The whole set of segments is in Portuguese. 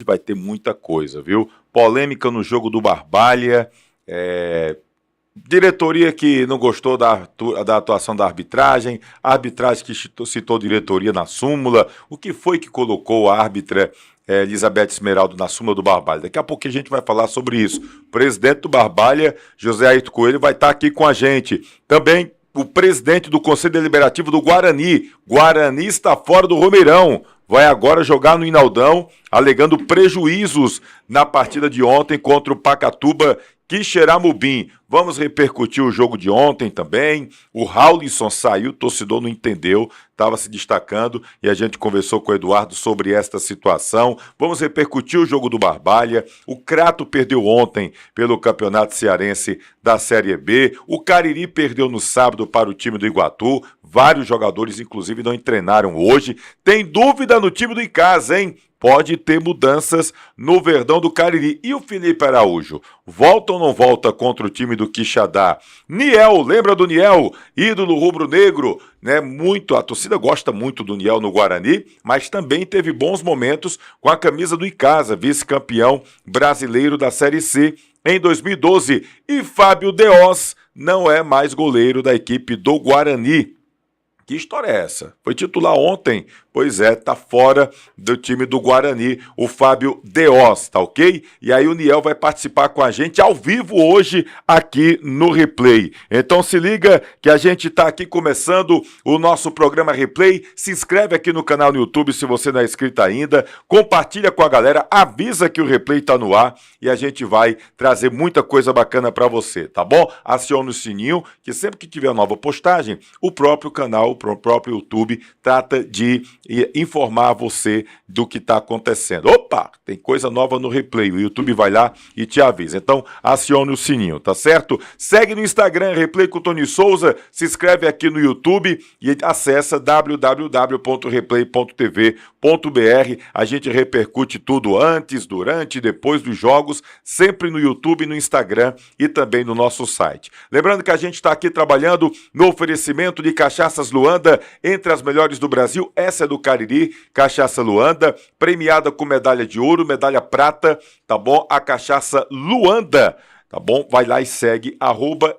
vai ter muita coisa, viu? Polêmica no jogo do Barbalha, diretoria que não gostou da atuação da arbitragem, a arbitragem que citou diretoria na súmula, o que foi que colocou a árbitra Elizabeth Esmeraldo na súmula do Barbalha. Daqui a pouco a gente vai falar sobre isso. O presidente do Barbalha, José Ayrton Coelho, vai estar aqui com a gente. Também o presidente do Conselho Deliberativo do Guarani. Guarani está fora do Romeirão. Vai agora jogar no Inaldão, alegando prejuízos na partida de ontem contra o Pacatuba Quixeramobim. Vamos repercutir o jogo de ontem também. O Raulisson saiu, o torcedor não entendeu, estava se destacando e a gente conversou com o Eduardo sobre esta situação. Vamos repercutir o jogo do Barbalha. O Crato perdeu ontem pelo Campeonato Cearense da Série B. O Cariri perdeu no sábado para o time do Iguatu. Vários jogadores, inclusive, não treinaram hoje. Tem dúvida no time do Icasa, hein? Pode ter mudanças no Verdão do Cariri. E o Felipe Araújo? Volta ou não volta contra o time do Quixadá? Niel, lembra do Niel? Ídolo rubro-negro, né? A torcida gosta muito do Niel no Guarani, mas também teve bons momentos com a camisa do Icasa, vice-campeão brasileiro da Série C em 2012. E Fábio Deoz não é mais goleiro da equipe do Guarani. Que história é essa? Foi titular ontem? Pois é, tá fora do time do Guarani, o Fábio Deoz, tá ok? E aí o Niel vai participar com a gente ao vivo hoje aqui no Replay. Então se liga que a gente tá aqui começando o nosso programa Replay. Se inscreve aqui no canal no YouTube se você não é inscrito ainda. Compartilha com a galera, avisa que o Replay tá no ar e a gente vai trazer muita coisa bacana pra você, tá bom? Aciona o sininho que sempre que tiver nova postagem, o próprio canal, o próprio YouTube trata de informar você do que está acontecendo. Opa, tem coisa nova no Replay, o YouTube vai lá e te avisa. Então, acione o sininho, tá certo? Segue no Instagram, Replay com Tony Souza, se inscreve aqui no YouTube e acessa www.replay.tv.br. A gente repercute tudo antes, durante e depois dos jogos, sempre no YouTube, no Instagram e também no nosso site. Lembrando que a gente está aqui trabalhando no oferecimento de Cachaças Luanda, entre as melhores do Brasil. Essa é do Cariri, Cachaça Luanda, premiada com medalha de ouro, medalha prata, tá bom? A Cachaça Luanda, tá bom? Vai lá e segue,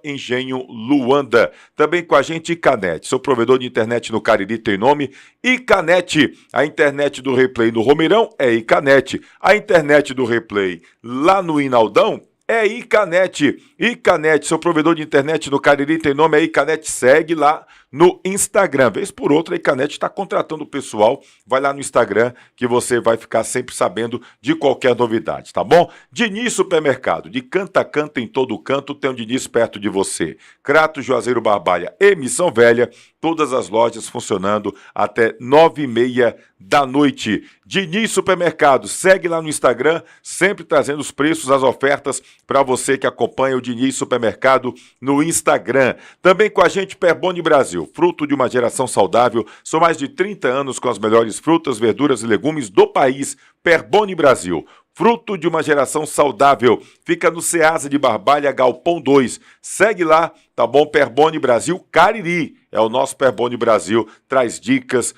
@Engenho Luanda. Também com a gente Icanet, seu provedor de internet no Cariri tem nome, Icanet. A internet do Replay no Romeirão é Icanet. A internet do Replay lá no Inaldão é Icanet. Icanet, seu provedor de internet no Cariri tem nome, é Icanet. Segue lá no Instagram. Vez por outra, a Icanet está contratando o pessoal. Vai lá no Instagram que você vai ficar sempre sabendo de qualquer novidade, tá bom? Diniz Supermercado, de canto a canto em todo canto, tem um Diniz perto de você. Crato, Juazeiro, Barbalha e Missão Velha, todas as lojas funcionando até 9h30 da noite. Diniz Supermercado, segue lá no Instagram, sempre trazendo os preços, as ofertas para você que acompanha o Diniz Supermercado no Instagram. Também com a gente Perboni Brasil, fruto de uma geração saudável. São mais de 30 anos com as melhores frutas, verduras e legumes do país. Perboni Brasil, fruto de uma geração saudável. Fica no Ceasa de Barbalha, Galpão 2. Segue lá, tá bom? Perboni Brasil Cariri. É o nosso Perboni Brasil. Traz dicas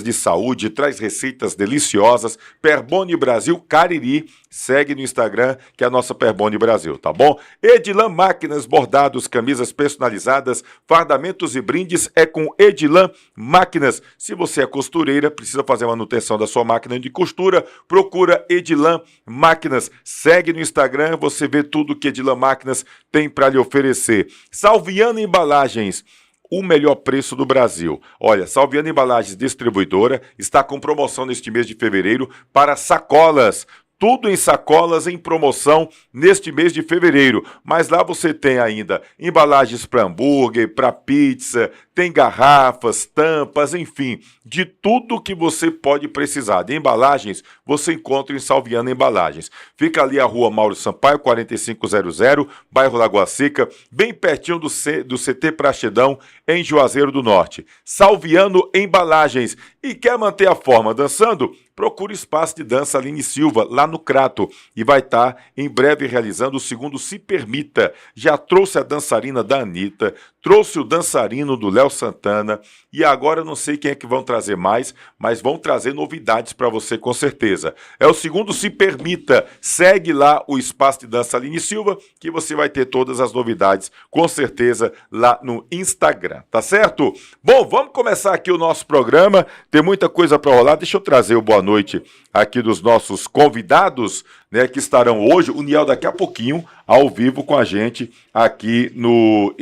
de saúde, traz receitas deliciosas. Perboni Brasil Cariri. Segue no Instagram, que é a nossa Perboni Brasil, tá bom? Edilan Máquinas, bordados, camisas personalizadas, fardamentos e brindes é com Edilan Máquinas. Se você é costureira, precisa fazer manutenção da sua máquina de costura, procura Edilan Máquinas. Segue no Instagram, você vê tudo que Edilan Máquinas tem para lhe oferecer. Salviano Embalagens, o melhor preço do Brasil. Olha, Salviano Embalagens Distribuidora está com promoção neste mês de fevereiro para sacolas. Tudo em sacolas em promoção neste mês de fevereiro. Mas lá você tem ainda embalagens para hambúrguer, para pizza, tem garrafas, tampas, enfim, de tudo que você pode precisar. De embalagens, você encontra em Salviano Embalagens. Fica ali a rua Mauro Sampaio, 4500, bairro Lagoa Seca, bem pertinho do CT Praxedão, em Juazeiro do Norte. Salviano Embalagens. E quer manter a forma dançando? Procure espaço de dança Aline Silva, lá no Crato, e vai estar em breve realizando o segundo Se Permita. Já trouxe a dançarina da Anitta, trouxe o dançarino do Léo Léo Santana, e agora eu não sei quem é que vão trazer mais, mas vão trazer novidades para você com certeza. É o segundo Se Permita, segue lá o Espaço de Dança Aline Silva, que você vai ter todas as novidades, com certeza, lá no Instagram, tá certo? Bom, vamos começar aqui o nosso programa, tem muita coisa para rolar, deixa eu trazer o boa noite aqui dos nossos convidados, né, que estarão hoje, o Niel daqui a pouquinho, ao vivo com a gente aqui no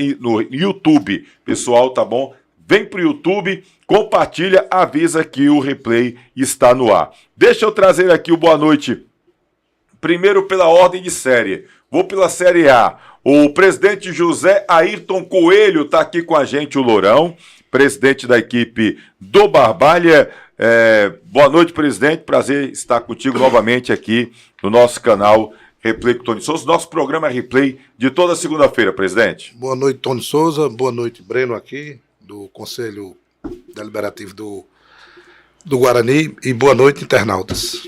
YouTube. Pessoal, tá bom? Vem pro YouTube, compartilha, avisa que o replay está no ar. Deixa eu trazer aqui o boa noite, primeiro pela ordem de série. Vou pela Série A. O presidente José Ayrton Coelho está aqui com a gente, o Lourão, presidente da equipe do Barbalha. Boa noite, presidente. Prazer estar contigo novamente aqui no nosso canal Replay com Tony Souza. Nosso programa é Replay de toda segunda-feira, presidente. Boa noite, Tony Souza. Boa noite, Breno, aqui, do Conselho Deliberativo do Guarani. E boa noite, internautas.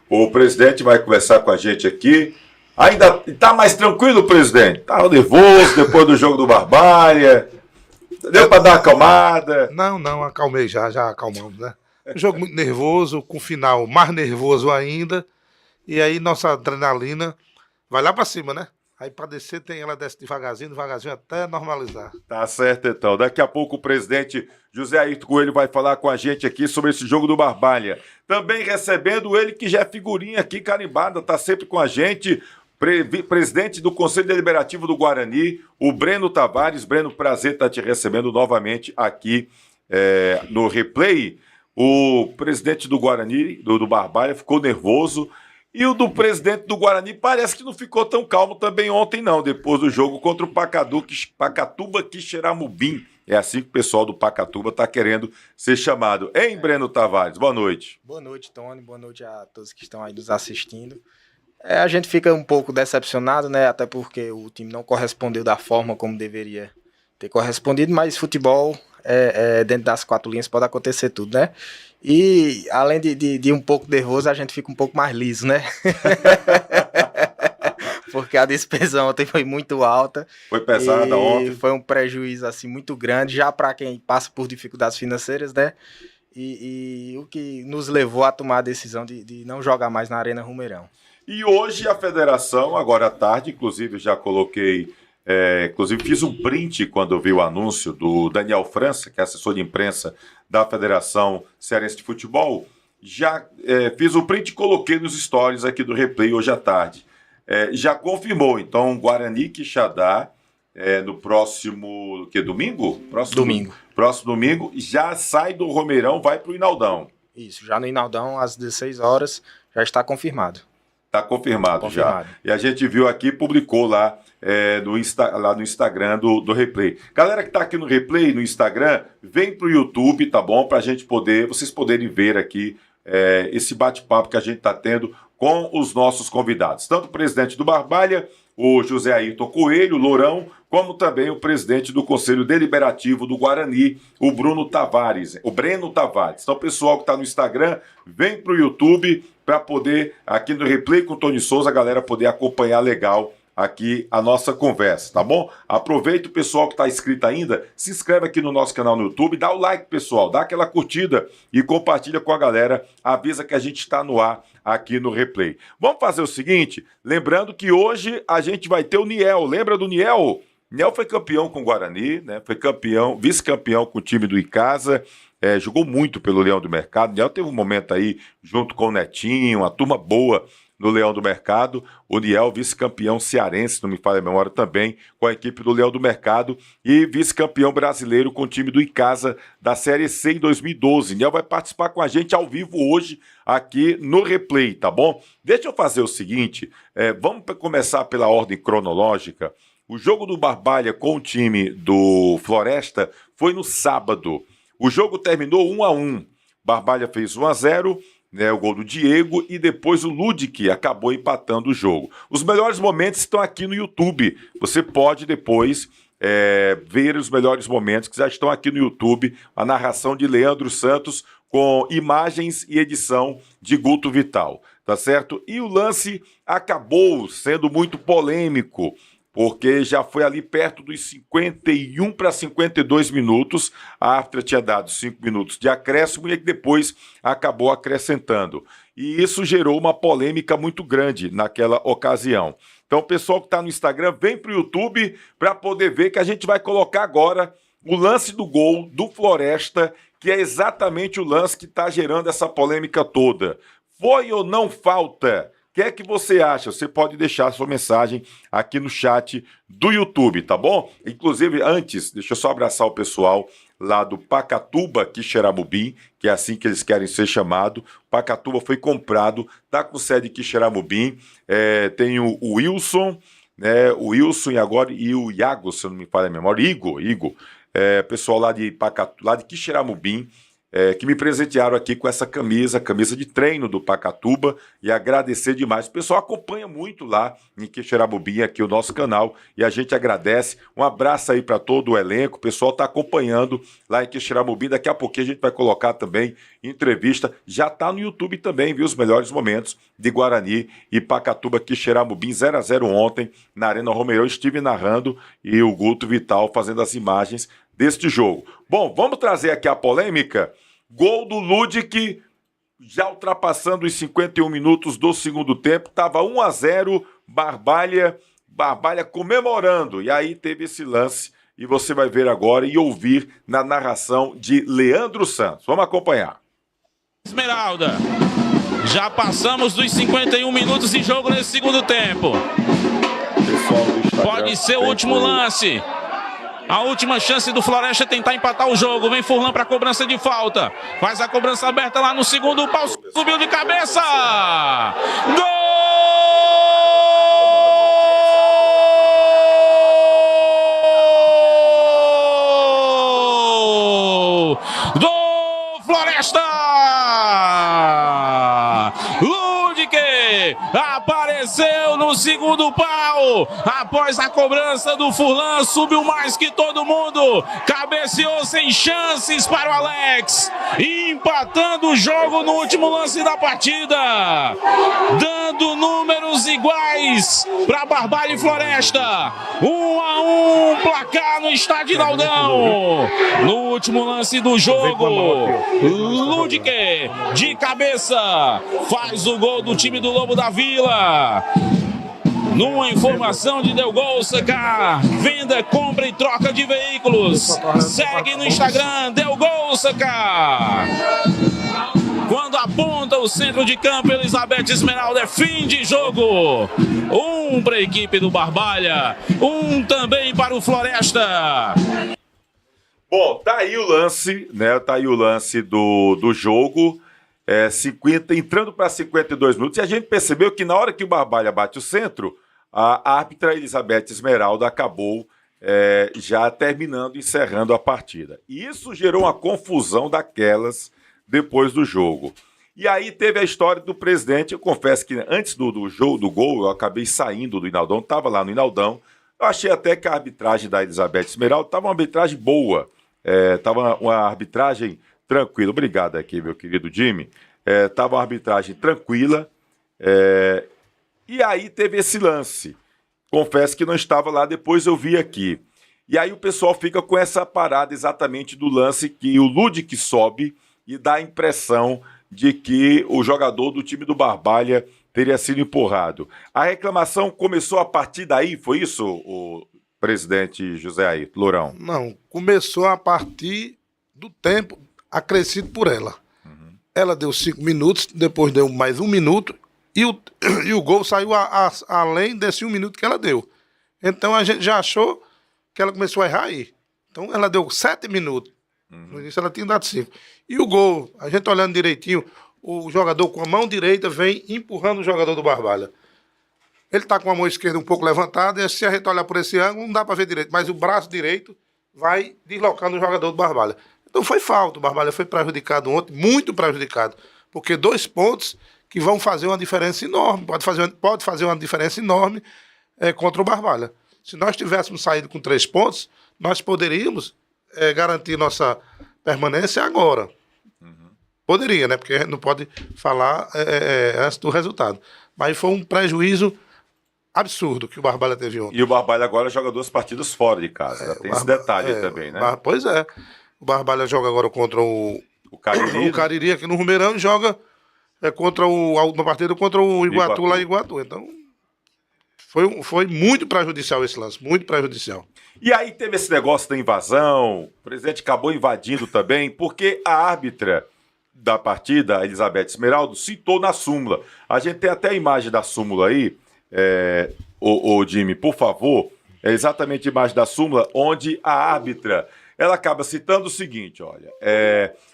O presidente vai conversar com a gente aqui. Ainda está mais tranquilo, presidente? Estava nervoso depois do jogo do Barbalha? Deu para dar uma acalmada? Não, acalmei já acalmamos, né? Um jogo muito nervoso, com final mais nervoso ainda. E aí nossa adrenalina vai lá pra cima, né? Aí pra descer ela desce devagarzinho até normalizar. Tá certo, então. Daqui a pouco o presidente José Ayrton Coelho vai falar com a gente aqui sobre esse jogo do Barbalha. Também recebendo ele que já é figurinha aqui carimbada, tá sempre com a gente, presidente do Conselho Deliberativo do Guarani, o Breno Tavares. Breno, prazer estar te recebendo novamente aqui no Replay. O presidente do Guarani, do Barbalha, ficou nervoso. E o do presidente do Guarani parece que não ficou tão calmo também ontem, não, depois do jogo contra o Pacatuba Quixeramobim. É assim que o pessoal do Pacatuba está querendo ser chamado. Hein, Breno Tavares? Boa noite. Boa noite, Tony. Boa noite a todos que estão aí nos assistindo. A gente fica um pouco decepcionado, né? Até porque o time não correspondeu da forma como deveria ter correspondido, mas futebol, dentro das quatro linhas, pode acontecer tudo, né? E além de um pouco nervoso, a gente fica um pouco mais liso, né? Porque a despesa ontem foi muito alta. Foi pesada ontem. Foi um prejuízo assim, muito grande, já para quem passa por dificuldades financeiras, né? E o que nos levou a tomar a decisão de não jogar mais na Arena Romeirão. E hoje a federação, agora à tarde, inclusive já coloquei... inclusive fiz um print quando vi o anúncio do Daniel França, que é assessor de imprensa da Federação Cearense de Futebol. Já fiz o print e coloquei nos stories aqui do Replay hoje à tarde. Já confirmou, então, Guarani Quixadá, no próximo domingo? Domingo. Próximo domingo, já sai do Romeirão, vai para o Inaldão. Isso, já no Inaldão, às 16 horas, já está confirmado. Está confirmado já. E a gente viu aqui, publicou lá no Instagram do Replay. Galera que está aqui no Replay, no Instagram, vem pro YouTube, tá bom? Para vocês poderem ver aqui esse bate-papo que a gente está tendo com os nossos convidados. Tanto o presidente do Barbalha, o José Ayrton Coelho, o Lourão, como também o presidente do Conselho Deliberativo do Guarani, o Breno Tavares. Então, o pessoal que está no Instagram, vem pro YouTube para poder, aqui no Replay com o Tony Souza, a galera poder acompanhar legal aqui a nossa conversa, tá bom? Aproveita o pessoal que está inscrito ainda, se inscreve aqui no nosso canal no YouTube, dá o like, pessoal, dá aquela curtida e compartilha com a galera, avisa que a gente está no ar aqui no Replay. Vamos fazer o seguinte, lembrando que hoje a gente vai ter o Niel, lembra do Niel? Niel foi campeão com o Guarani, né? Foi vice-campeão com o time do Icasa, jogou muito pelo Leão do Mercado. Niel teve um momento aí, junto com o Netinho, uma turma boa no Leão do Mercado. O Niel, vice-campeão cearense, não me falha a memória também, com a equipe do Leão do Mercado, e vice-campeão brasileiro com o time do Icasa da Série C em 2012. Niel vai participar com a gente ao vivo hoje aqui no Replay, tá bom? Deixa eu fazer o seguinte, vamos começar pela ordem cronológica. O jogo do Barbalha com o time do Floresta foi no sábado. O jogo terminou 1-1. Barbalha fez 1-0, né, o gol do Diego, e depois o Ludic acabou empatando o jogo. Os melhores momentos estão aqui no YouTube. Você pode depois ver os melhores momentos que já estão aqui no YouTube. A narração de Leandro Santos com imagens e edição de Guto Vital, tá certo? E o lance acabou sendo muito polêmico, porque já foi ali perto dos 51 para 52 minutos, a árbitra tinha dado 5 minutos de acréscimo e depois acabou acrescentando. E isso gerou uma polêmica muito grande naquela ocasião. Então, o pessoal que está no Instagram, vem para o YouTube para poder ver que a gente vai colocar agora o lance do gol do Floresta, que é exatamente o lance que está gerando essa polêmica toda. Foi ou não falta? O que é que você acha? Você pode deixar sua mensagem aqui no chat do YouTube, tá bom? Inclusive, antes, deixa eu só abraçar o pessoal lá do Pacatuba Quixeramobim, que é assim que eles querem ser chamados. Pacatuba foi comprado, tá com sede em Quixeramobim. Tem o Wilson, né? O Wilson e o Iago, se eu não me falha a memória, Igor. Pessoal lá de Pacatuba, lá de Quixeramobim, que me presentearam aqui com essa camisa de treino do Pacatuba, e agradecer demais. O pessoal acompanha muito lá em Quixeramobim, aqui o nosso canal, e a gente agradece. Um abraço aí para todo o elenco, o pessoal está acompanhando lá em Quixeramobim. Daqui a pouquinho a gente vai colocar também entrevista, já está no YouTube também, viu, os melhores momentos de Guarani e Pacatuba Quixeramobim, 0-0 ontem na Arena Romeirão. Estive narrando e o Guto Vital fazendo as imagens deste jogo. Bom, vamos trazer aqui a polêmica. Gol do Ludic, já ultrapassando os 51 minutos do segundo tempo, estava 1-0, Barbalha comemorando, e aí teve esse lance, e você vai ver agora e ouvir na narração de Leandro Santos. Vamos acompanhar. Esmeralda, já passamos dos 51 minutos de jogo nesse segundo tempo. Pode ser o último lance. A última chance do Floresta tentar empatar o jogo. Vem Furlan para a cobrança de falta. Faz a cobrança aberta lá no segundo pau. Subiu de cabeça. Gol! Do Floresta! Ludic apareceu no segundo pau, após a cobrança do Furlan, subiu mais que todo mundo, cabeceou sem chances para o Alex, empatando o jogo no último lance da partida, dando números iguais para Barbalha e Floresta, 1-1 placar no estádio Naldão. No último lance do jogo, Ludic de cabeça faz o gol do time do Lobo da Vila. Numa informação de Delgolsacar, venda, compra e troca de veículos. Segue no Instagram, Delgolsacar. Quando aponta o centro de campo, Elizabeth Esmeralda, é fim de jogo. 1 para a equipe do Barbalha, 1 também para o Floresta. Bom, tá aí o lance, né? Tá aí o lance do jogo. 50, entrando para 52 minutos, e a gente percebeu que na hora que o Barbalha bate o centro, a árbitra Elizabeth Esmeralda acabou já terminando, encerrando a partida. E isso gerou uma confusão daquelas depois do jogo. E aí teve a história do presidente. Eu confesso que antes do jogo, do gol, eu acabei saindo do Inaldão, estava lá no Inaldão. Eu achei até que a arbitragem da Elizabeth Esmeralda estava uma arbitragem boa, estava uma arbitragem tranquila. Obrigado aqui, meu querido Jimmy. Estava uma arbitragem tranquila. E aí teve esse lance. Confesso que não estava lá, depois eu vi aqui. E aí o pessoal fica com essa parada exatamente do lance que o Ludic sobe e dá a impressão de que o jogador do time do Barbalha teria sido empurrado. A reclamação começou a partir daí, foi isso, o presidente José Ayrton Lourão? Não, começou a partir do tempo acrescido por ela. Ela deu 5 minutos, depois deu mais 1 minuto, e o gol saiu além desse 1 minuto que ela deu. Então a gente já achou que ela começou a errar aí. Então ela deu 7 minutos. No início ela tinha dado 5. E o gol, a gente olhando direitinho, o jogador com a mão direita vem empurrando o jogador do Barbalha. Ele está com a mão esquerda um pouco levantada, e se a gente olhar por esse ângulo, não dá para ver direito, mas o braço direito vai deslocando o jogador do Barbalha. Então foi falta, o Barbalha foi prejudicado ontem, muito prejudicado, porque 2 pontos que vão fazer uma diferença enorme, pode fazer uma diferença enorme contra o Barbalha. Se nós tivéssemos saído com 3 pontos, nós poderíamos garantir nossa permanência agora. Poderia, né? Porque a gente não pode falar antes do resultado. Mas foi um prejuízo absurdo que o Barbalha teve ontem. E o Barbalha agora joga 2 partidas fora de casa. Tem esse detalhe aí também, né? Pois é. O Barbalha joga agora contra o Cariri aqui no Rumeirão e joga contra a última partida contra o Iguatu lá em Iguatu. Então, foi muito prejudicial esse lance, muito prejudicial. E aí teve esse negócio da invasão, o presidente acabou invadindo também, porque a árbitra da partida, a Elizabeth Esmeraldo, citou na súmula. A gente tem até a imagem da súmula aí, Jimmy, por favor, é exatamente a imagem da súmula, onde a árbitra, ela acaba citando o seguinte, olha,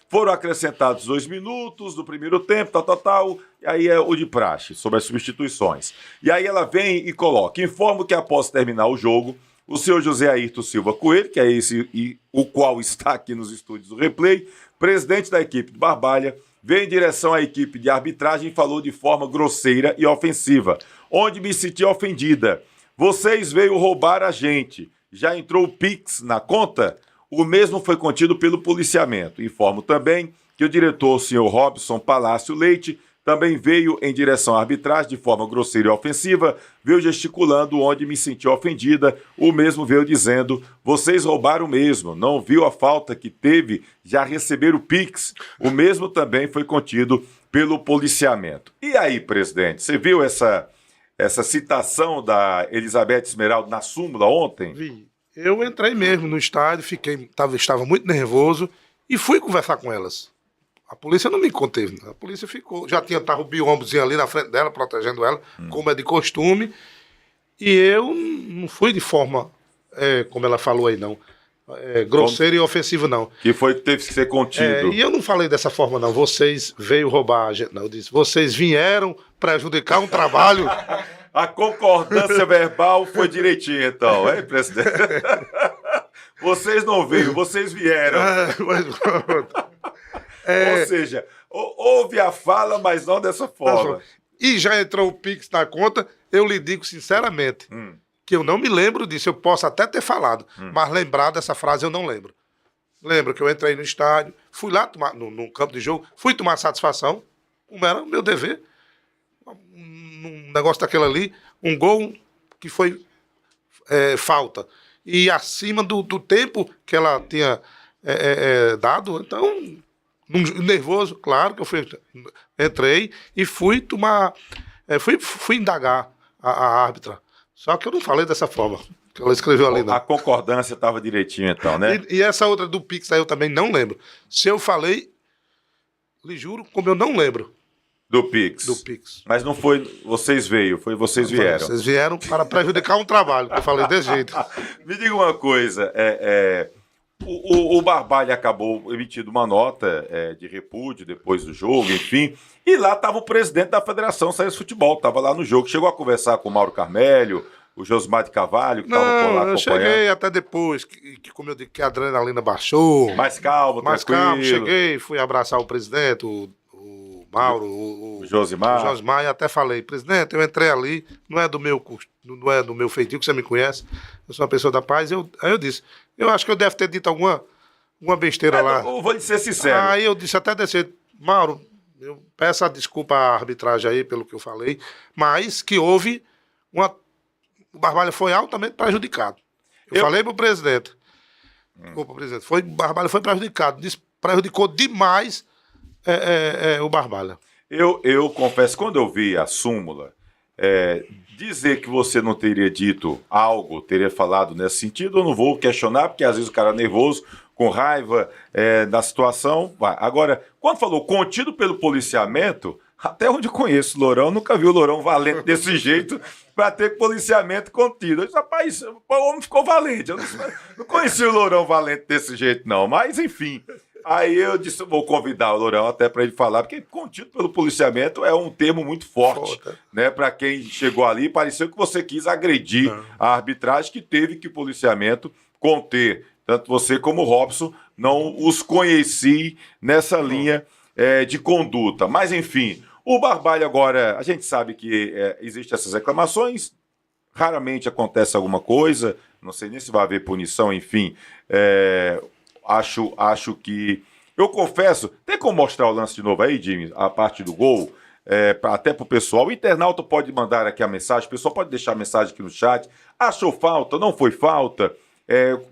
foram acrescentados 2 minutos do primeiro tempo, tal, e aí é o de praxe, sobre as substituições. E aí ela vem e coloca, informo que após terminar o jogo, o senhor José Ayrton Silva Coelho, que é esse o qual está aqui nos estúdios do Replay, presidente da equipe do Barbalha, veio em direção à equipe de arbitragem e falou de forma grosseira e ofensiva, onde me senti ofendida. Vocês veio roubar a gente. Já entrou o Pix na conta? O mesmo foi contido pelo policiamento. Informo também que o diretor, o senhor Robson Palácio Leite, também veio em direção à arbitragem de forma grosseira e ofensiva, veio gesticulando onde me senti ofendida, o mesmo veio dizendo, vocês roubaram mesmo, não viu a falta que teve, já receberam o Pix, o mesmo também foi contido pelo policiamento. E aí, presidente, você viu essa citação da Elizabeth Esmeraldo na súmula ontem? Vi. Eu entrei mesmo no estádio, estava muito nervoso e fui conversar com elas. A polícia não me conteve, a polícia ficou. Já tava o biombozinho ali na frente dela, protegendo ela, como é de costume. E eu não fui de forma, como ela falou aí, não. Grosseiro e ofensivo, não. Que teve que ser contido. E eu não falei dessa forma, não. Vocês veio roubar a gente, não. Eu disse, vocês vieram prejudicar um trabalho. A concordância verbal foi direitinho, então, hein, presidente? Vocês não veio, vocês vieram. Ou seja, houve a fala, mas não dessa forma. E já entrou o Pix na conta, eu lhe digo sinceramente que eu não me lembro disso. Eu posso até ter falado, mas lembrar dessa frase eu não lembro. Lembro que eu entrei no estádio, fui lá no campo de jogo, fui tomar satisfação, como era o meu dever. Um negócio daquele ali, um gol que foi falta. E acima do tempo que ela tinha dado, então... nervoso, claro que eu entrei e fui tomar, fui indagar a árbitra. Só que eu não falei dessa forma que ela escreveu ali, não. A concordância estava direitinho, então, né? E essa outra do Pix aí eu também não lembro. Se eu falei, lhe juro, como eu não lembro. Do Pix. Mas não foi vocês veio, foi vocês vieram. Vocês vieram para prejudicar um trabalho, eu falei desse jeito. Me diga uma coisa, o Barbalha acabou emitindo uma nota de repúdio depois do jogo, enfim, e lá estava o presidente da Federação Cearense de Futebol, estava lá no jogo, chegou a conversar com o Mauro Carmélio, o Josmar de Carvalho, que estavam por lá acompanhando. Eu cheguei até depois, que como eu digo, que a adrenalina baixou. Mais calmo, tranquilo. Cheguei, fui abraçar o presidente, o Mauro, o Josimar, e até falei, presidente, eu entrei ali, não é do meu feitio, que você me conhece, eu sou uma pessoa da paz. Aí eu disse, eu acho que eu devo ter dito alguma besteira lá. Eu vou lhe ser sincero. Aí eu disse até desse jeito, Mauro, eu peço a desculpa à arbitragem aí pelo que eu falei, mas que houve o Barbalha foi altamente prejudicado. Eu falei pro presidente, desculpa, presidente, o Barbalha foi prejudicado, prejudicou demais o Barbalha. Eu confesso, quando eu vi a súmula, dizer que você não teria dito algo, teria falado nesse sentido, eu não vou questionar, porque às vezes o cara é nervoso, com raiva da situação. Vai. Agora, quando falou contido pelo policiamento, até onde eu conheço o Lourão, nunca vi o Lourão valente desse jeito para ter policiamento contido. Eu disse, rapaz, o homem ficou valente. Eu não conheci o Lourão valente desse jeito, não. Mas, enfim... Aí eu disse, vou convidar o Lourão até para ele falar, porque contido pelo policiamento é um termo muito forte, né? Para quem chegou ali, pareceu que você quis agredir a arbitragem que teve que o policiamento conter. Tanto você como o Robson não os conheci nessa linha de conduta. Mas, enfim, o Barbalha agora, a gente sabe que existem essas reclamações, raramente acontece alguma coisa, não sei nem se vai haver punição, enfim... Acho que... Eu confesso... Tem como mostrar o lance de novo aí, Jimmy? A parte do gol? até para o pessoal. O internauta pode mandar aqui a mensagem, o pessoal pode deixar a mensagem aqui no chat. Achou falta? Não foi falta?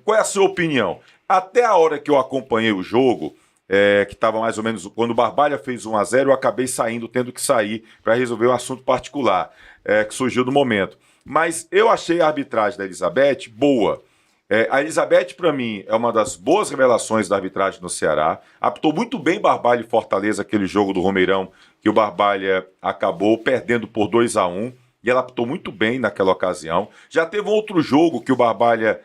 Qual é a sua opinião? Até a hora que eu acompanhei o jogo, que estava mais ou menos... Quando o Barbalha fez 1-0, eu acabei saindo, tendo que sair para resolver um assunto particular que surgiu no momento. Mas eu achei a arbitragem da Elizabeth boa. A Elizabeth, para mim, é uma das boas revelações da arbitragem no Ceará. Apitou muito bem Barbalha e Fortaleza, aquele jogo do Romeirão, que o Barbalha acabou perdendo por 2-1. E ela apitou muito bem naquela ocasião. Já teve um outro jogo que o Barbalha,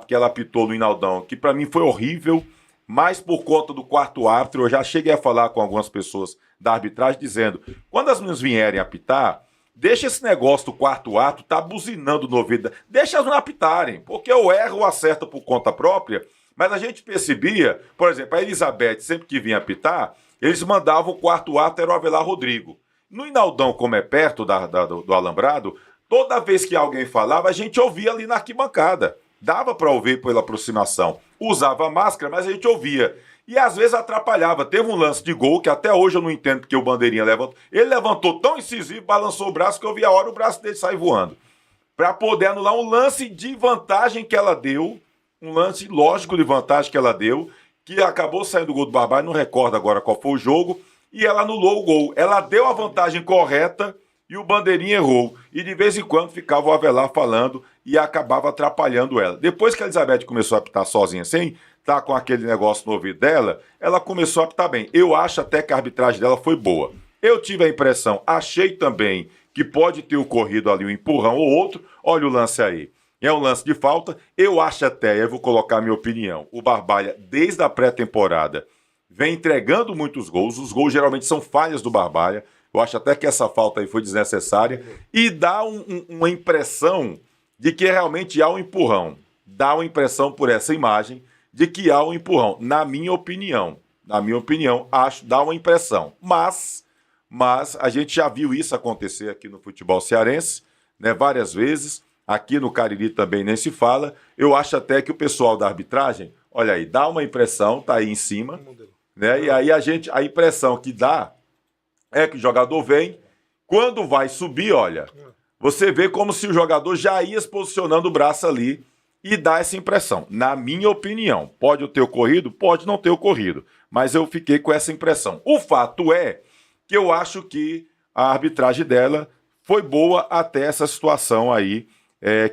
que ela apitou no Inaldão, que para mim foi horrível, mas por conta do quarto árbitro, eu já cheguei a falar com algumas pessoas da arbitragem, dizendo, quando as meninas vierem apitar, deixa esse negócio do quarto ato, tá buzinando no ouvido. Deixa elas não apitarem, porque eu erro ou acerto por conta própria, mas a gente percebia, por exemplo, a Elizabeth, sempre que vinha apitar, eles mandavam o quarto ato, era o Avelar Rodrigo. No Inaldão, como é perto do Alambrado, toda vez que alguém falava, a gente ouvia ali na arquibancada. Dava para ouvir pela aproximação. Usava máscara, mas a gente ouvia. E às vezes atrapalhava. Teve um lance de gol que até hoje eu não entendo porque o Bandeirinha levantou. Ele levantou tão incisivo, balançou o braço que eu vi a hora o braço dele sair voando. Para poder anular um lance de vantagem que ela deu, um lance lógico de vantagem que ela deu, que acabou saindo do gol do Barbalha, não recordo agora qual foi o jogo, e ela anulou o gol. Ela deu a vantagem correta e o Bandeirinha errou. E de vez em quando ficava o Avelar falando e acabava atrapalhando ela. Depois que a Elizabeth começou a apitar sozinha assim, tá com aquele negócio no ouvido dela, ela começou a apitar bem. Eu acho até que a arbitragem dela foi boa. Eu tive a impressão, achei também que pode ter ocorrido ali um empurrão ou outro. Olha o lance aí. É um lance de falta. Eu acho até, eu vou colocar a minha opinião, o Barbalha, desde a pré-temporada, vem entregando muitos gols. Os gols geralmente são falhas do Barbalha. Eu acho até que essa falta aí foi desnecessária. E dá uma impressão de que realmente há um empurrão. Dá uma impressão por essa imagem de que há um empurrão. Na minha opinião, dá uma impressão. Mas a gente já viu isso acontecer aqui no futebol cearense, né, várias vezes. Aqui no Cariri também nem se fala. Eu acho até que o pessoal da arbitragem, olha aí, dá uma impressão, tá aí em cima, né? E aí a impressão que dá é que o jogador vem, quando vai subir, olha, você vê como se o jogador já ia se posicionando o braço ali e dá essa impressão. Na minha opinião, pode ter ocorrido, pode não ter ocorrido, mas eu fiquei com essa impressão. O fato é que eu acho que a arbitragem dela foi boa até essa situação aí,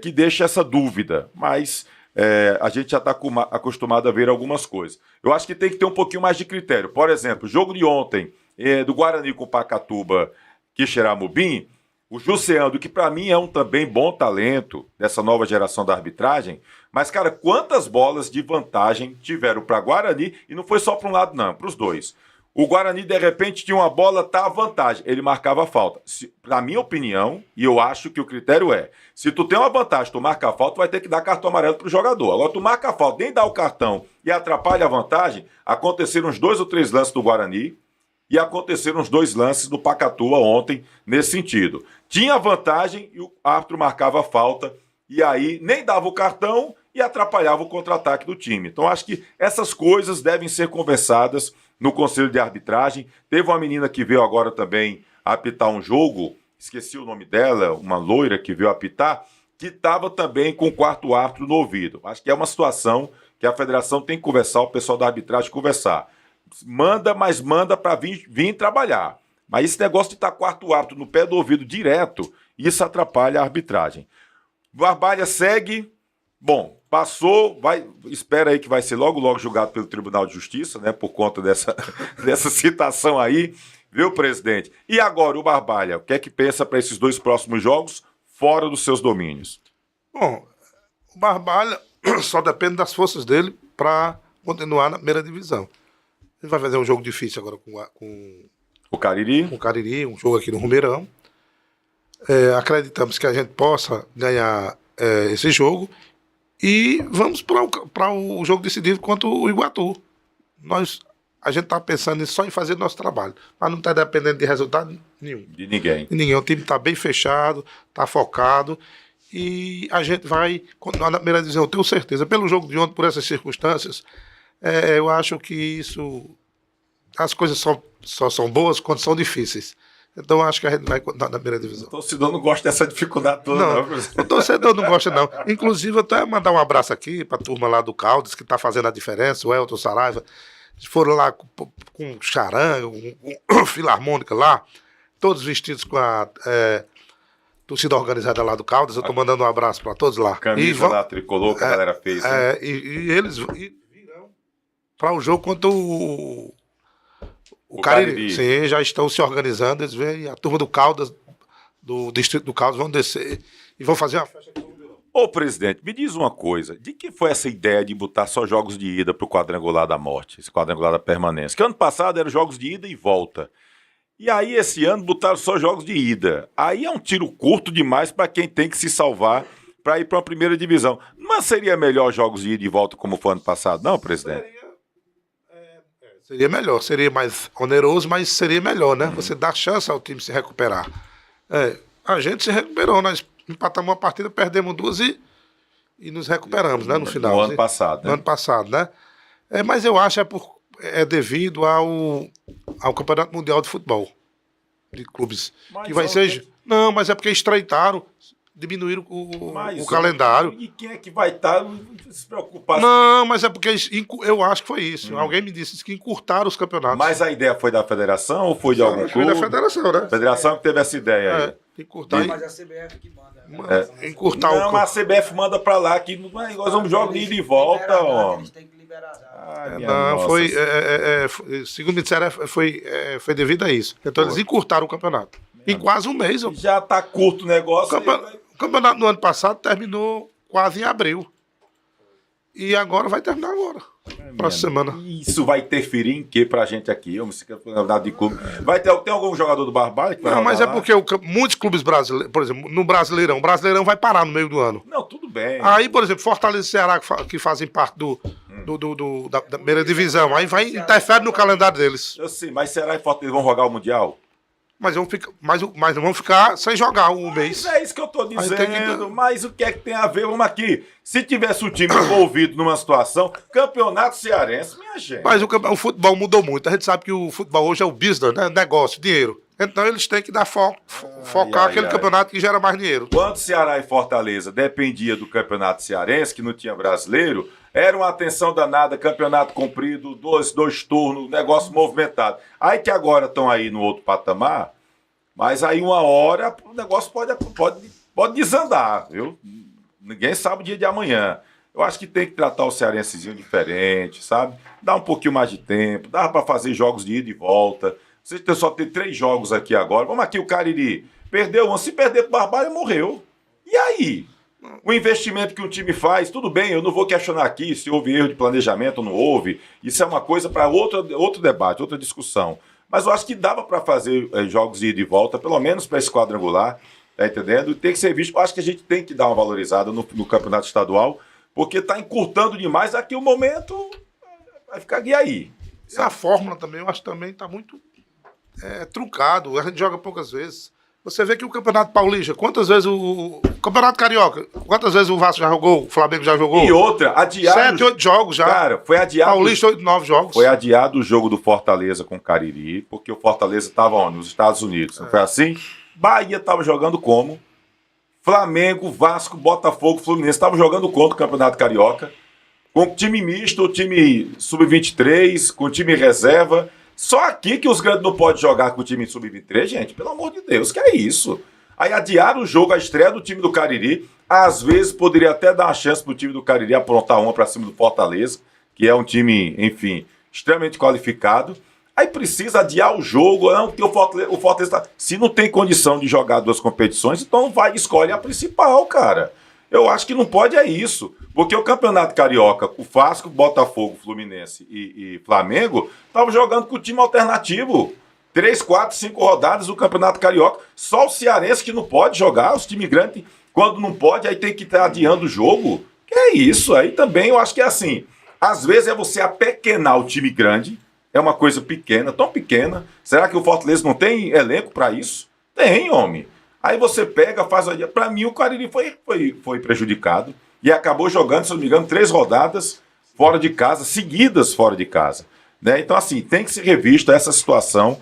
que deixa essa dúvida, mas a gente já está acostumado a ver algumas coisas. Eu acho que tem que ter um pouquinho mais de critério. Por exemplo, o jogo de ontem, do Guarani com o Pacatuba, Quixeramobim, o Juseando, que para mim é um também bom talento dessa nova geração da arbitragem, mas, cara, quantas bolas de vantagem tiveram para Guarani, e não foi só para um lado não, para os dois. O Guarani, de repente, tinha uma bola, tá à vantagem. Ele marcava a falta. Na minha opinião, e eu acho que o critério é, se tu tem uma vantagem, tu marca a falta, tu vai ter que dar cartão amarelo pro jogador. Agora, tu marca a falta, nem dá o cartão e atrapalha a vantagem, aconteceram uns 2 ou 3 lances do Guarani e aconteceram uns 2 lances do Pacatuba ontem, nesse sentido. Tinha vantagem e o árbitro marcava a falta, e aí nem dava o cartão e atrapalhava o contra-ataque do time. Então, acho que essas coisas devem ser conversadas no Conselho de Arbitragem. Teve uma menina que veio agora também apitar um jogo, esqueci o nome dela, uma loira que veio apitar, que estava também com o quarto árbitro no ouvido. Acho que é uma situação que a federação tem que conversar, o pessoal da arbitragem conversar. Manda para vir trabalhar. Mas esse negócio de estar quarto árbitro no pé do ouvido direto, isso atrapalha a arbitragem. Barbalha segue. Bom, passou, espera aí que vai ser logo julgado pelo Tribunal de Justiça, né, por conta dessa citação aí, viu, presidente? E agora, o Barbalha, o que é que pensa para esses 2 próximos jogos fora dos seus domínios? Bom, o Barbalha só depende das forças dele para continuar na primeira divisão. Ele vai fazer um jogo difícil agora com o Cariri. Com o Cariri, um jogo aqui no Romeirão. Acreditamos que a gente possa ganhar esse jogo. E vamos para o jogo decidido contra o Iguatu. A gente está pensando só em fazer nosso trabalho. Mas não está dependendo de resultado nenhum. De ninguém. O time está bem fechado, está focado. E a gente vai continuar na primeira divisão, eu tenho certeza. Pelo jogo de ontem, por essas circunstâncias, eu acho que as coisas só são boas quando são difíceis. Então eu acho que a gente vai continuar na primeira divisão. O torcedor não gosta dessa dificuldade toda, Não, não. o torcedor não gosta, não. Inclusive, até mandar um abraço aqui para a turma lá do Caldas, que está fazendo a diferença, o Elton Saraiva. Eles foram lá com charanga, com filarmônica lá, todos vestidos com a torcida organizada lá do Caldas. Eu estou mandando um abraço para todos lá. Camisa lá, tricolor, que a galera fez. Né? E eles virão para o jogo contra o Cariri. Sim, já estão se organizando. Eles vêm, a turma do Caldas, do distrito do Caldas, vão descer e vão fazer uma festa aqui no Vilão. Ô, presidente, me diz uma coisa. De que foi essa ideia de botar só jogos de ida pro quadrangular da morte, esse quadrangular da permanência? Que ano passado eram jogos de ida e volta. E aí, esse ano, botaram só jogos de ida. Aí é um tiro curto demais para quem tem que se salvar para ir para uma primeira divisão. Mas seria melhor jogos de ida e volta como foi ano passado, não, presidente? Seria melhor, seria mais oneroso, mas seria melhor, né? Você dá chance ao time se recuperar. A gente se recuperou, nós empatamos uma partida, perdemos duas e nos recuperamos, né? No final. No ano passado, né? No ano passado, né? Mas eu acho é devido ao Campeonato Mundial de Futebol de clubes. Mas que vai ser. Não, mas é porque estreitaram, diminuíram o calendário. E quem é que vai estar se preocupar? Não, mas é porque eu acho que foi isso. Alguém me disse que encurtaram os campeonatos. Mas a ideia foi da federação ou foi de algum clube? Foi da federação, né? A federação que teve essa ideia aí. Encurtar. Mas a CBF que manda. Encurtar não, mas a CBF manda pra lá, que nós vamos jogar de ida e volta, ó. Eles têm que liberar. Não, segundo me disseram, foi devido a isso. Então eles encurtaram o campeonato. Em quase um mês. Já tá curto o negócio. O campeonato no ano passado terminou quase em abril. E agora vai terminar agora. Próxima semana. Isso vai interferir em quê pra gente aqui? Eu me sinto de clube. Tem algum jogador do Barbalho que vai Não, mas lá? é porque muitos clubes brasileiros, por exemplo, no Brasileirão, o Brasileirão vai parar no meio do ano. Não, tudo bem. Aí, por exemplo, Fortaleza e Ceará, que fazem parte da primeira divisão, aí interfere no calendário deles. Eu sei, mas Ceará e Fortaleza vão jogar o Mundial? Mas não vão ficar sem jogar um mês. É isso que eu tô dizendo. Mas o que é que tem a ver? Vamos aqui. Se tivesse o time envolvido numa situação, campeonato cearense, minha gente. Mas o futebol mudou muito. A gente sabe que o futebol hoje é o business, né? Negócio, dinheiro. Então eles têm que dar focar aquele campeonato que gera mais dinheiro. Quando Ceará e Fortaleza dependia do campeonato cearense, que não tinha brasileiro, era uma atenção danada, campeonato comprido, dois turnos, negócio movimentado. Aí que agora estão aí no outro patamar, mas aí uma hora o negócio pode desandar, viu? Ninguém sabe o dia de amanhã. Eu acho que tem que tratar o cearensezinho diferente, sabe? Dá um pouquinho mais de tempo, dá para fazer jogos de ida e volta. Você só tem 3 jogos aqui agora. Vamos aqui, o Cariri perdeu um. Se perder pro Barbalho, morreu. E aí? O investimento que um time faz, tudo bem, eu não vou questionar aqui se houve erro de planejamento ou não houve. Isso é uma coisa para outro debate, outra discussão. Mas eu acho que dava para fazer jogos de ida e volta, pelo menos para esse quadrangular, tá entendendo? Tem que ser visto. Eu acho que a gente tem que dar uma valorizada no campeonato estadual, porque está encurtando demais. Aqui o momento vai ficar. E aí? E a fórmula também, eu acho que também está muito truncado. A gente joga poucas vezes. Você vê que o Campeonato Paulista, quantas vezes o Campeonato Carioca, quantas vezes o Vasco já jogou, o Flamengo já jogou? E outra, adiado... 7, 8 jogos já. Cara, foi adiado... Paulista, 8, 9 jogos. Foi adiado o jogo do Fortaleza com o Cariri, porque o Fortaleza estava onde? Nos Estados Unidos. Não foi assim? Bahia estava jogando como? Flamengo, Vasco, Botafogo, Fluminense estavam jogando contra o Campeonato Carioca, com time misto, time sub-23, com time reserva... Só aqui que os grandes não podem jogar com o time sub-23, gente, pelo amor de Deus, que é isso? Aí adiaram o jogo, a estreia do time do Cariri, às vezes poderia até dar uma chance pro time do Cariri aprontar uma pra cima do Fortaleza, que é um time, enfim, extremamente qualificado. Aí precisa adiar o jogo, não, porque o Fortaleza se não tem condição de jogar 2 competições, então vai escolhe a principal, cara. Eu acho que não pode isso, porque o Campeonato Carioca, o Vasco, Botafogo, Fluminense e Flamengo estavam jogando com o time alternativo. 3, 4, 5 rodadas do Campeonato Carioca. Só o cearense que não pode jogar, os times grandes, quando não pode, aí tem que estar adiando o jogo. Que é isso? Aí também eu acho que é assim. Às vezes é você apequenar o time grande, é uma coisa pequena, tão pequena. Será que o Fortaleza não tem elenco para isso? Tem, homem. Aí você pega, faz... Para mim, o Cariri foi prejudicado e acabou jogando, se não me engano, 3 rodadas fora de casa, seguidas fora de casa. Né? Então, assim, tem que ser revista essa situação.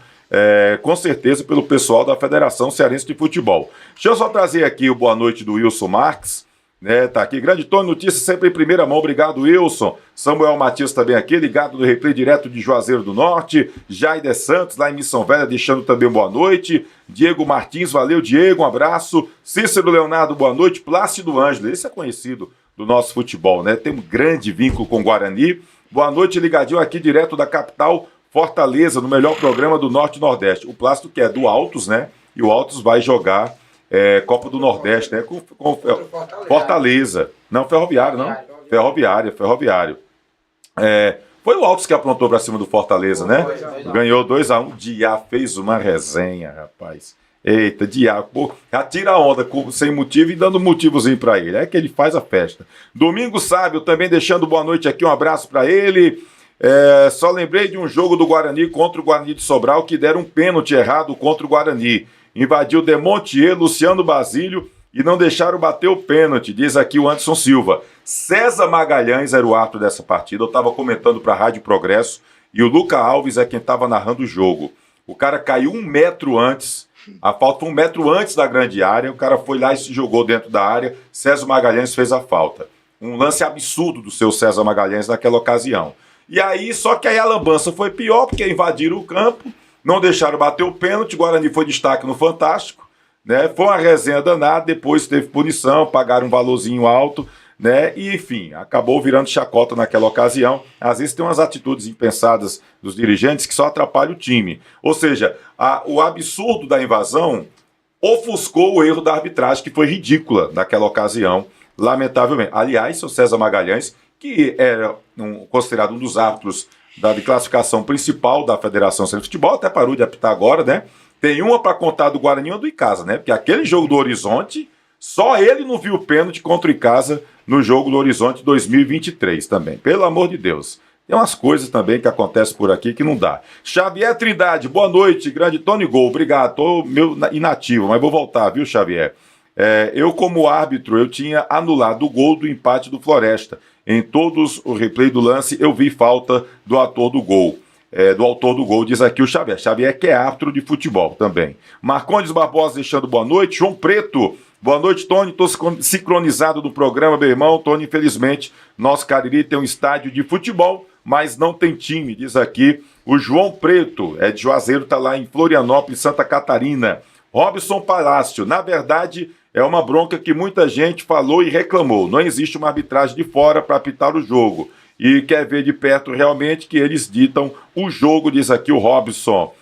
com certeza pelo pessoal da Federação Cearense de Futebol. Deixa eu só trazer aqui o boa noite do Wilson Marques, né, tá aqui, Grande Tony, notícia sempre em primeira mão, obrigado Wilson. Samuel Matias também aqui, ligado no replay direto de Juazeiro do Norte. Jaide Santos, lá em Missão Velha, deixando também boa noite. Diego Martins, valeu Diego, um abraço. Cícero Leonardo, boa noite. Plácido Ângelo, esse é conhecido do nosso futebol, né, tem um grande vínculo com o Guarani. Boa noite, ligadinho aqui direto da capital Fortaleza, no melhor programa do Norte e Nordeste. O Plácido que é do Altos, né, e o Altos vai jogar Copa do Nordeste, né? Com Fortaleza. Não, Ferroviário, não. Ferroviário. Foi o Altos que aprontou pra cima do Fortaleza, né? Ganhou 2-1. Diá fez uma resenha, rapaz. Eita, Diá, pô, já tira a onda sem motivo e dando motivozinho pra ele. É que ele faz a festa. Domingo Sábio também deixando boa noite aqui, um abraço pra ele. Só lembrei de um jogo do Guarani contra o Guarani de Sobral que deram um pênalti errado contra o Guarani. Invadiu Demontier, Luciano Basílio e não deixaram bater o pênalti, diz aqui o Anderson Silva. César Magalhães era o árbitro dessa partida, eu estava comentando para a Rádio Progresso e o Luca Alves é quem estava narrando o jogo. O cara caiu 1 metro antes, a falta foi 1 metro antes da grande área, o cara foi lá e se jogou dentro da área, César Magalhães fez a falta. Um lance absurdo do seu César Magalhães naquela ocasião. E aí, só que aí a lambança foi pior, porque invadiram o campo, não deixaram bater o pênalti, Guarani foi destaque no Fantástico, né? Foi uma resenha danada, depois teve punição, pagaram um valorzinho alto, né? E enfim, acabou virando chacota naquela ocasião. Às vezes tem umas atitudes impensadas dos dirigentes que só atrapalham o time. Ou seja, o absurdo da invasão ofuscou o erro da arbitragem, que foi ridícula naquela ocasião, lamentavelmente. Aliás, o César Magalhães, que era considerado um dos árbitros de classificação principal da Federação Cearense de Futebol, até parou de apitar agora, né? Tem uma para contar do Guarani e uma do Icasa, né? Porque aquele jogo do Horizonte, só ele não viu o pênalti contra o Icasa no jogo do Horizonte 2023 também. Pelo amor de Deus. Tem umas coisas também que acontecem por aqui que não dá. Xavier Trindade, boa noite, Grande Tony Gol, obrigado. Tô meio inativo, mas vou voltar, viu, Xavier? Eu, como árbitro, eu tinha anulado o gol do empate do Floresta. Em todos o replay do lance, eu vi falta do autor do gol. Do autor do gol, diz aqui o Xavier. Xavier que é árbitro de futebol também. Marcondes Barbosa deixando boa noite. João Preto, boa noite, Tony. Estou sincronizado no programa, meu irmão. Tony, infelizmente, nosso Cariri tem um estádio de futebol, mas não tem time, diz aqui o João Preto. É de Juazeiro, está lá em Florianópolis, Santa Catarina. Robson Palácio, na verdade, é uma bronca que muita gente falou e reclamou. Não existe uma arbitragem de fora para apitar o jogo. E quer ver de perto realmente que eles ditam o jogo, diz aqui o Robson.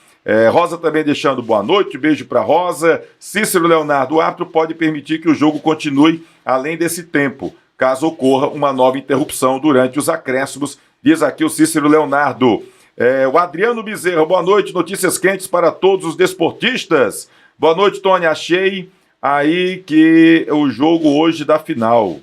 Rosa também deixando boa noite, beijo para Rosa. Cícero Leonardo, o árbitro pode permitir que o jogo continue além desse tempo, caso ocorra uma nova interrupção durante os acréscimos, diz aqui o Cícero Leonardo. O Adriano Bezerra, boa noite, notícias quentes para todos os desportistas. Boa noite, Tony, achei aí que o jogo hoje da final,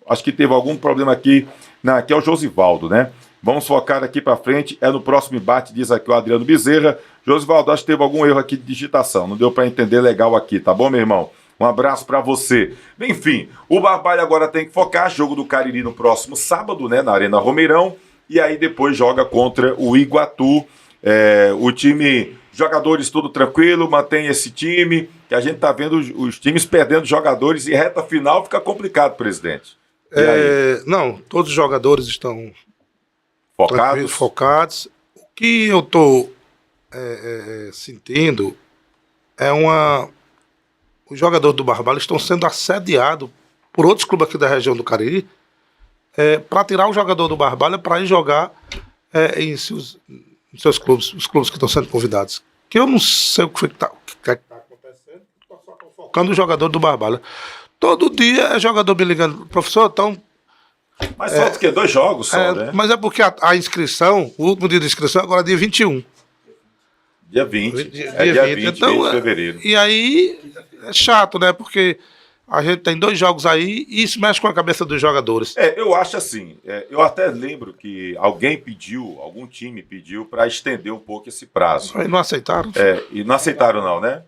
acho que teve algum problema aqui, aqui é o Josivaldo, né? Vamos focar aqui para frente, no próximo embate, diz aqui o Adriano Bezerra. Josivaldo, acho que teve algum erro aqui de digitação, não deu para entender legal aqui, tá bom, meu irmão? Um abraço para você. Enfim, o Barbalho agora tem que focar, jogo do Cariri no próximo sábado, né, na Arena Romeirão, e aí depois joga contra o Iguatu. O time, jogadores tudo tranquilo, mantém esse time, que a gente tá vendo os times perdendo jogadores e reta final fica complicado, presidente. Não, todos os jogadores estão focados. O que eu tô sentindo os jogadores do Barbalho estão sendo assediados por outros clubes aqui da região do Cariri para tirar o jogador do Barbalho para ir jogar em seus clubes, os clubes que estão sendo convidados. Que eu não sei o que está acontecendo, estou só focando o jogador do Barbalho. Todo dia é jogador me ligando, professor, então... Mas falta o quê? 2 jogos só, né? Mas é porque a inscrição, o último dia de inscrição é agora dia 21. Dia 20. Dia 20 então, de fevereiro. E aí é chato, né? Porque a gente tem 2 jogos aí e isso mexe com a cabeça dos jogadores. Eu acho assim, eu até lembro que algum time pediu para estender um pouco esse prazo. E não aceitaram? E não aceitaram não, né?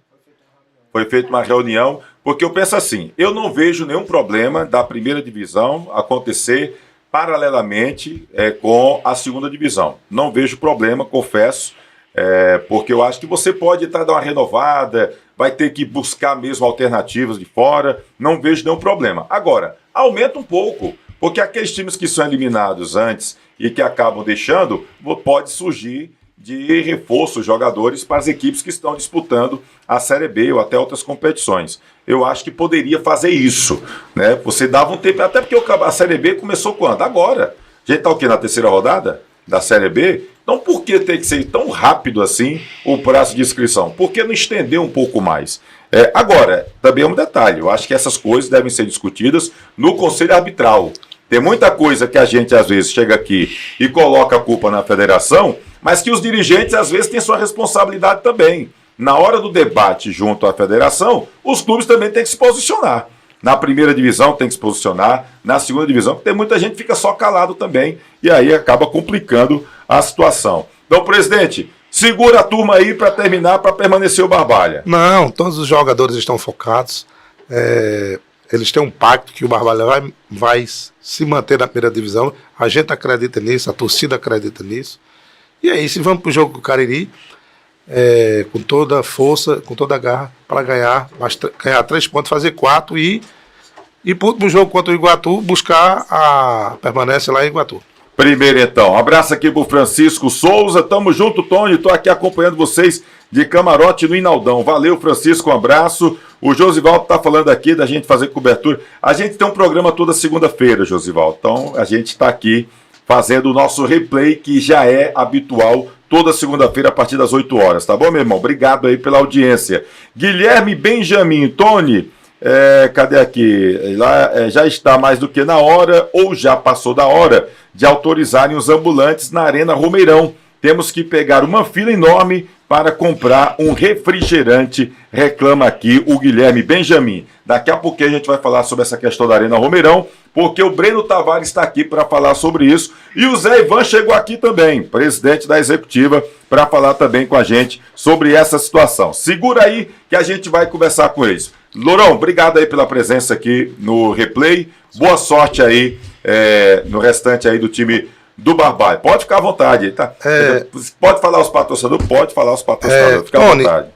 Foi feita uma reunião, porque eu penso assim, eu não vejo nenhum problema da primeira divisão acontecer paralelamente com a segunda divisão. Não vejo problema, confesso. porque eu acho que você pode dar uma renovada, vai ter que buscar mesmo alternativas de fora, não vejo nenhum problema. Agora, aumenta um pouco, porque aqueles times que são eliminados antes e que acabam deixando, pode surgir de reforço jogadores para as equipes que estão disputando a Série B ou até outras competições. Eu acho que poderia fazer isso, né? Você dava um tempo, até porque a Série B começou quando? Agora. A gente está o quê? Na terceira rodada da Série B? Então por que tem que ser tão rápido assim o prazo de inscrição? Por que não estender um pouco mais? Agora, também é um detalhe, eu acho que essas coisas devem ser discutidas no Conselho Arbitral. Tem muita coisa que a gente às vezes chega aqui e coloca a culpa na federação, mas que os dirigentes às vezes têm sua responsabilidade também. Na hora do debate junto à federação, os clubes também têm que se posicionar. Na primeira divisão tem que se posicionar, na segunda divisão, porque tem muita gente que fica só calado também, e aí acaba complicando a situação. Então, presidente, segura a turma aí para terminar, para permanecer o Barbalha. Não, todos os jogadores estão focados. Eles têm um pacto que o Barbalha vai se manter na primeira divisão. A gente acredita nisso, a torcida acredita nisso. E é isso, vamos para o jogo com o Cariri, com toda a força, com toda a garra, para ganhar 3 pontos, fazer 4 e para o último jogo contra o Iguatu, buscar a permanência lá em Iguatu. Primeiro, então, um abraço aqui pro Francisco Souza. Tamo junto, Tony. Tô aqui acompanhando vocês de camarote no Inaldão. Valeu, Francisco, um abraço. O Josivaldo tá falando aqui da gente fazer cobertura. A gente tem um programa toda segunda-feira, Josivaldo. Então, a gente tá aqui fazendo o nosso replay, que já é habitual, toda segunda-feira a partir das 8 horas. Tá bom, meu irmão? Obrigado aí pela audiência. Guilherme Benjamin, Tony... cadê aqui? Lá, já está mais do que na hora, ou já passou da hora, de autorizarem os ambulantes na Arena Romeirão. Temos que pegar uma fila enorme para comprar um refrigerante, reclama aqui o Guilherme Benjamin. Daqui a pouquinho a gente vai falar sobre essa questão da Arena Romeirão, porque o Breno Tavares está aqui para falar sobre isso. E o Zé Ivan chegou aqui também, presidente da executiva, para falar também com a gente sobre essa situação. Segura aí que a gente vai conversar com eles. Lourão, obrigado aí pela presença aqui no replay. Boa sorte aí no restante aí do time do Barbalha. Pode ficar à vontade, tá? Pode falar os patrocinadores? Pode falar os patrocinadores, fica à vontade.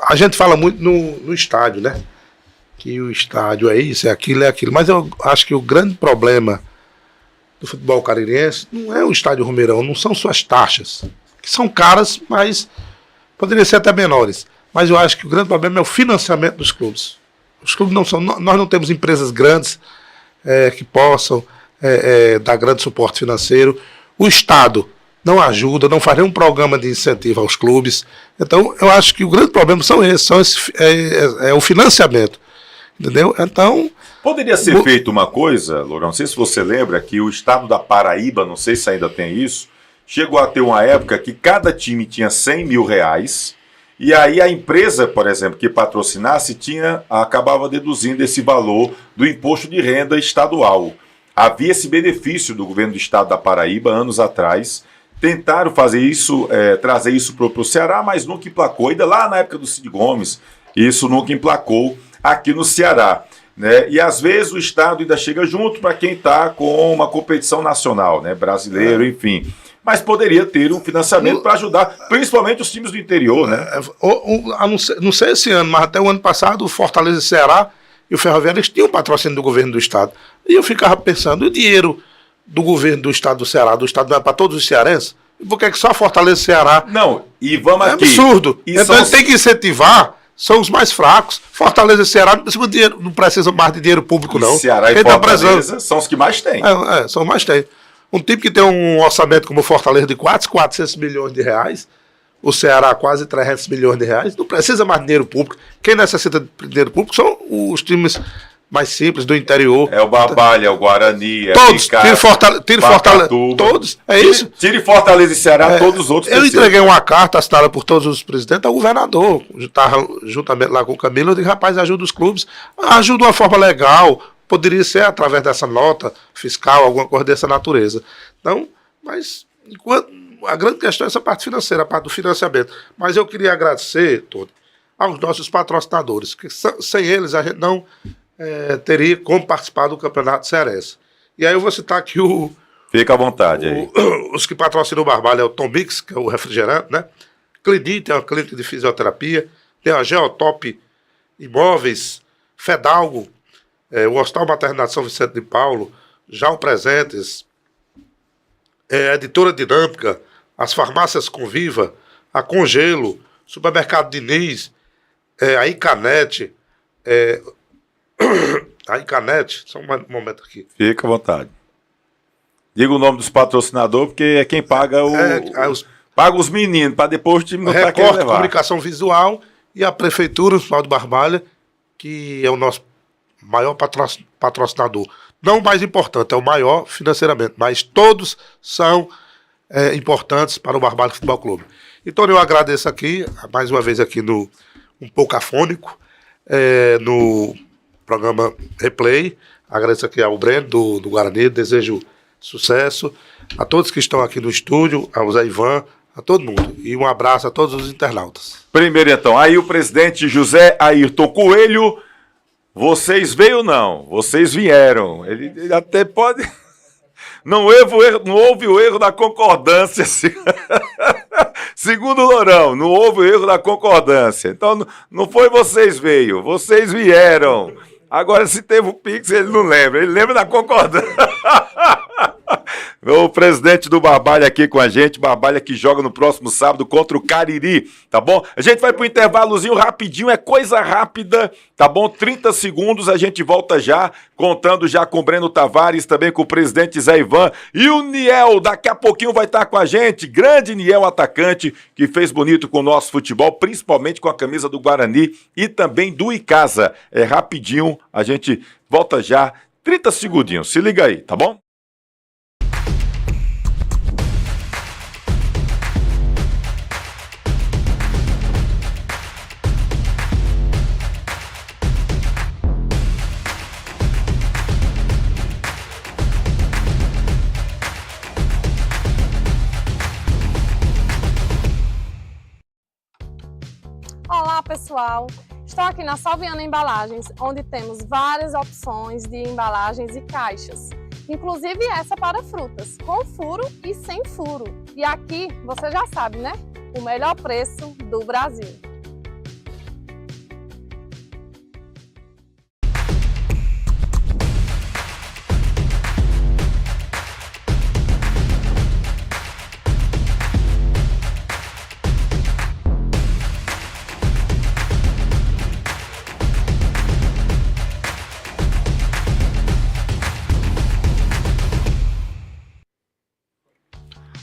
A gente fala muito no estádio, né? Que o estádio é isso, é aquilo. Mas eu acho que o grande problema do futebol caririense não é o estádio Romeirão, não são suas taxas, que são caras, mas poderiam ser até menores. Mas eu acho que o grande problema é o financiamento dos clubes. Os clubes não são. Nós não temos empresas grandes que possam dar grande suporte financeiro. O Estado não ajuda, não faz nenhum programa de incentivo aos clubes. Então, eu acho que o grande problema são esses, é o financiamento. Entendeu? Então. Poderia ser feito uma coisa, Lourão, não sei se você lembra, que o estado da Paraíba, não sei se ainda tem isso, chegou a ter uma época que cada time tinha R$100 mil. E aí a empresa, por exemplo, que patrocinasse, acabava deduzindo esse valor do imposto de renda estadual. Havia esse benefício do governo do estado da Paraíba, anos atrás. Tentaram fazer isso, trazer isso para o Ceará, mas nunca emplacou. Ainda lá na época do Cid Gomes, isso nunca emplacou aqui no Ceará. Né? E às vezes o estado ainda chega junto para quem está com uma competição nacional, né? Brasileiro, enfim. Mas poderia ter um financiamento para ajudar, principalmente os times do interior, né? Não sei esse ano, mas até o ano passado, o Fortaleza e Ceará e o Ferroviário, eles tinham patrocínio do governo do estado. E eu ficava pensando, o dinheiro do governo do estado do Ceará, do estado não é para todos os cearenses? Por que só Fortaleza e Ceará? Não, e vamos aqui. É absurdo. Então tem que incentivar, são os mais fracos. Fortaleza e Ceará não precisam mais de dinheiro público, não. Ceará e Fortaleza são os que mais têm. São os mais têm. Um time que tem um orçamento como o Fortaleza de quase 400 milhões de reais, o Ceará quase 300 milhões de reais, não precisa mais de dinheiro público. Quem necessita de dinheiro público são os times mais simples do interior. É o Barbalha, é o Guarani, todos, tire Fortaleza, todos, é isso. Tire Fortaleza e Ceará, todos os outros. Eu entreguei uma carta assinada por todos os presidentes ao governador, estava juntamente lá com o Camilo, eu disse, rapaz, ajuda os clubes, ajuda de uma forma legal, poderia ser através dessa nota fiscal, alguma coisa dessa natureza. Então, mas a grande questão é essa parte financeira, a parte do financiamento. Mas eu queria agradecer, Tony, aos nossos patrocinadores, que sem eles a gente não teria como participar do Campeonato Cearense. E aí eu vou citar aqui o Fica à vontade aí. Os que patrocinam o Barbalha é o Tom Mix, que é o refrigerante, né? Clini, tem uma clínica de fisioterapia. Tem a Geotop Imóveis, Fedalgo, o Hospital Maternidade São Vicente de Paulo, Já o Presentes, a Editora Dinâmica, as farmácias Conviva, a Congelo, Supermercado Diniz, a Icanet, só um momento aqui. Fica à vontade. Diga o nome dos patrocinadores, porque é quem paga paga os meninos, para depois o time não tá querendo Recorte levar. Comunicação Visual e a Prefeitura Municipal de Barbalha, que é o nosso maior patrocinador. Não o mais importante, é o maior financeiramente, mas todos são importantes para o Barbalha Futebol Clube. Então eu agradeço aqui, mais uma vez aqui no Um Pouco Afônico, no programa Replay. Agradeço aqui ao Breno do Guarani, desejo sucesso a todos que estão aqui no estúdio, ao Zé Ivan, a todo mundo. E um abraço a todos os internautas. Primeiro então, aí o presidente José Ayrton Coelho, vocês veio ou não? Vocês vieram. Ele até pode... Não houve o erro da concordância. Segundo o Lourão, não houve o erro da concordância. Então, não foi vocês veio, vocês vieram. Agora, se teve o Pix, ele não lembra. Ele lembra da concordância. O presidente do Barbalha aqui com a gente, Barbalha que joga no próximo sábado contra o Cariri, tá bom? A gente vai pro intervalozinho rapidinho, é coisa rápida, tá bom? 30 segundos, a gente volta já, contando já com o Breno Tavares, também com o presidente Zé Ivan e o Niel, daqui a pouquinho vai estar com a gente, grande Niel atacante, que fez bonito com o nosso futebol, principalmente com a camisa do Guarani e também do Icasa. É rapidinho, a gente volta já, 30 segundinhos, se liga aí, tá bom? Olá pessoal, estou aqui na Salviana Embalagens, onde temos várias opções de embalagens e caixas, inclusive essa para frutas, com furo e sem furo. E aqui, você já sabe, né? O melhor preço do Brasil.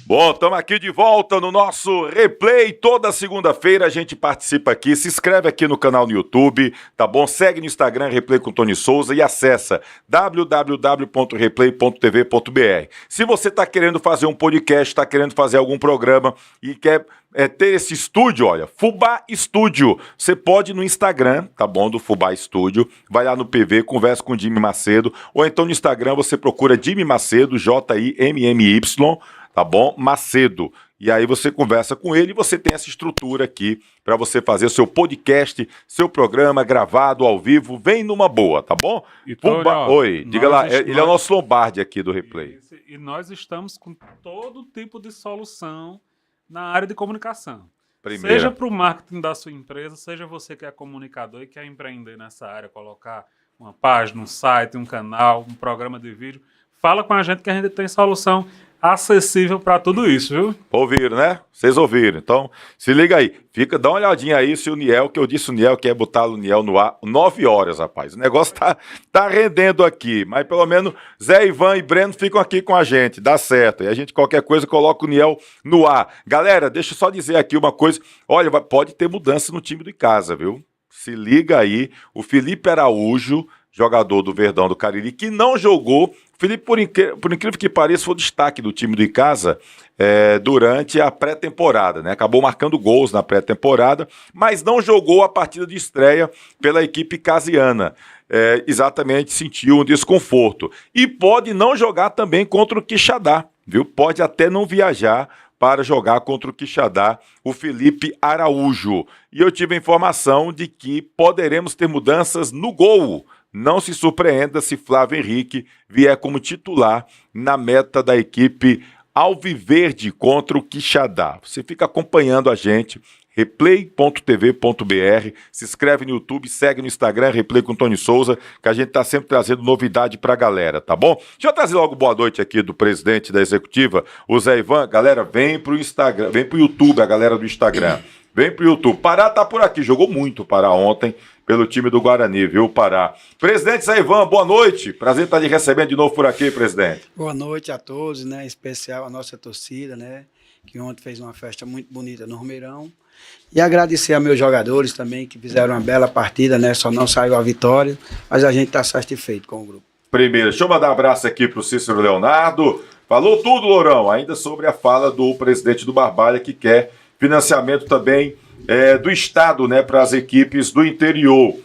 Bom, estamos aqui de volta no nosso replay. Toda segunda-feira a gente participa aqui. Se inscreve aqui no canal no YouTube, tá bom? Segue no Instagram, Replay com Tony Souza e acessa www.replay.tv.br. Se você está querendo fazer um podcast, está querendo fazer algum programa e quer ter esse estúdio, olha, Fubá Estúdio. Você pode ir no Instagram, tá bom? Do Fubá Estúdio. Vai lá no PV, conversa com o Jimmy Macedo. Ou então no Instagram você procura Jimmy Macedo, Jimmy, tá bom? Macedo. E aí você conversa com ele e você tem essa estrutura aqui para você fazer o seu podcast, seu programa gravado ao vivo, vem numa boa, tá bom? Então, Oi, diga lá, ele é o nosso Lombardi aqui do Replay. E nós estamos com todo tipo de solução na área de comunicação. Primeira. Seja para o marketing da sua empresa, seja você que é comunicador e quer empreender nessa área, colocar uma página, um site, um canal, um programa de vídeo, fala com a gente que a gente tem solução acessível para tudo isso, viu? Ouviram, né? Vocês ouviram. Então, se liga aí. Dá uma olhadinha aí se o Niel, que eu disse o Niel, quer botar o Niel no ar 9 horas, rapaz. O negócio tá rendendo aqui. Mas pelo menos Zé, Ivan e Breno ficam aqui com a gente. Dá certo. E a gente, qualquer coisa, coloca o Niel no ar. Galera, deixa eu só dizer aqui uma coisa. Olha, pode ter mudança no time do Icasa, viu? Se liga aí. O Felipe Araújo, jogador do Verdão do Cariri, que não jogou. Felipe, por incrível que pareça, foi o destaque do time do Icasa durante a pré-temporada, né? Acabou marcando gols na pré-temporada, mas não jogou a partida de estreia pela equipe casiana. Exatamente, sentiu um desconforto. E pode não jogar também contra o Quixadá, viu? Pode até não viajar para jogar contra o Quixadá, o Felipe Araújo. E eu tive a informação de que poderemos ter mudanças no gol, não se surpreenda se Flávio Henrique vier como titular na meta da equipe Alviverde contra o Quixadá. Você fica acompanhando a gente, replay.tv.br, se inscreve no YouTube, segue no Instagram, Replay com Tony Souza, que a gente está sempre trazendo novidade para a galera, tá bom? Deixa eu trazer logo boa noite aqui do presidente da executiva, o Zé Ivan. Galera, vem pro Instagram, vem pro YouTube, a galera do Instagram. Vem pro YouTube. Pará tá por aqui, jogou muito Pará ontem pelo time do Guarani, viu, Pará? Presidente Zé Ivan, boa noite. Prazer estar lhe recebendo de novo por aqui, presidente. Boa noite a todos, né? Em especial a nossa torcida, né? Que ontem fez uma festa muito bonita no Romeirão. E agradecer a meus jogadores também, que fizeram uma bela partida, né? Só não saiu a vitória, mas a gente está satisfeito com o grupo. Primeiro, deixa eu mandar um abraço aqui pro Cícero Leonardo. Falou tudo, Lourão, ainda sobre a fala do presidente do Barbalha, que quer financiamento também do Estado, né, para as equipes do interior.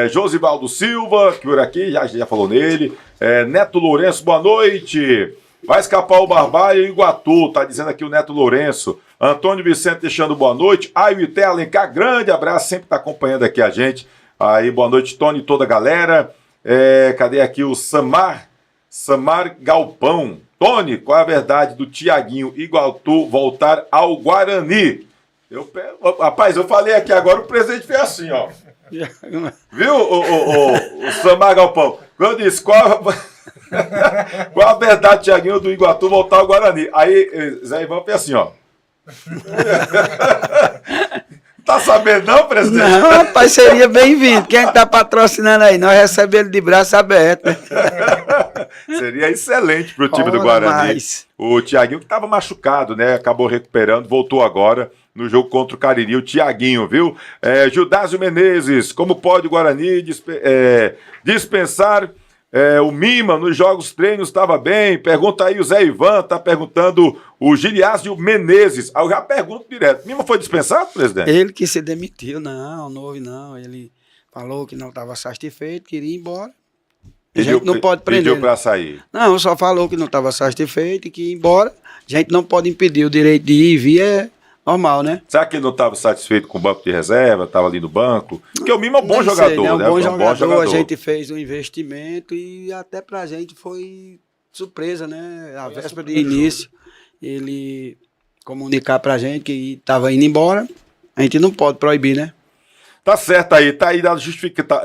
Josivaldo Silva, que por aqui, já falou nele. Neto Lourenço, boa noite. Vai escapar o Barbalha e o Iguatu, tá dizendo aqui o Neto Lourenço. Antônio Vicente deixando boa noite. Ailton Alencar, grande abraço, sempre tá acompanhando aqui a gente. Aí, boa noite, Tony e toda a galera. Cadê aqui o Samar Galpão? Tony, qual é a verdade do Tiaguinho Iguatu voltar ao Guarani? Rapaz, eu falei aqui agora, o presidente fez assim, ó. Viu, o Samar Galpão? Quando eu disse, qual a verdade, Tiaguinho, do Iguatu voltar ao Guarani? Aí, Zé Ivan fez assim, ó. Tá sabendo não, presidente? Não, rapaz, seria bem-vindo. Quem está patrocinando aí? Nós recebemos ele de braço aberto. Seria excelente pro time do Guarani. Mas... O Tiaguinho que estava machucado, né? Acabou recuperando, voltou agora no jogo contra o Cariri, o Tiaguinho, viu? Judásio Menezes, como pode o Guarani dispensar o Mima nos jogos treinos? Estava bem? Pergunta aí o Zé Ivan, tá perguntando o Giliásio Menezes. Eu já pergunto direto. Mima foi dispensado, presidente? Ele que se demitiu, não houve não. Ele falou que não estava satisfeito, queria ir embora. A gente não pode prender. Pediu para sair. Não, só falou que não estava satisfeito e que ia embora. A gente não pode impedir o direito de ir e vir, é normal, né? Será que ele não estava satisfeito com o banco de reserva, estava ali no banco? Porque o Mima é um bom jogador, né? Um bom jogador. A gente fez um investimento e até pra gente foi surpresa, né? A véspera de início, ele comunicar pra gente que estava indo embora. A gente não pode proibir, né? Tá certo aí, tá aí dada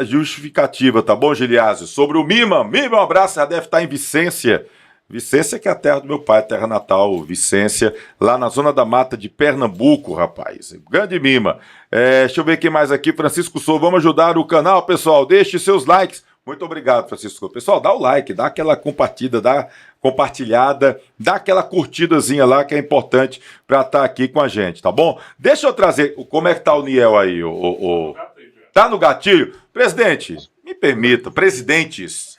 justificativa, tá bom, Giliásio? Sobre o Mima. Mima, um abraço, já deve estar em Vicência. Vicência, que é a terra do meu pai, terra natal, Vicência, lá na zona da mata de Pernambuco, rapaz. Grande Mima. Deixa eu ver quem mais aqui. Francisco Souza, vamos ajudar o canal, pessoal. Deixe seus likes. Muito obrigado, Francisco. Pessoal, dá o like, dá aquela compartilhada, dá aquela curtidazinha lá que é importante para estar aqui com a gente, tá bom? Deixa eu trazer, como é que tá o Niel aí? Tá no gatilho? Presidente, me permita, presidentes,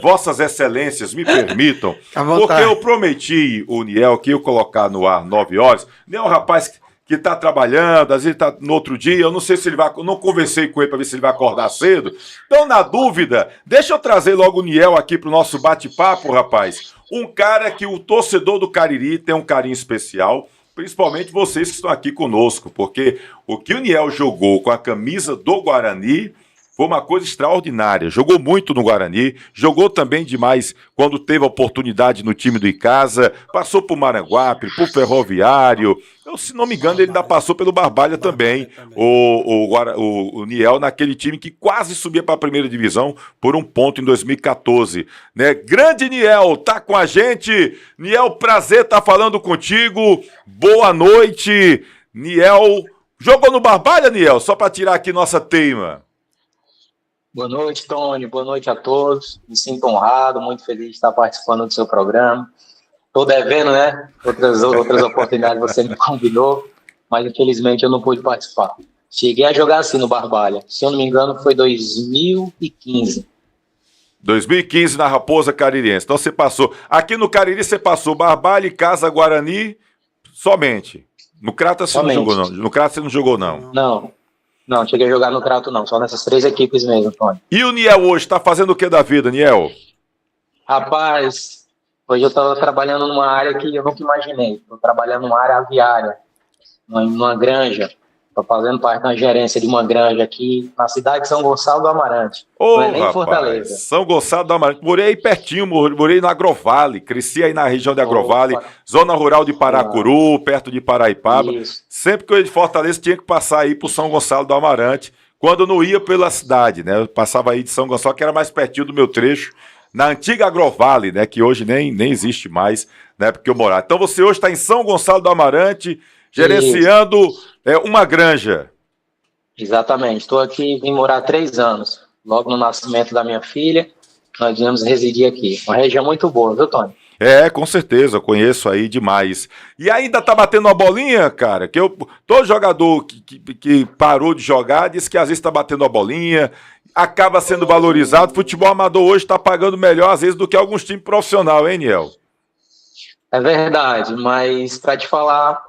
vossas excelências, me permitam, porque eu prometi o Niel que eu colocar no ar 9 horas. Niel é um rapaz que está trabalhando, às vezes está no outro dia, eu não sei se ele vai, não conversei com ele para ver se ele vai acordar cedo. Então, na dúvida, deixa eu trazer logo o Niel aqui para o nosso bate-papo, rapaz. Um cara que o torcedor do Cariri tem um carinho especial, principalmente vocês que estão aqui conosco, porque o que o Niel jogou com a camisa do Guarani foi uma coisa extraordinária. Jogou muito no Guarani, jogou também demais quando teve a oportunidade no time do Icasa, passou por Maranguape, por Ferroviário. Se não me engano, ele ainda passou pelo Barbalha também, o Niel, naquele time que quase subia para a primeira divisão por um ponto em 2014. Né? Grande Niel, tá com a gente. Niel, prazer estar falando contigo. Boa noite. Niel, jogou no Barbalha, Niel? Só para tirar aqui nossa teima. Boa noite, Tony. Boa noite a todos. Me sinto honrado, muito feliz de estar participando do seu programa. Estou devendo, né? Outras oportunidades você me convidou, mas infelizmente eu não pude participar. Cheguei a jogar assim no Barbalha. Se eu não me engano, foi 2015. 2015 na Raposa Caririense. Então você passou. Aqui no Cariri você passou Barbalha, Icasa, Guarani, somente. No Crato você não jogou, não. No Crato você não jogou, não. Não, cheguei a jogar no Crato, não. Só nessas 3 equipes mesmo, Tony. E o Niel hoje, tá fazendo o que da vida, Niel? Rapaz, hoje eu estava trabalhando numa área que eu nunca imaginei. Estou trabalhando numa área aviária, numa granja. Estou fazendo parte da gerência de uma granja aqui na cidade de São Gonçalo do Amarante. Ô, não é nem rapaz, Fortaleza. São Gonçalo do Amarante. Morei aí pertinho, morei no Agrovale. Cresci aí na região de Agrovale, Opa. zona rural de Paracuru, perto de Paraipaba. Isso. Sempre que eu ia de Fortaleza, tinha que passar aí por São Gonçalo do Amarante. Quando eu não ia pela cidade, né? Eu passava aí de São Gonçalo, que era mais pertinho do meu trecho, na antiga Agrovale, né? Que hoje nem existe mais, né? Porque eu morava. Então você hoje está em São Gonçalo do Amarante, gerenciando uma granja. Exatamente. Estou aqui, vim morar há 3 anos. Logo no nascimento da minha filha, nós viemos residir aqui. Uma região muito boa, viu, Tony? Com certeza, eu conheço aí demais. E ainda tá batendo uma bolinha, cara, todo jogador que parou de jogar diz que às vezes tá batendo uma bolinha, acaba sendo valorizado. Futebol amador hoje tá pagando melhor às vezes do que alguns times profissionais, hein, Niel? É verdade, mas para te falar,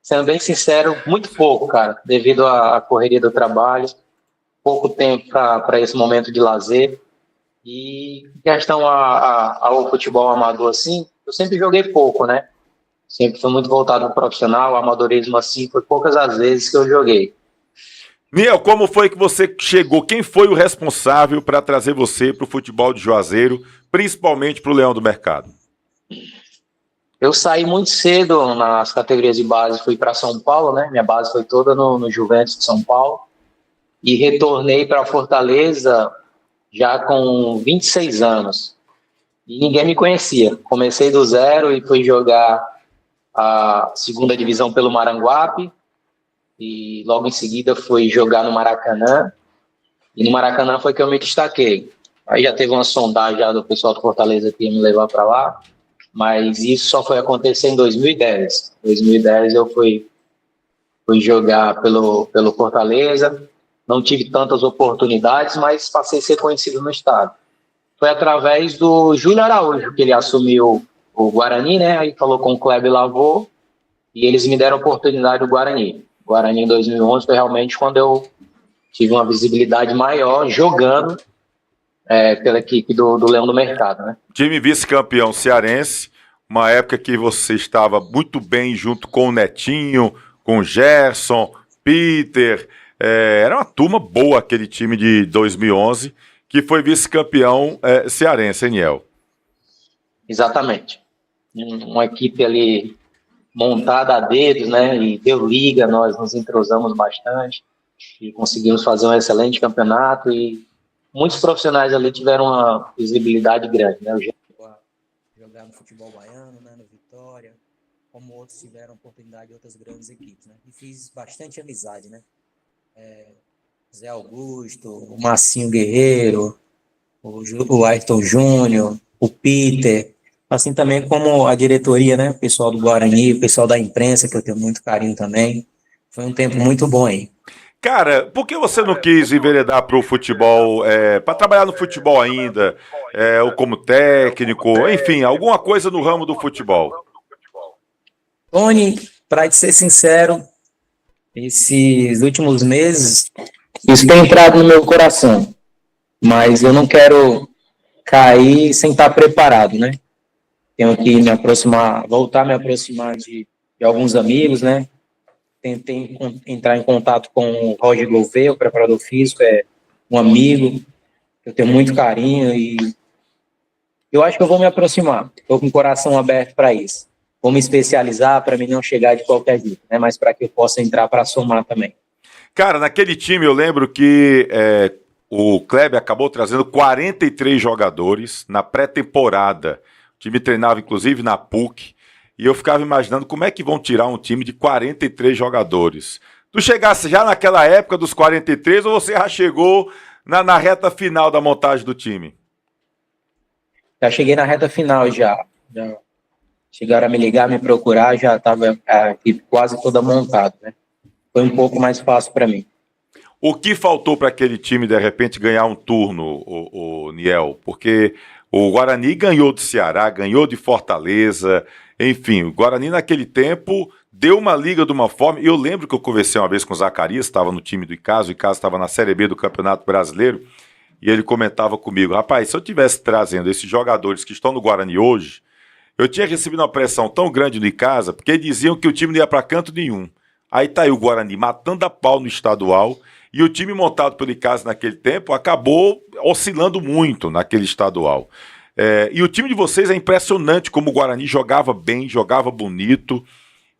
sendo bem sincero, muito pouco, cara, devido à correria do trabalho, pouco tempo para esse momento de lazer. E em questão ao futebol amador, assim, eu sempre joguei pouco, né? Sempre fui muito voltado ao profissional, o amadorismo, assim, foi poucas as vezes que eu joguei. Niel, como foi que você chegou? Quem foi o responsável para trazer você para o futebol de Juazeiro, principalmente para o Leão do Mercado? Eu saí muito cedo nas categorias de base, fui para São Paulo, né? Minha base foi toda no Juventus de São Paulo. E retornei para Fortaleza já com 26 anos. E ninguém me conhecia. Comecei do zero e fui jogar a segunda divisão pelo Maranguape. E logo em seguida fui jogar no Maracanã. E no Maracanã foi que eu me destaquei. Aí já teve uma sondagem já do pessoal do Fortaleza que ia me levar para lá. Mas isso só foi acontecer em 2010. Em 2010 eu fui jogar pelo Fortaleza. Não tive tantas oportunidades, mas passei a ser conhecido no estado. Foi através do Júlio Araújo que ele assumiu o Guarani, né? Aí falou com o Kleber Lavô e eles me deram a oportunidade do Guarani. O Guarani em 2011 foi realmente quando eu tive uma visibilidade maior jogando pela equipe do Leão do Mercado, né? Time vice-campeão cearense, uma época que você estava muito bem junto com o Netinho, com o Gerson, Peter. Era uma turma boa aquele time de 2011, que foi vice-campeão cearense, hein, Niel? Exatamente. Uma equipe ali montada a dedos, né? E deu liga, nós nos entrosamos bastante e conseguimos fazer um excelente campeonato e muitos profissionais ali tiveram uma visibilidade grande, né? Jogar no futebol baiano, né? No Vitória, como outros tiveram oportunidade em outras grandes equipes, né? E fiz bastante amizade, né? Zé Augusto, o Marcinho Guerreiro, o Ayrton Júnior, o Peter, assim também como a diretoria, né? O pessoal do Guarani, o pessoal da imprensa, que eu tenho muito carinho também. Foi um tempo muito bom aí. Cara, por que você não quis enveredar para o futebol, para trabalhar no futebol ainda, ou como técnico, enfim, alguma coisa no ramo do futebol? Tony, para te ser sincero, esses últimos meses, isso tem entrado no meu coração, mas eu não quero cair sem estar preparado, né? Tenho que me aproximar, voltar a me aproximar de alguns amigos, né? Tentei entrar em contato com o Roger Gouveia, o preparador físico, um amigo, eu tenho muito carinho e eu acho que eu vou me aproximar, estou com o coração aberto para isso. Vou me especializar para mim não chegar de qualquer jeito, né? Mas para que eu possa entrar para somar também. Cara, naquele time eu lembro que o Kleber acabou trazendo 43 jogadores na pré-temporada. O time treinava inclusive na PUC e eu ficava imaginando como é que vão tirar um time de 43 jogadores. Tu chegasse já naquela época dos 43 ou você já chegou na reta final da montagem do time? Já cheguei na reta final já. Chegaram a me ligar, me procurar, já estava a equipe quase toda montada, né? Foi um pouco mais fácil para mim. O que faltou para aquele time, de repente, ganhar um turno, o Niel? Porque o Guarani ganhou do Ceará, ganhou de Fortaleza, enfim, o Guarani naquele tempo deu uma liga de uma forma, e eu lembro que eu conversei uma vez com o Zacarias, estava no time do Icaso, o Icaso estava na Série B do Campeonato Brasileiro, e ele comentava comigo, rapaz, se eu tivesse trazendo esses jogadores que estão no Guarani hoje, eu tinha recebido uma pressão tão grande no Icasa, porque diziam que o time não ia para canto nenhum. Aí tá aí o Guarani matando a pau no estadual, e o time montado pelo Icasa naquele tempo acabou oscilando muito naquele estadual. E o time de vocês é impressionante como o Guarani jogava bem, jogava bonito,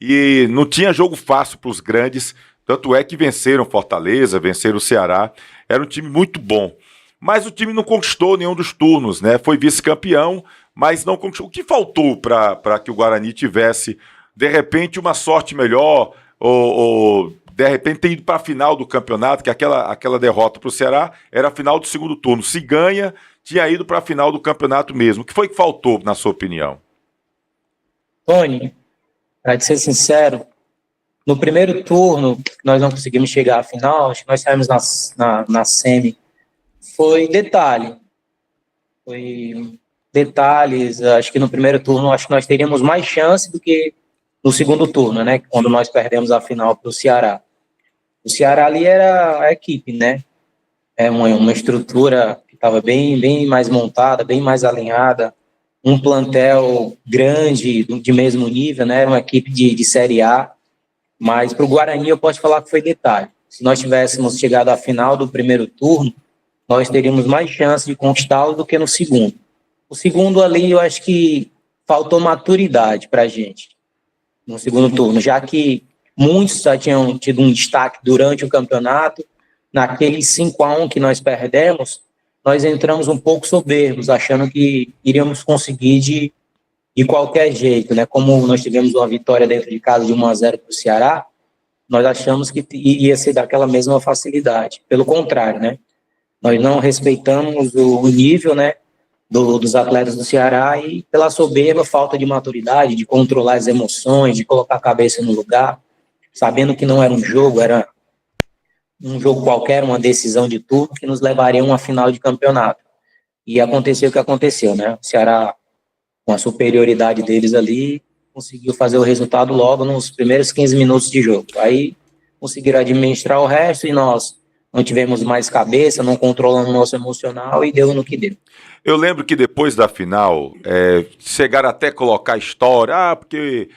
e não tinha jogo fácil para os grandes, tanto é que venceram Fortaleza, venceram o Ceará, era um time muito bom. Mas o time não conquistou nenhum dos turnos, né? Foi vice-campeão, mas não conquistou. O que faltou para que o Guarani tivesse, de repente, uma sorte melhor, ou de repente ter ido para a final do campeonato, que aquela derrota para o Ceará era a final do segundo turno. Se ganha, tinha ido para a final do campeonato mesmo. O que foi que faltou, na sua opinião? Tony, para ser sincero, no primeiro turno, nós não conseguimos chegar à final, acho que nós saímos na semi. Foi detalhe. Foi detalhes. Acho que no primeiro turno, acho que nós teríamos mais chance do que no segundo turno, né? Quando nós perdemos a final para o Ceará. O Ceará ali era a equipe, né? É uma estrutura que estava bem mais montada, bem mais alinhada. Um plantel grande, de mesmo nível, né? Era uma equipe de Série A. Mas para o Guarani eu posso falar que foi detalhe. Se nós tivéssemos chegado à final do primeiro turno, nós teríamos mais chance de conquistá-lo do que no segundo. O segundo ali, eu acho que faltou maturidade para a gente, no segundo turno, já que muitos já tinham tido um destaque durante o campeonato. Naquele 5-1 que nós perdemos, nós entramos um pouco soberbos, achando que iríamos conseguir de qualquer jeito, né? Como nós tivemos uma vitória dentro de casa de 1-0 para o Ceará, nós achamos que ia ser daquela mesma facilidade. Pelo contrário, né? Nós não respeitamos o nível, né, dos atletas do Ceará, e pela soberba, falta de maturidade, de controlar as emoções, de colocar a cabeça no lugar, sabendo que não era um jogo, era um jogo qualquer, uma decisão de turno que nos levaria a uma final de campeonato. E aconteceu o que aconteceu, né? O Ceará, com a superioridade deles ali, conseguiu fazer o resultado logo nos primeiros 15 minutos de jogo. Aí conseguiram administrar o resto e nós não tivemos mais cabeça, não controlamos o nosso emocional e deu no que deu. Eu lembro que depois da final, chegaram até a colocar história, porque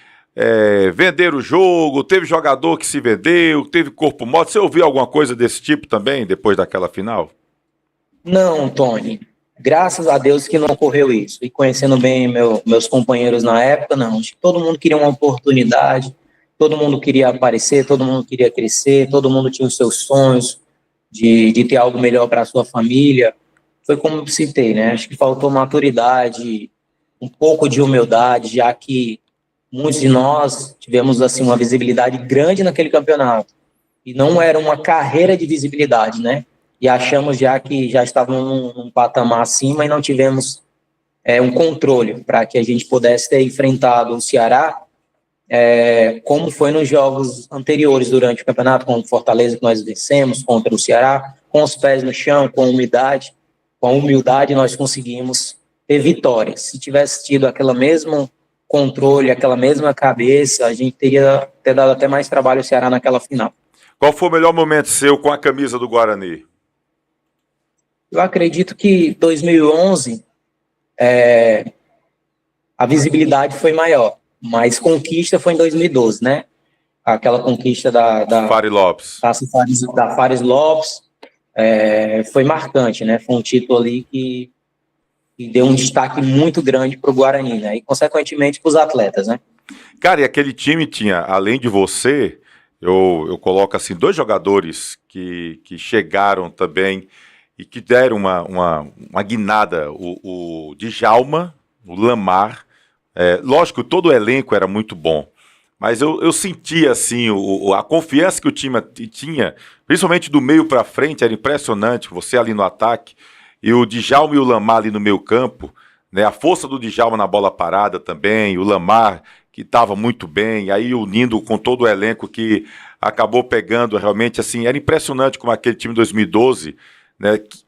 venderam o jogo, teve jogador que se vendeu, teve corpo morto. Você ouviu alguma coisa desse tipo também, depois daquela final? Não, Tony. Graças a Deus que não ocorreu isso. E conhecendo bem meus companheiros na época, não. Acho que todo mundo queria uma oportunidade, todo mundo queria aparecer, todo mundo queria crescer, todo mundo tinha os seus sonhos de ter algo melhor para a sua família. Foi como eu citei, né? Acho que faltou maturidade, um pouco de humildade, já que muitos de nós tivemos assim uma visibilidade grande naquele campeonato. E não era uma carreira de visibilidade, né? E achamos já que já estávamos num patamar acima e não tivemos um controle para que a gente pudesse ter enfrentado o Ceará como foi nos jogos anteriores durante o campeonato, com o Fortaleza que nós vencemos, contra o Ceará, com os pés no chão, com humildade nós conseguimos ter vitórias. Se tivesse tido aquele mesmo controle, aquela mesma cabeça, a gente teria dado até mais trabalho ao Ceará naquela final. Qual foi o melhor momento seu com a camisa do Guarani? Eu acredito que 2011 a visibilidade foi maior, mas conquista foi em 2012, né? Aquela conquista da Fari Lopes. Da Fares Lopes foi marcante, né? Foi um título ali que deu um destaque muito grande para o Guarani, né? E, consequentemente, para os atletas, né? Cara, e aquele time tinha, além de você, eu coloco assim, 2 jogadores que chegaram também e que deram uma guinada, o Djalma, o Lamar. Lógico, todo o elenco era muito bom, mas eu sentia assim, a confiança que o time tinha, principalmente do meio para frente, era impressionante. Você ali no ataque, e o Djalma e o Lamar ali no meio campo, né, a força do Djalma na bola parada também, o Lamar que estava muito bem, aí unindo com todo o elenco que acabou pegando realmente, assim, era impressionante como aquele time de 2012, né, que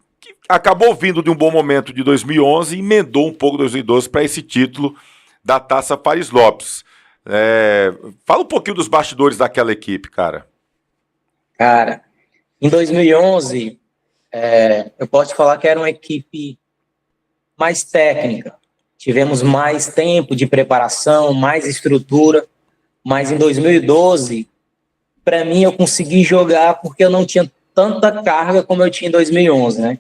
acabou vindo de um bom momento de 2011 e emendou um pouco 2012 para esse título da Taça Fares Lopes. Fala um pouquinho dos bastidores daquela equipe, cara. Cara, em 2011, eu posso falar que era uma equipe mais técnica. Tivemos mais tempo de preparação, mais estrutura, mas em 2012 para mim, eu consegui jogar porque eu não tinha tanta carga como eu tinha em 2011, né?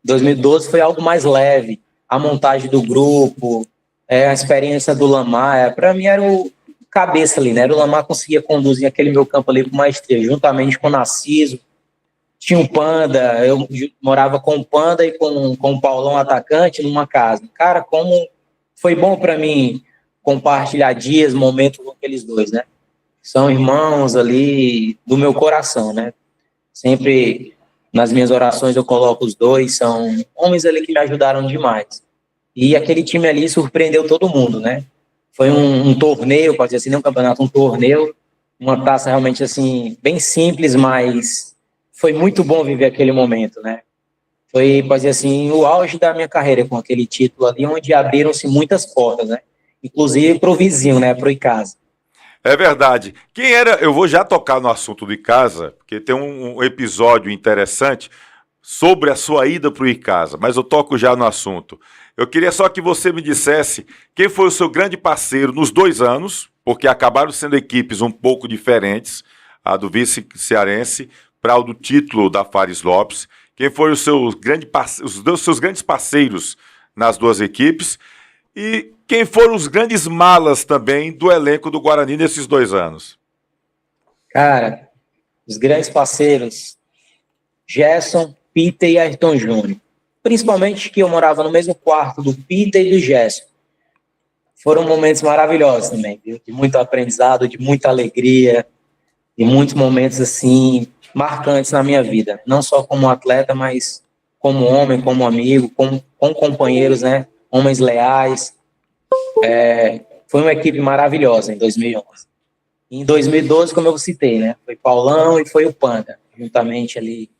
2012 foi algo mais leve. A montagem do grupo, a experiência do Lamar, para mim era o cabeça ali, né? O Lamar conseguia conduzir aquele meu campo ali com maestria, juntamente com o Narciso. Tinha o Panda, eu morava com o Panda e com o Paulão atacante numa casa. Cara, como foi bom para mim compartilhar dias, momentos com aqueles dois, né? São irmãos ali do meu coração, né? Sempre nas minhas orações eu coloco os dois, são homens ali que me ajudaram demais. E aquele time ali surpreendeu todo mundo, né? Foi um torneio, pode dizer assim, não um campeonato, um torneio, uma taça realmente assim, bem simples, mas foi muito bom viver aquele momento, né? Foi, pode dizer assim, o auge da minha carreira com aquele título ali, onde abriram-se muitas portas, né? Inclusive pro vizinho, né? Pro Icasa. É verdade. Quem era... Eu vou já tocar no assunto do Icasa, porque tem um episódio interessante sobre a sua ida para o Icasa, mas eu toco já no assunto. Eu queria só que você me dissesse quem foi o seu grande parceiro nos 2 anos, porque acabaram sendo equipes um pouco diferentes, a do vice cearense para o do título da Fares Lopes. Quem foram os seus grandes parceiros nas 2 equipes e quem foram os grandes malas também do elenco do Guarani nesses 2 anos? Cara, os grandes parceiros, Gerson, Peter e Ayrton Júnior. Principalmente que eu morava no mesmo quarto do Peter e do Gerson. Foram momentos maravilhosos também, viu? De muito aprendizado, de muita alegria, de muitos momentos, assim, marcantes na minha vida. Não só como atleta, mas como homem, como amigo, com companheiros, né? Homens leais. Foi uma equipe maravilhosa em 2011. Em 2012, como eu citei, né? Foi Paulão e foi o Panda, juntamente ali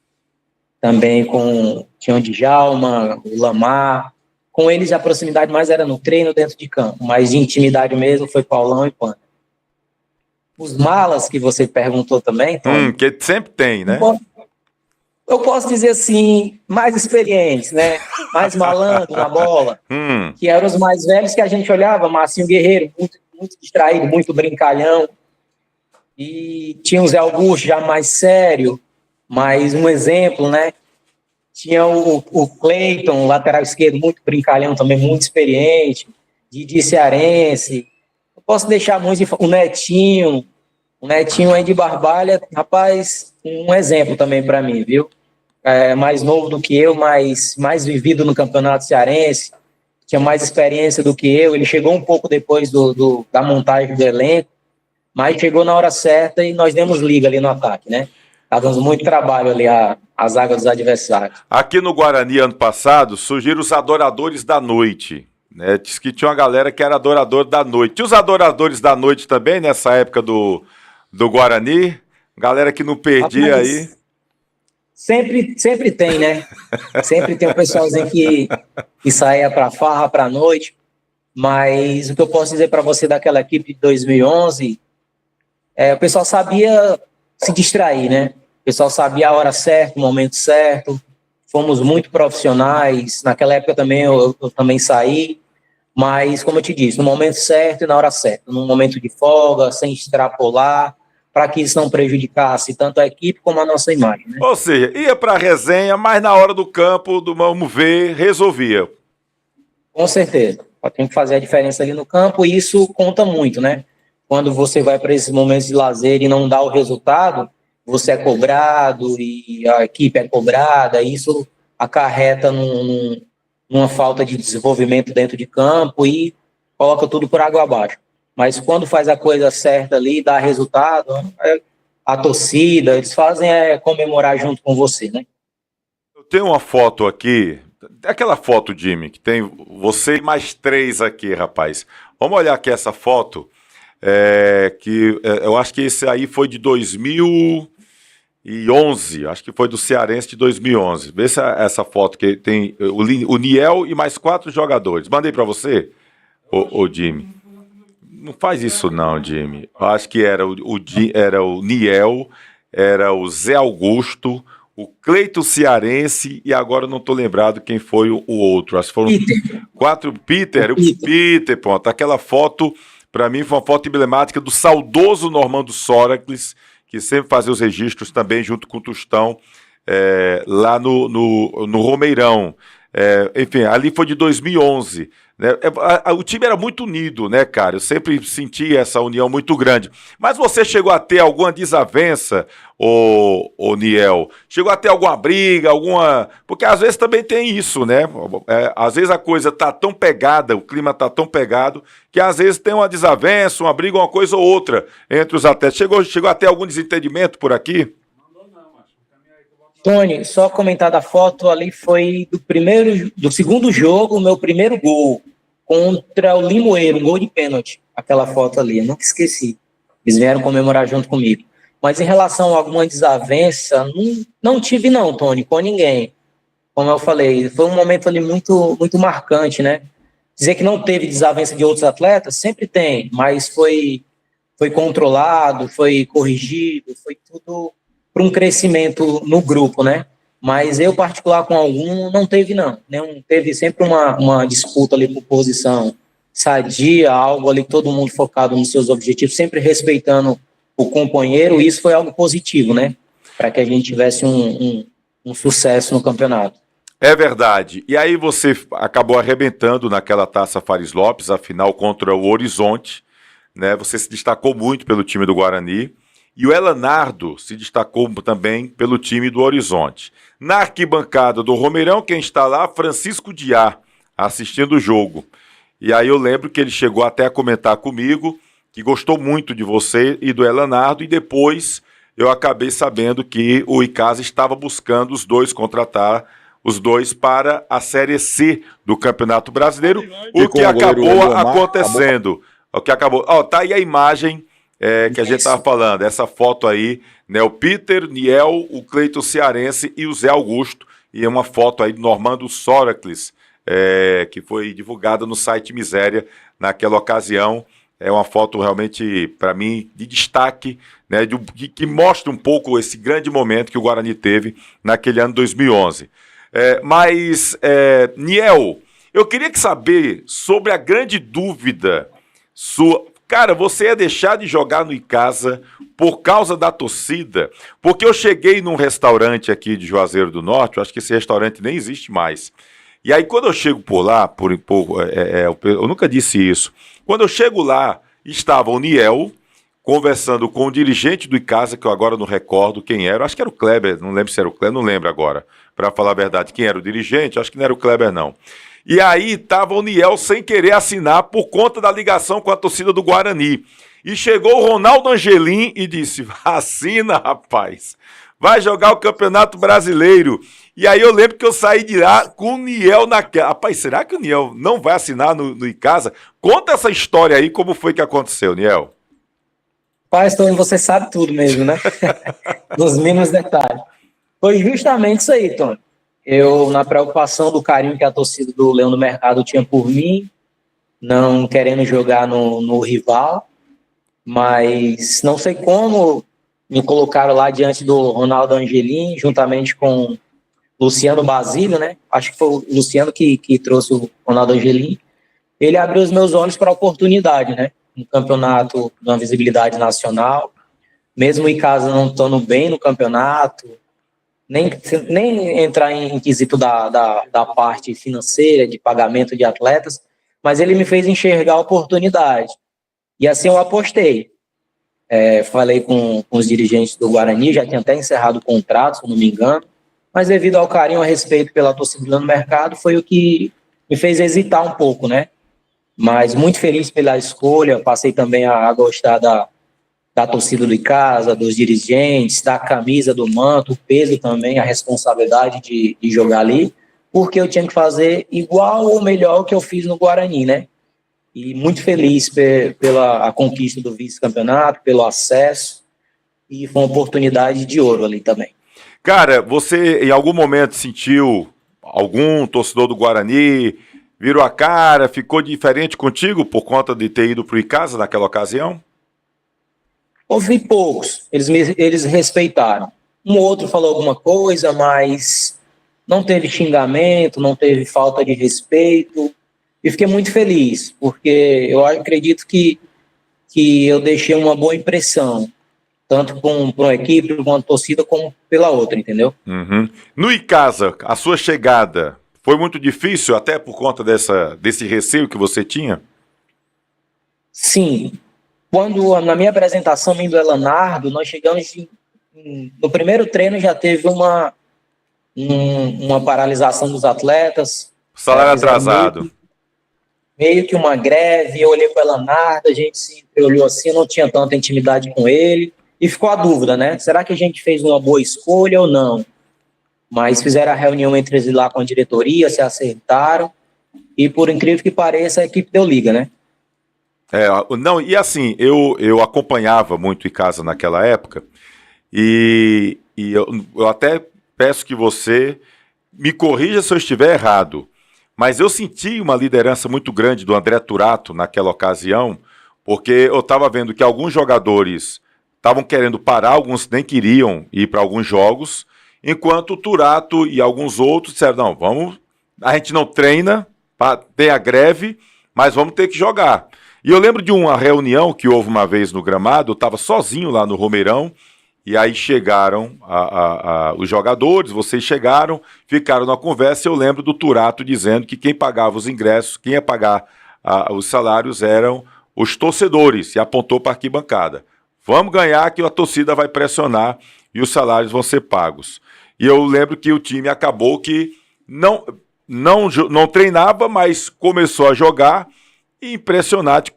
também com tinha o Djalma, o Lamar. Com eles a proximidade mais era no treino, dentro de campo, mas de intimidade mesmo foi Paulão e Panda. Os malas que você perguntou também, Tom, Que sempre tem, né? eu posso dizer assim, mais experientes, né? Mais malandro na bola, que eram os mais velhos que a gente olhava, Marcinho Guerreiro, muito distraído, muito brincalhão. E tinha o Zé Augusto já mais sério, mas um exemplo, né? Tinha o Cleiton, lateral esquerdo, muito brincalhão também, muito experiente, Didi Cearense. Eu posso deixar muito o Netinho aí de Barbalha, rapaz, um exemplo também para mim, viu? Mais novo do que eu, mais vivido no Campeonato Cearense, tinha mais experiência do que eu. Ele chegou um pouco depois da montagem do elenco, mas chegou na hora certa e nós demos liga ali no ataque, né? Tá dando muito trabalho ali a zaga dos adversários. Aqui no Guarani, ano passado, surgiram os adoradores da noite, né? Diz que tinha uma galera que era adorador da noite. Tinha os adoradores da noite também, nessa época do Guarani? Galera que não perdia aí. Sempre tem, né? Sempre tem um pessoalzinho que saía pra farra, pra noite. Mas o que eu posso dizer para você daquela equipe de 2011, o pessoal sabia se distrair, né? O pessoal sabia a hora certa, o momento certo. Fomos muito profissionais. Naquela época também eu também saí. Mas, como eu te disse, no momento certo e na hora certa. Num momento de folga, sem extrapolar, para que isso não prejudicasse tanto a equipe como a nossa imagem, né? Ou seja, ia para a resenha, mas na hora do campo, do vamos ver, resolvia. Com certeza. Tem que fazer a diferença ali no campo e isso conta muito, né? Quando você vai para esses momentos de lazer e não dá o resultado, você é cobrado e a equipe é cobrada, e isso acarreta numa falta de desenvolvimento dentro de campo e coloca tudo por água abaixo. Mas quando faz a coisa certa ali, dá resultado, a torcida, eles fazem comemorar junto com você, né? Eu tenho uma foto aqui, aquela foto, Jimmy, que tem você e mais 3 aqui, rapaz. Vamos olhar aqui essa foto, eu acho que esse aí foi de 2011, acho que foi do Cearense de 2011. Vê essa foto que tem o Niel e mais 4 jogadores. Mandei para você, o Jimmy. Não faz isso não, Jimmy. Eu acho que era o Niel, era o Zé Augusto, o Cleito Cearense e agora eu não estou lembrado quem foi o outro. Acho que foram Peter. 4. Peter, pronto. Aquela foto, para mim, foi uma foto emblemática do saudoso Normando Sócrates, que sempre fazia os registros também junto com o Tostão, lá no Romeirão. Enfim, ali foi de 2011. Né? O time era muito unido, né, cara? Eu sempre senti essa união muito grande. Mas você chegou a ter alguma desavença, ô Niel? Chegou a ter alguma briga, alguma... Porque às vezes também tem isso, né? Às vezes a coisa tá tão pegada, o clima tá tão pegado, que às vezes tem uma desavença, uma briga, uma coisa ou outra entre os atletas. Chegou a ter algum desentendimento por aqui? Tony, só comentar da foto ali, foi do segundo jogo, o meu primeiro gol contra o Limoeiro, um gol de pênalti, aquela foto ali, eu nunca esqueci. Eles vieram comemorar junto comigo. Mas em relação a alguma desavença, não tive não, Tony, com ninguém. Como eu falei, foi um momento ali muito, muito marcante, né? Dizer que não teve desavença de outros atletas, sempre tem, mas foi controlado, foi corrigido, foi tudo para um crescimento no grupo, né? Mas eu, particular, com algum, não teve, não. Teve sempre uma disputa ali por posição sadia, algo ali, todo mundo focado nos seus objetivos, sempre respeitando o companheiro, e isso foi algo positivo, né? Para que a gente tivesse um sucesso no campeonato. É verdade. E aí você acabou arrebentando naquela Taça Fares Lopes, a final contra o Horizonte, né? Você se destacou muito pelo time do Guarani. E o Elanardo se destacou também pelo time do Horizonte. Na arquibancada do Romeirão, quem está lá, Francisco Diá, assistindo o jogo. E aí eu lembro que ele chegou até a comentar comigo que gostou muito de você e do Elanardo, e depois eu acabei sabendo que o Icasa estava buscando contratar os dois para a Série C do Campeonato Brasileiro, o que acabou acontecendo. O que acabou. Tá aí a imagem que a gente estava falando, essa foto aí, né, o Peter, Niel, o Cleiton Cearense e o Zé Augusto, e é uma foto aí do Normando Soracles, que foi divulgada no site Miséria naquela ocasião. É uma foto realmente, para mim, de destaque, né, que mostra um pouco esse grande momento que o Guarani teve naquele ano 2011. Niel, eu queria saber sobre a grande dúvida sua. Cara, você ia deixar de jogar no Icasa por causa da torcida? Porque eu cheguei num restaurante aqui de Juazeiro do Norte, eu acho que esse restaurante nem existe mais. E aí quando eu chego por lá, eu nunca disse isso, quando eu chego lá, estava o Niel conversando com o dirigente do Icasa, que eu agora não recordo quem era, acho que era o Kleber, não lembro se era o Kleber, não lembro agora, para falar a verdade, quem era o dirigente, acho que não era o Kleber não. E aí estava o Niel sem querer assinar por conta da ligação com a torcida do Guarani. E chegou o Ronaldo Angelim e disse: assina, rapaz, vai jogar o Campeonato Brasileiro. E aí eu lembro que eu saí de lá com o Niel naquela. Rapaz, será que o Niel não vai assinar no Icasa? Conta essa história aí, como foi que aconteceu, Niel? Pai, você sabe tudo mesmo, né? Nos mínimos detalhes. Foi justamente isso aí, Tony. Eu, na preocupação do carinho que a torcida do Leão do Mercado tinha por mim, não querendo jogar no rival, mas não sei como me colocaram lá diante do Ronaldo Angelim, juntamente com Luciano Basílio, né? Acho que foi o Luciano que trouxe o Ronaldo Angelim. Ele abriu os meus olhos para a oportunidade, né? Um campeonato de uma visibilidade nacional, mesmo o Icasa não estando bem no campeonato, nem entrar em quesito da parte financeira, de pagamento de atletas, mas ele me fez enxergar a oportunidade. E assim eu apostei. Falei com os dirigentes do Guarani, já tinha até encerrado o contrato, se eu não me engano, mas devido ao carinho, ao respeito pela torcida do mercado, foi o que me fez hesitar um pouco, né? Mas muito feliz pela escolha, passei também a gostar da torcida do Icasa, dos dirigentes, da camisa, do manto, o peso também, a responsabilidade de jogar ali, porque eu tinha que fazer igual ou melhor o que eu fiz no Guarani, né? E muito feliz pela conquista do vice-campeonato, pelo acesso, e foi uma oportunidade de ouro ali também. Cara, você em algum momento sentiu algum torcedor do Guarani, virou a cara, ficou diferente contigo por conta de ter ido para o Icasa naquela ocasião? Houve poucos, eles respeitaram. Um outro falou alguma coisa, mas não teve xingamento, não teve falta de respeito. E fiquei muito feliz, porque eu acredito que eu deixei uma boa impressão. tanto por uma equipe, por uma torcida, como pela outra, entendeu? Uhum. No Icasa, a sua chegada foi muito difícil, até por conta desse receio que você tinha? Sim. Quando, na minha apresentação, do Elanardo, nós chegamos, no primeiro treino já teve uma paralisação dos atletas. Salário atrasado. Meio que uma greve, eu olhei para o Elanardo, a gente se olhou assim, eu não tinha tanta intimidade com ele, e ficou a dúvida, né? Será que a gente fez uma boa escolha ou não? Mas fizeram a reunião entre eles lá com a diretoria, se acertaram, e por incrível que pareça, a equipe deu liga, né? Não, e assim, eu acompanhava muito o Icasa naquela época, e eu até peço que você me corrija se eu estiver errado, mas eu senti uma liderança muito grande do André Turato naquela ocasião, porque eu estava vendo que alguns jogadores estavam querendo parar, alguns nem queriam ir para alguns jogos, enquanto o Turato e alguns outros disseram, não, a gente não treina, tem a greve, mas vamos ter que jogar. E eu lembro de uma reunião que houve uma vez no gramado, eu estava sozinho lá no Romeirão, e aí chegaram os jogadores, vocês chegaram, ficaram na conversa, e eu lembro do Turato dizendo que quem pagava os ingressos, quem ia pagar os salários eram os torcedores, e apontou para a arquibancada. Vamos ganhar que a torcida vai pressionar e os salários vão ser pagos. E eu lembro que o time acabou que não treinava, mas começou a jogar, e impressionante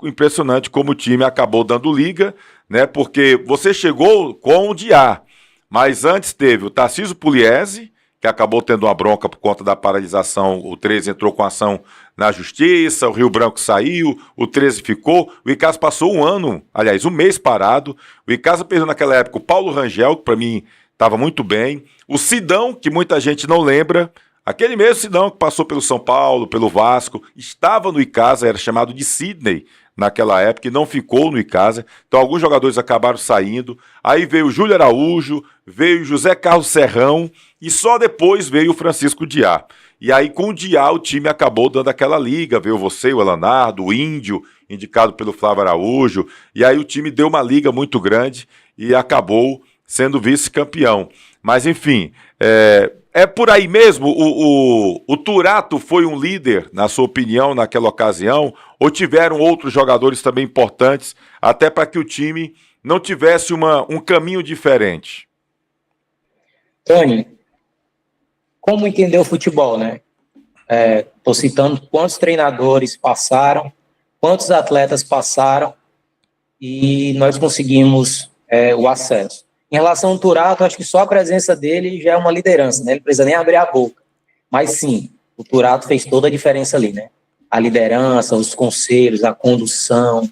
como o time acabou dando liga, né? Porque você chegou com o Diá, mas antes teve o Tarcísio Pugliese, que acabou tendo uma bronca por conta da paralisação, o 13 entrou com ação na justiça, o Rio Branco saiu, o 13 ficou, o Icasa passou um mês parado, o Icasa perdeu naquela época o Paulo Rangel, que para mim estava muito bem, o Sidão, que muita gente não lembra, aquele mesmo Sidão que passou pelo São Paulo, pelo Vasco, estava no Icasa, era chamado de Sidney naquela época e não ficou no Icasa. Então alguns jogadores acabaram saindo. Aí veio o Júlio Araújo, veio o José Carlos Serrão e só depois veio o Francisco Diá. E aí com o Diá o time acabou dando aquela liga, veio você, o Elanardo, o Índio, indicado pelo Flávio Araújo. E aí o time deu uma liga muito grande e acabou sendo vice-campeão. Mas enfim, é por aí mesmo? O Turato foi um líder, na sua opinião, naquela ocasião? Ou tiveram outros jogadores também importantes, até para que o time não tivesse um caminho diferente? Tony, como entender o futebol, né? Estou citando quantos treinadores passaram, quantos atletas passaram, e nós conseguimos o acesso. Em relação ao Turato, acho que só a presença dele já é uma liderança, né? Ele não precisa nem abrir a boca. Mas sim, o Turato fez toda a diferença ali, né? A liderança, os conselhos, a condução,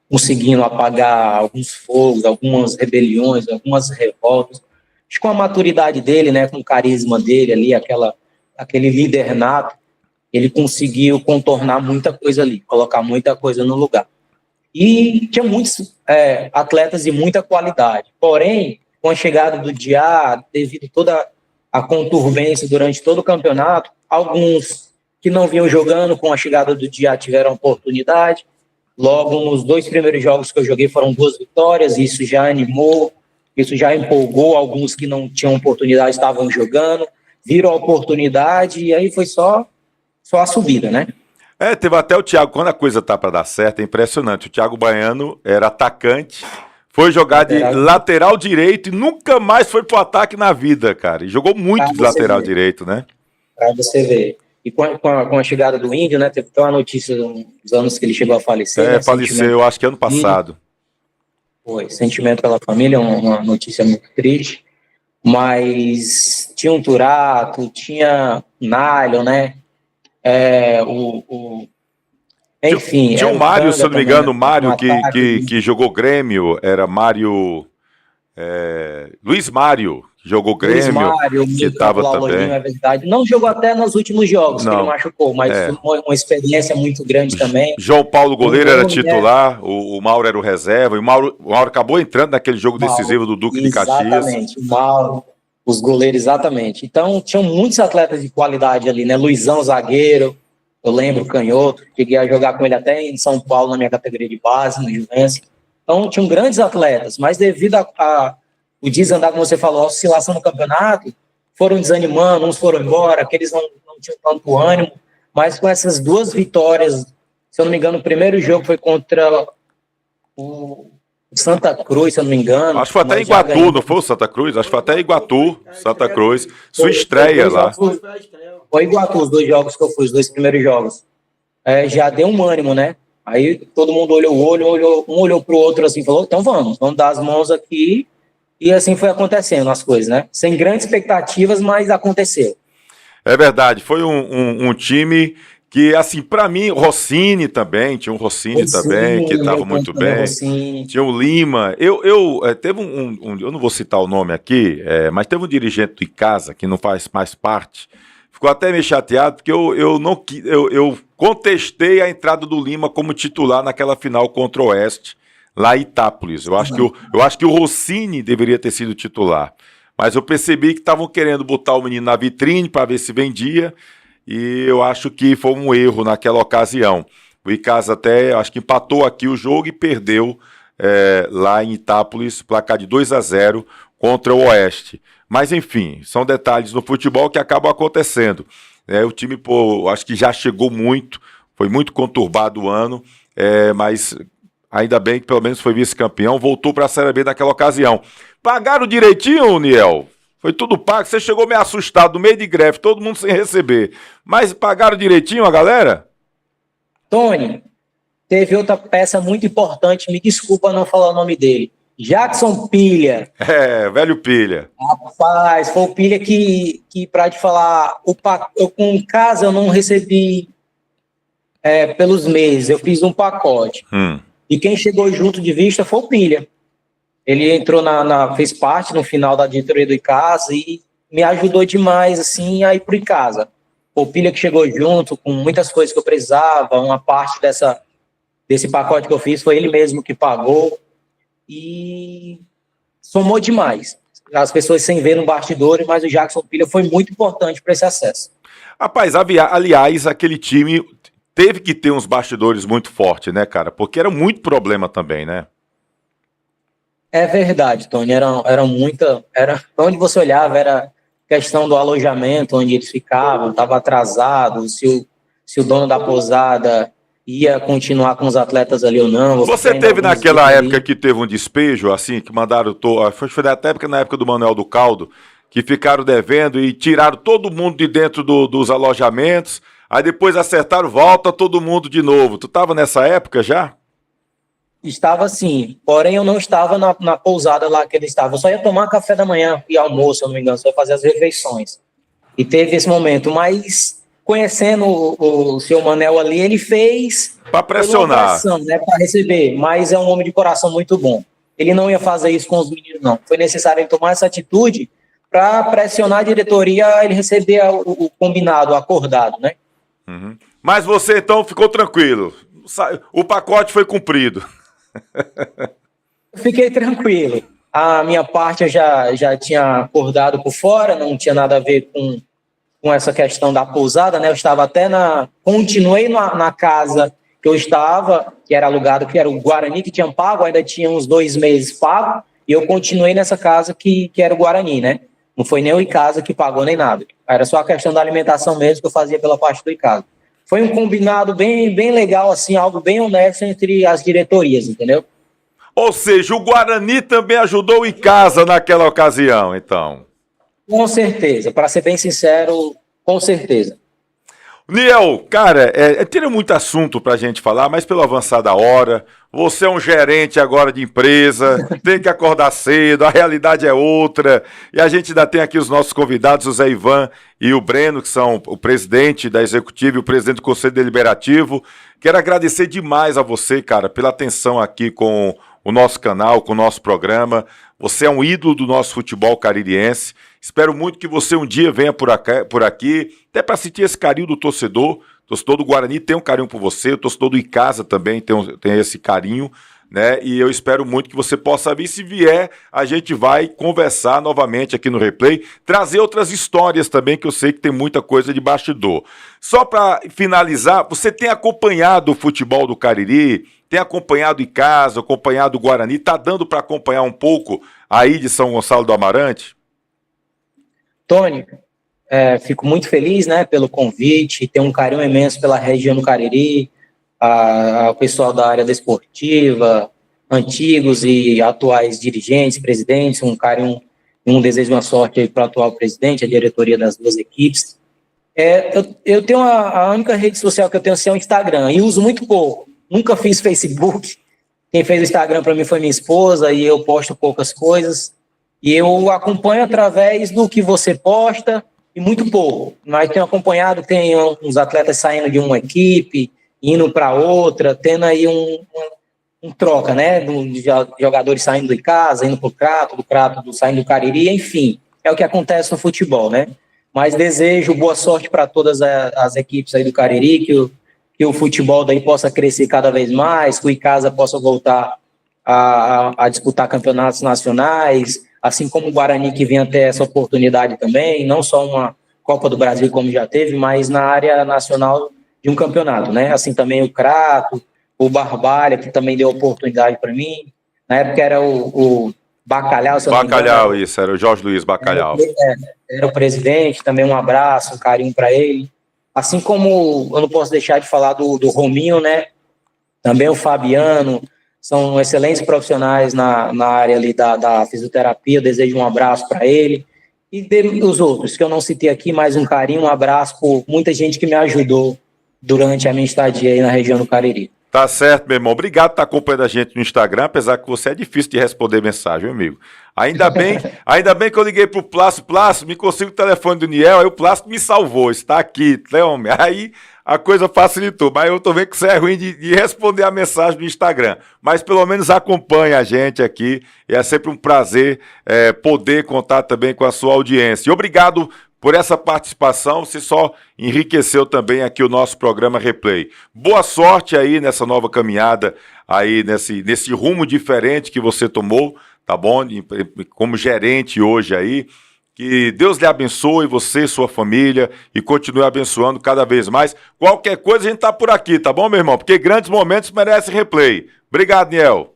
conseguindo apagar alguns fogos, algumas rebeliões, algumas revoltas. Acho que com a maturidade dele, né? Com o carisma dele ali, aquele líder nato, ele conseguiu contornar muita coisa ali, colocar muita coisa no lugar. E tinha muitos atletas de muita qualidade. Porém, com a chegada do Diá, devido a toda a conturbência durante todo o campeonato, alguns que não vinham jogando com a chegada do Diá tiveram oportunidade. Logo, nos 2 primeiros jogos que eu joguei foram 2 vitórias, isso já animou, isso já empolgou alguns que não tinham oportunidade, estavam jogando, viram a oportunidade e aí foi só a subida, né? Teve até o Thiago, quando a coisa tá para dar certo, é impressionante. O Thiago Baiano era atacante, foi jogar de lateral direito e nunca mais foi pro ataque na vida, cara. E jogou muito de lateral direito, né? Pra você ver. E com a chegada do Índio, né? Teve uma notícia nos anos que ele chegou a falecer. Né, faleceu, eu acho que ano passado. Foi, sentimento pela família, uma notícia muito triste. Mas tinha um Turato, tinha Nylon, né? Enfim. Tinha o Mário, se eu não me engano, o Mário que jogou Grêmio, era Mário. Luiz Mário, que jogou Grêmio. Luiz Mário, que estava também. É verdade. Não jogou até nos últimos jogos, que ele machucou, mas uma experiência muito grande também. João Paulo goleiro era titular, o Mauro era o reserva, e o Mauro acabou entrando naquele jogo decisivo do Duque de Caxias. Exatamente, o Mauro, os goleiros, exatamente. Então, tinham muitos atletas de qualidade ali, né? Luizão, zagueiro, eu lembro, canhoto, cheguei a jogar com ele até em São Paulo, na minha categoria de base, no Juventus. Então, tinham grandes atletas, mas devido o desandar, como você falou, a oscilação no campeonato, foram desanimando, uns foram embora, aqueles não tinham tanto ânimo, mas com essas 2 vitórias, se eu não me engano, o primeiro jogo foi contra o Santa Cruz, se eu não me engano. Acho que foi até Iguatu, não foi o Santa Cruz? Acho que foi até Iguatu, Santa Cruz. Sua estreia lá. Foi Iguatu, os 2 jogos que eu fui, os 2 primeiros jogos. Já deu um ânimo, né? Aí todo mundo olhou o olho, um olhou pro outro assim, falou, então vamos dar as mãos aqui. E assim foi acontecendo as coisas, né? Sem grandes expectativas, mas aconteceu. É verdade, foi um time que, assim, para mim, Rossini também, tinha um Rossini também, que estava muito bem. Rossini. Tinha o Lima. Teve eu não vou citar o nome aqui, mas teve um dirigente do Icasa, que não faz mais parte, ficou até meio chateado, porque eu contestei a entrada do Lima como titular naquela final contra o Oeste, lá em Itápolis. Eu acho que o Rossini deveria ter sido titular. Mas eu percebi que estavam querendo botar o menino na vitrine para ver se vendia, e eu acho que foi um erro naquela ocasião. O Icasa até, acho que empatou aqui o jogo e perdeu lá em Itápolis, placar de 2-0 contra o Oeste. Mas enfim, são detalhes no futebol que acabam acontecendo. O time, acho que já chegou muito, foi muito conturbado o ano, mas ainda bem que pelo menos foi vice-campeão, voltou para a Série B naquela ocasião. Pagaram direitinho, Niel? Foi tudo pago, você chegou meio assustado, no meio de greve, todo mundo sem receber. Mas pagaram direitinho a galera? Tony, teve outra peça muito importante, me desculpa não falar o nome dele. Jackson Pilha. Velho Pilha. Rapaz, foi o Pilha que para te falar, eu com casa eu não recebi pelos meses, eu fiz um pacote. E quem chegou junto de vista foi o Pilha. Ele entrou fez parte no final da diretoria do Icasa e me ajudou demais, assim, a ir pro Icasa. O Pilha que chegou junto com muitas coisas que eu precisava, uma parte desse pacote que eu fiz foi ele mesmo que pagou e somou demais. As pessoas sem ver no bastidor, mas o Jackson Pilha foi muito importante para esse acesso. Rapaz, aliás, aquele time teve que ter uns bastidores muito fortes, né, cara? Porque era muito problema também, né? É verdade, Tony. Era onde você olhava, era questão do alojamento, onde eles ficavam, estava atrasado, se o dono da pousada ia continuar com os atletas ali ou não. Você teve naquela época que teve um despejo, assim, que mandaram, foi até na época do Manuel do Caldo, que ficaram devendo e tiraram todo mundo de dentro dos alojamentos, aí depois acertaram, volta todo mundo de novo. Tu estava nessa época já? Estava sim, porém eu não estava na pousada lá que ele estava. Eu só ia tomar café da manhã e almoço, se eu não me engano, só ia fazer as refeições. E teve esse momento, conhecendo o seu Manel ali, ele fez para pressionar, né, para receber, mas é um homem de coração muito bom. Ele não ia fazer isso com os meninos, não. Foi necessário ele tomar essa atitude para pressionar a diretoria a ele receber o combinado, o acordado, né? Uhum. Mas você então ficou tranquilo, o pacote foi cumprido. Fiquei tranquilo. A minha parte eu já tinha acordado por fora, não tinha nada a ver com essa questão da pousada, né? Eu estava continuei na casa que eu estava, que era alugado, que era o Guarani, que tinha pago, ainda tinha uns 2 meses pago, e eu continuei nessa casa que era o Guarani, né? Não foi nem o Icasa que pagou nem nada. Era só a questão da alimentação mesmo que eu fazia pela parte do Icasa. Foi um combinado bem, bem legal, assim, algo bem honesto entre as diretorias, entendeu? Ou seja, o Guarani também ajudou o Icasa naquela ocasião, então. Com certeza, para ser bem sincero, com certeza. Niel, cara, teria muito assunto pra gente falar, mas pelo avançar da hora, você é um gerente agora de empresa, tem que acordar cedo, a realidade é outra, e a gente ainda tem aqui os nossos convidados, o Zé Ivan e o Breno, que são o presidente da executiva e o presidente do Conselho Deliberativo. Quero agradecer demais a você, cara, pela atenção aqui com o nosso canal, com o nosso programa. Você é um ídolo do nosso futebol caririense. Espero muito que você um dia venha por aqui, até para sentir esse carinho do torcedor. O torcedor do Guarani tem um carinho por você, o torcedor do Icasa também tem esse carinho, né? E eu espero muito que você possa vir. Se vier, a gente vai conversar novamente aqui no Replay, trazer outras histórias também, que eu sei que tem muita coisa de bastidor. Só para finalizar, você tem acompanhado o futebol do Cariri? Tem acompanhado em casa, acompanhado o Guarani? Tá dando para acompanhar um pouco aí de São Gonçalo do Amarante? Tony, fico muito feliz, né, pelo convite, tenho um carinho imenso pela região do Cariri, ao pessoal da área desportiva, antigos e atuais dirigentes, presidentes, um carinho, um desejo de uma sorte para o atual presidente, a diretoria das duas equipes. Eu tenho a única rede social que eu tenho assim, é o Instagram, e uso muito pouco, nunca fiz Facebook, quem fez o Instagram para mim foi minha esposa, e eu posto poucas coisas, e eu acompanho através do que você posta, e muito pouco, mas tenho acompanhado, tem uns atletas saindo de uma equipe, indo para outra, tendo aí um troca, né, de jogadores saindo de casa, indo para o Crato, do Crato saindo do Cariri, enfim, é o que acontece no futebol, né, mas desejo boa sorte para todas as equipes aí do Cariri, que o futebol daí possa crescer cada vez mais, que o Icasa possa voltar a disputar campeonatos nacionais, assim como o Guarani, que venha ter essa oportunidade também, não só uma Copa do Brasil como já teve, mas na área nacional de um campeonato, né? Assim também o Crato, o Barbalha, que também deu oportunidade para mim. Na época era o Bacalhau, se eu não me engano. Bacalhau, isso, era o Jorge Luiz Bacalhau. Era o presidente, também um abraço, um carinho para ele. Assim como eu não posso deixar de falar do Rominho, né? Também o Fabiano, são excelentes profissionais na área ali da fisioterapia, eu desejo um abraço para ele. E os outros, que eu não citei aqui, mais um carinho, um abraço por muita gente que me ajudou durante a minha estadia aí na região do Cariri. Tá certo, meu irmão. Obrigado por estar acompanhando a gente no Instagram, apesar que você é difícil de responder mensagem, meu amigo. Ainda bem que eu liguei pro Plácio, me consigo o telefone do Niel, aí o Plácio me salvou, está aqui, né, homem? Aí a coisa facilitou, mas eu tô vendo que você é ruim de responder a mensagem do Instagram. Mas pelo menos acompanha a gente aqui, e é sempre um prazer poder contar também com a sua audiência. E obrigado por essa participação, você só enriqueceu também aqui o nosso programa Replay. Boa sorte aí nessa nova caminhada, aí nesse rumo diferente que você tomou, tá bom? Como gerente hoje aí. Que Deus lhe abençoe, você, sua família, e continue abençoando cada vez mais. Qualquer coisa a gente tá por aqui, tá bom, meu irmão? Porque grandes momentos merecem Replay. Obrigado, Niel.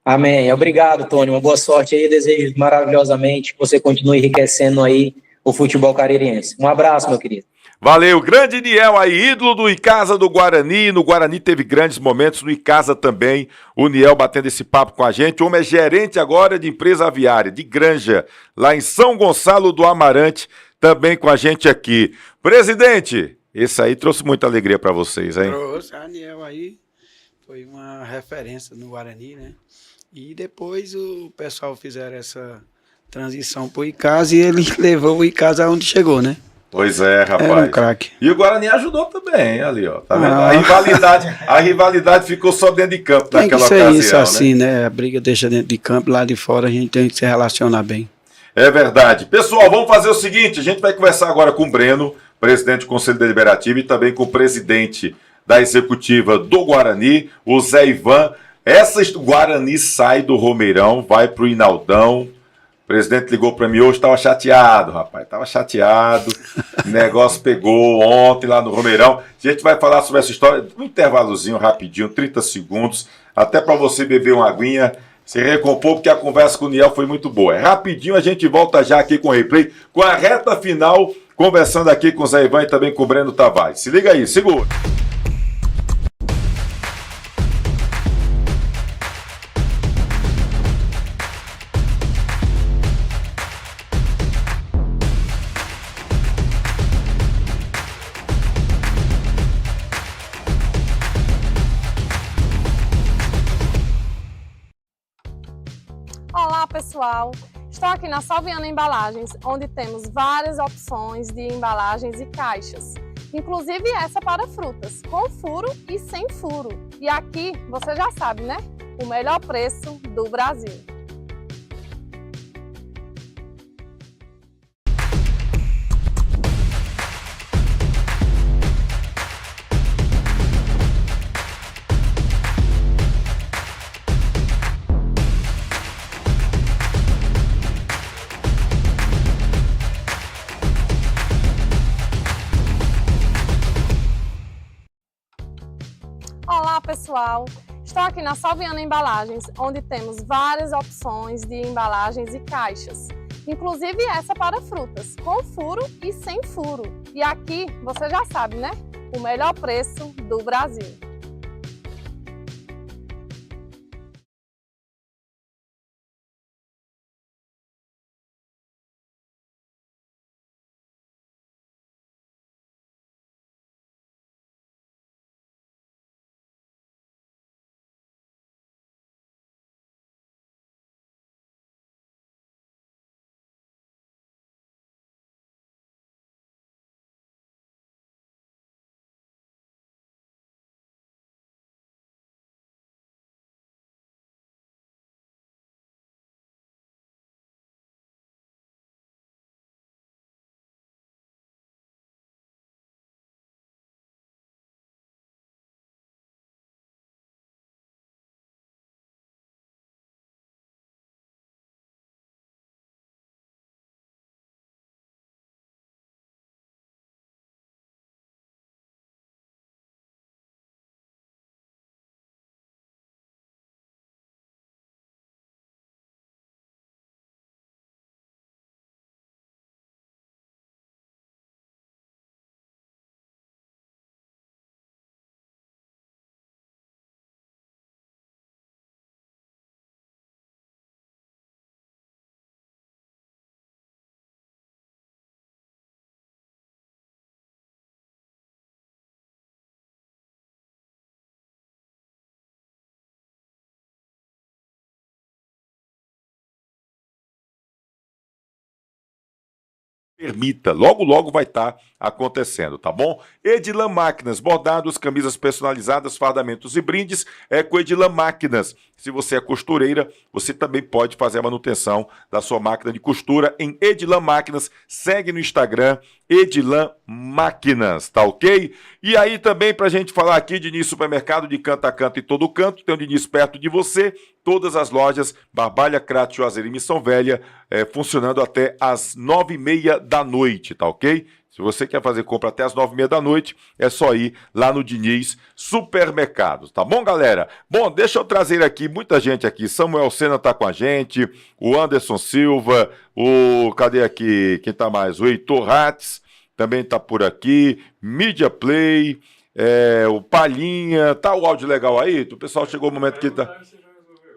Amém. Obrigado, Tony. Uma boa sorte aí. Desejo maravilhosamente que você continue enriquecendo aí o futebol caririense. Um abraço, meu querido. Valeu, grande Niel aí, ídolo do Icasa do Guarani. No Guarani teve grandes momentos, no Icasa também. O Niel batendo esse papo com a gente. O homem é gerente agora de empresa aviária, de Granja, lá em São Gonçalo do Amarante, também com a gente aqui. Presidente, esse aí trouxe muita alegria para vocês, hein? Trouxe, a Niel aí foi uma referência no Guarani, né? E depois o pessoal fizeram essa transição pro Icasa e ele levou o Icasa aonde chegou, né? Pois é, rapaz. É um craque. E o Guarani ajudou também, ali, ó. Tá vendo? A rivalidade ficou só dentro de campo tem naquela que ser ocasião, isso né? assim, né? A briga deixa dentro de campo, lá de fora a gente tem que se relacionar bem. É verdade. Pessoal, vamos fazer o seguinte, a gente vai conversar agora com o Breno, presidente do Conselho Deliberativo, e também com o presidente da executiva do Guarani, o Zé Ivan. O Guarani sai do Romeirão, vai pro Inaldão. O presidente ligou para mim hoje, estava chateado, rapaz, estava chateado, o negócio pegou ontem lá no Romeirão. A gente vai falar sobre essa história, um intervalozinho rapidinho, 30 segundos, até para você beber uma aguinha, se recompor, porque a conversa com o Niel foi muito boa. É rapidinho, a gente volta já aqui com o Replay, com a reta final, conversando aqui com o Zé Ivan e também com o Breno Tavares. Se liga aí, segura. Olá pessoal, estou aqui na Salviana Embalagens, onde temos várias opções de embalagens e caixas, inclusive essa para frutas, com furo e sem furo. E aqui, você já sabe, né? O melhor preço do Brasil. pessoal, estou aqui na Salviana Embalagens, onde temos várias opções de embalagens e caixas, inclusive essa para frutas, com furo e sem furo. E aqui, você já sabe, né? O melhor preço do Brasil. Permita, logo logo vai estar acontecendo, tá bom? Edilan Máquinas, bordados, camisas personalizadas, fardamentos e brindes é com Edilan Máquinas. Se você é costureira, você também pode fazer a manutenção da sua máquina de costura em Edilan Máquinas. Segue no Instagram, Edilan Máquinas, tá ok? E aí também pra gente falar aqui, Diniz Supermercado de canto a canto em todo canto, tem o Diniz perto de você, todas as lojas, Barbalha, Crato, Juazeiro e Missão Velha, funcionando até às 9h30 da noite, tá ok? Se você quer fazer compra até às 9h30 da noite, é só ir lá no Diniz Supermercados, tá bom, galera? Bom, deixa eu trazer aqui, muita gente aqui, Samuel Sena tá com a gente, o Anderson Silva, cadê aqui, quem tá mais? O Heitor Hatz também tá por aqui, Media Play, o Palhinha, tá o áudio legal aí? O pessoal chegou o momento que tá...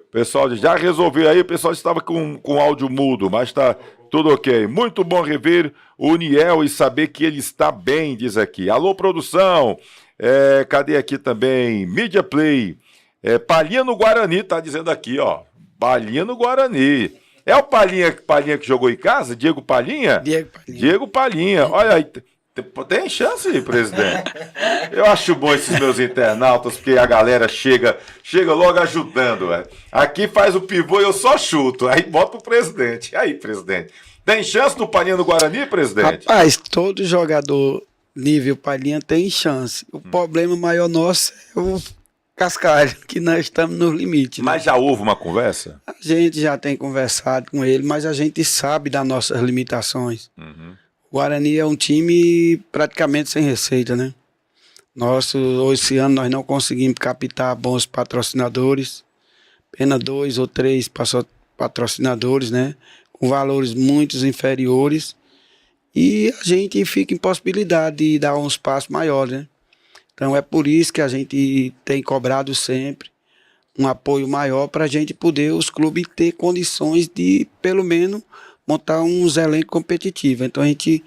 O pessoal já resolveu aí, o pessoal estava com áudio mudo, mas tá tudo ok. Muito bom rever o Niel e saber que ele está bem, diz aqui. Alô, produção. Cadê aqui também? Media Play. Palhinha no Guarani, tá dizendo aqui, ó. Palhinha no Guarani. É o Palhinha que jogou em casa? Diego Palhinha? Diego Palhinha. Olha aí. Tem chance, presidente? Eu acho bom esses meus internautas, porque a galera chega logo ajudando, velho. Aqui faz o pivô e eu só chuto, aí bota o presidente. Aí, presidente, tem chance do Palhinha no Guarani, presidente? Rapaz, todo jogador nível Palhinha tem chance. O problema maior nosso é o cascalho, que nós estamos no limite. Mas já houve uma conversa? A gente já tem conversado com ele, mas a gente sabe das nossas limitações. O Guarani é um time praticamente sem receita, né? Esse ano nós não conseguimos captar bons patrocinadores, apenas 2 ou 3 patrocinadores, né? Com valores muito inferiores, e a gente fica em possibilidade de dar uns passos maiores, né? Então é por isso que a gente tem cobrado sempre um apoio maior para a gente poder, os clubes, ter condições de, pelo menos, montar uns elencos competitivos. Então a gente,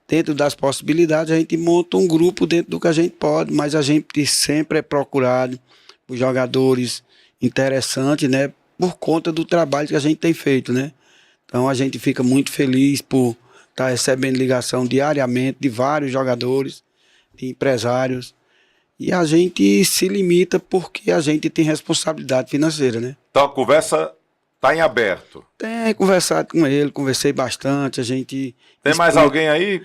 dentro das possibilidades, a gente monta um grupo dentro do que a gente pode, mas a gente sempre é procurado por jogadores interessantes, né, por conta do trabalho que a gente tem feito, né. Então a gente fica muito feliz por estar recebendo ligação diariamente de vários jogadores, de empresários, e a gente se limita porque a gente tem responsabilidade financeira, né. Então a conversa está em aberto. Tem conversado com ele, conversei bastante, a gente... Tem mais alguém aí?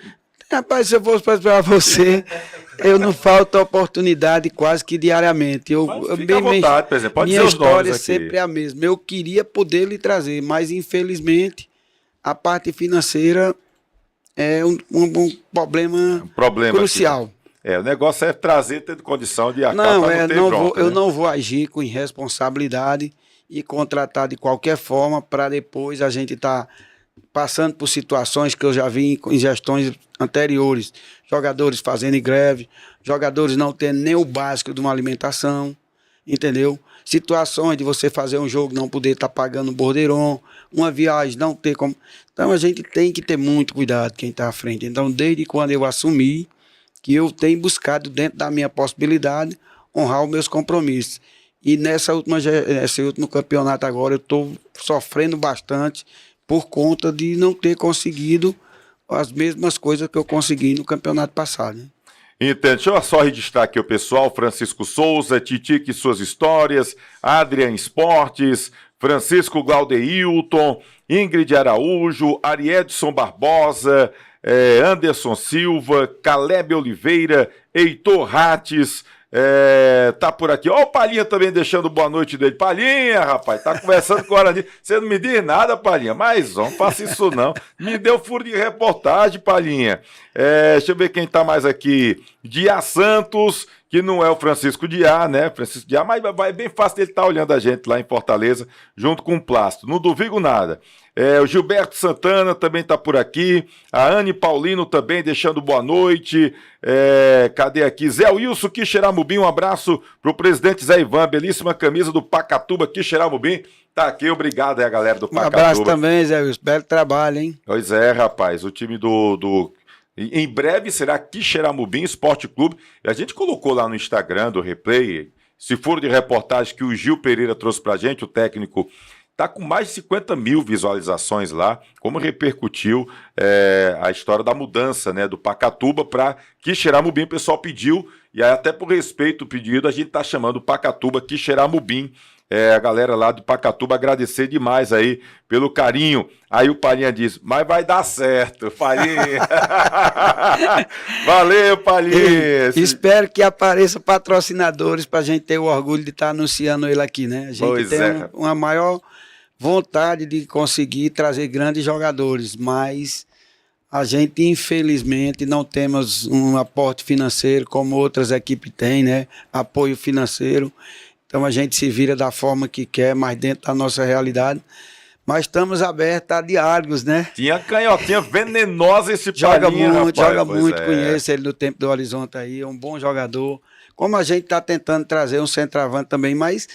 Rapaz, se eu fosse para você, eu não falto oportunidade quase que diariamente. Fica à vontade, por exemplo, pode minha dizer os nomes história aqui. sempre é a mesma. Eu queria poder lhe trazer, mas infelizmente a parte financeira é um problema crucial. Aqui. O negócio é trazer, tendo condição de acabar Não, pra ter bronca, eu né? não vou agir com irresponsabilidade e contratar de qualquer forma para depois a gente estar passando por situações que eu já vi em gestões anteriores. Jogadores fazendo greve, jogadores não tendo nem o básico de uma alimentação, entendeu? Situações de você fazer um jogo não poder estar pagando o bordeirão, uma viagem não ter como... Então a gente tem que ter muito cuidado quem está à frente. Então desde quando eu assumi, que eu tenho buscado dentro da minha possibilidade honrar os meus compromissos. E nesse último campeonato agora eu estou sofrendo bastante por conta de não ter conseguido as mesmas coisas que eu consegui no campeonato passado, né? Entende? Deixa eu só registrar aqui o pessoal: Francisco Souza, Titique e suas histórias, Adrian Esportes, Francisco Glaudeilton, Ingrid Araújo, Ariedson Barbosa, Anderson Silva, Caleb Oliveira, Heitor Rates, tá por aqui. Ó, o Palhinha também deixando boa noite dele. Palhinha, rapaz, tá conversando com o Guarani. Você não me diz nada, Palhinha, mas não faça isso não. Me deu furo de reportagem, Palhinha. Deixa eu ver quem tá mais aqui. Diá Santos, que não é o Francisco Diá, né? Francisco Diá, mas é bem fácil ele estar olhando a gente lá em Fortaleza, junto com o Plástico. Não duvido nada. O Gilberto Santana também tá por aqui. A Anne Paulino também deixando boa noite. Cadê aqui? Zé Wilson Quixeramobim, um abraço pro presidente Zé Ivan. Belíssima camisa do Pacatuba Quixeramobim. Tá aqui, obrigado aí a galera do Pacatuba. Um abraço também, Zé Wilson. Belo trabalho, hein? Pois é, rapaz. O time em breve será Quixeramobim Esporte Clube. E a gente colocou lá no Instagram do Replay, se for de reportagem que o Gil Pereira trouxe pra gente, o técnico, tá com mais de 50 mil visualizações lá, como repercutiu a história da mudança, né, do Pacatuba para Quixeramobim. O pessoal pediu, e aí até por respeito ao pedido, a gente tá chamando o Pacatuba Quixeramobim. A galera lá do Pacatuba agradecer demais aí pelo carinho. Aí o Palhinha diz, mas vai dar certo, Palhinha. Valeu, Palhinha. Espero que apareçam patrocinadores para a gente ter o orgulho de estar anunciando ele aqui, né? A gente tem uma maior vontade de conseguir trazer grandes jogadores, mas a gente, infelizmente, não temos um aporte financeiro como outras equipes têm, né? Apoio financeiro. Então a gente se vira da forma que quer, mas dentro da nossa realidade. Mas estamos abertos a diálogos, né? Tinha canhotinha venenosa esse Palhinha, joga muito, conheço ele no tempo do Horizonte aí, é um bom jogador. Como a gente está tentando trazer um centroavante também, mas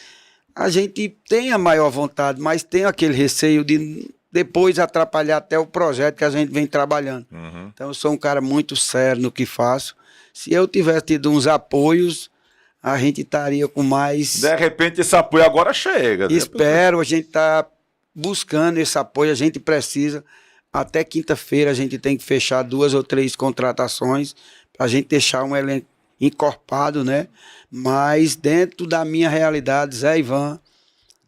a gente tem a maior vontade, mas tem aquele receio de depois atrapalhar até o projeto que a gente vem trabalhando. Uhum. Então eu sou um cara muito sério no que faço. Se eu tivesse tido uns apoios, a gente estaria com mais... De repente esse apoio agora chega. Espero, a gente está buscando esse apoio, a gente precisa. Até quinta-feira a gente tem que fechar 2 ou 3 contratações para a gente deixar um elenco encorpado, né? Mas dentro da minha realidade, Zé Ivan,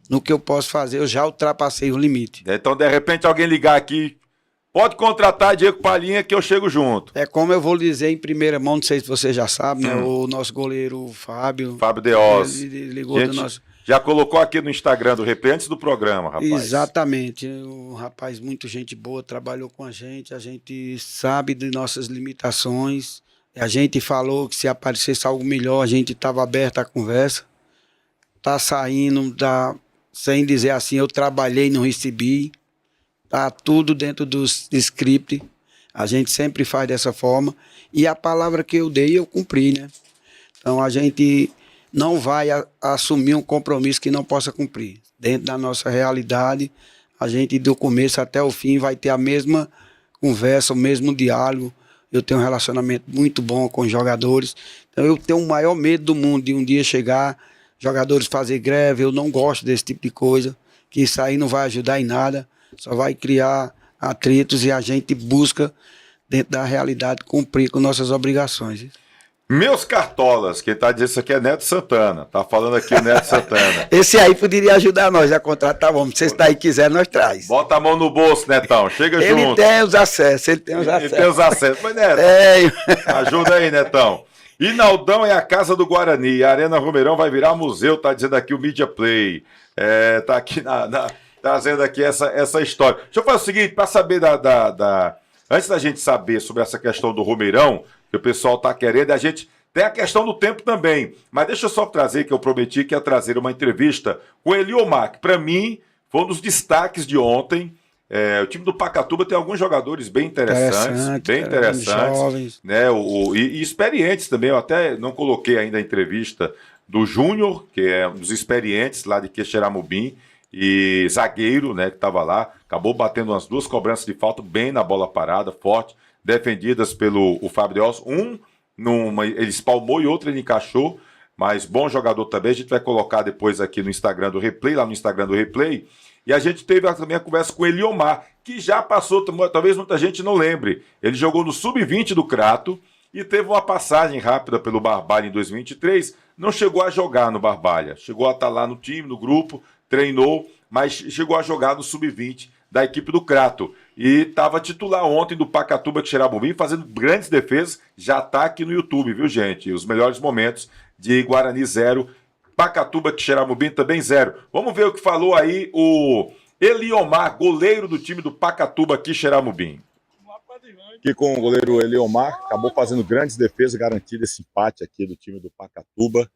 no que eu posso fazer, eu já ultrapassei o limite. Então, de repente, alguém ligar aqui, pode contratar Diego Palhinha que eu chego junto. É como eu vou dizer em primeira mão, não sei se você já sabe, né? O nosso goleiro Fábio Deoz. Ele ligou do nosso... Já colocou aqui no Instagram do Replay antes do programa, rapaz. Exatamente. Um rapaz muito gente boa, trabalhou com a gente sabe de nossas limitações. A gente falou que se aparecesse algo melhor, a gente estava aberto à conversa. Tá saindo, sem dizer assim, eu trabalhei, não recebi. Tá tudo dentro do script. A gente sempre faz dessa forma. E a palavra que eu dei, eu cumpri, né? Então a gente não vai assumir um compromisso que não possa cumprir. Dentro da nossa realidade, a gente do começo até o fim vai ter a mesma conversa, o mesmo diálogo. Eu tenho um relacionamento muito bom com os jogadores. Então eu tenho o maior medo do mundo de um dia chegar, jogadores fazer greve. Eu não gosto desse tipo de coisa, que isso aí não vai ajudar em nada, só vai criar atritos e a gente busca, dentro da realidade, cumprir com nossas obrigações. Meus cartolas, quem tá dizendo isso aqui é Neto Santana. Tá falando aqui o Neto Santana. Esse aí poderia ajudar nós a contratar, vamos. Se esse daí quiser, nós traz. Bota a mão no bolso, Netão. Chega junto. Ele tem os acessos, ele tem os acessos. Mas, Neto, ajuda aí, Netão. Inaldão é a casa do Guarani. A Arena Romeirão vai virar museu, tá dizendo aqui o Media Play. Tá aqui trazendo aqui essa história. Deixa eu fazer o seguinte, para saber antes da gente saber sobre essa questão do Romeirão, que o pessoal está querendo. A gente tem a questão do tempo também. Mas deixa eu só trazer, que eu prometi que ia trazer uma entrevista com o Eliomar, que para mim foi um dos destaques de ontem. O time do Pacatuba tem alguns jogadores bem interessantes, jovens, né? E experientes também. Eu até não coloquei ainda a entrevista do Júnior, que é um dos experientes lá de Quixeramobim, e zagueiro, né, que estava lá, acabou batendo umas 2 cobranças de falta bem na bola parada, forte, defendidas pelo Fábio de Osso. Ele espalmou e outro ele encaixou, mas bom jogador também. A gente vai colocar depois aqui no Instagram do Replay, lá no Instagram do Replay. E a gente teve também a conversa com o Eliomar, que já passou, talvez muita gente não lembre. Ele jogou no Sub-20 do Crato e teve uma passagem rápida pelo Barbalha em 2023. Não chegou a jogar no Barbalha, chegou a estar lá no time, no grupo, treinou, mas chegou a jogar no Sub-20 da equipe do Crato. E estava titular ontem do Pacatuba Quixeramobim, fazendo grandes defesas. Já está aqui no YouTube, viu, gente? Os melhores momentos de Guarani 0, Pacatuba Quixeramobim também 0. Vamos ver o que falou aí o Eliomar, goleiro do time do Pacatuba Quixeramobim. Aqui com o goleiro Eliomar, acabou fazendo grandes defesas, garantindo esse empate aqui do time do Pacatuba.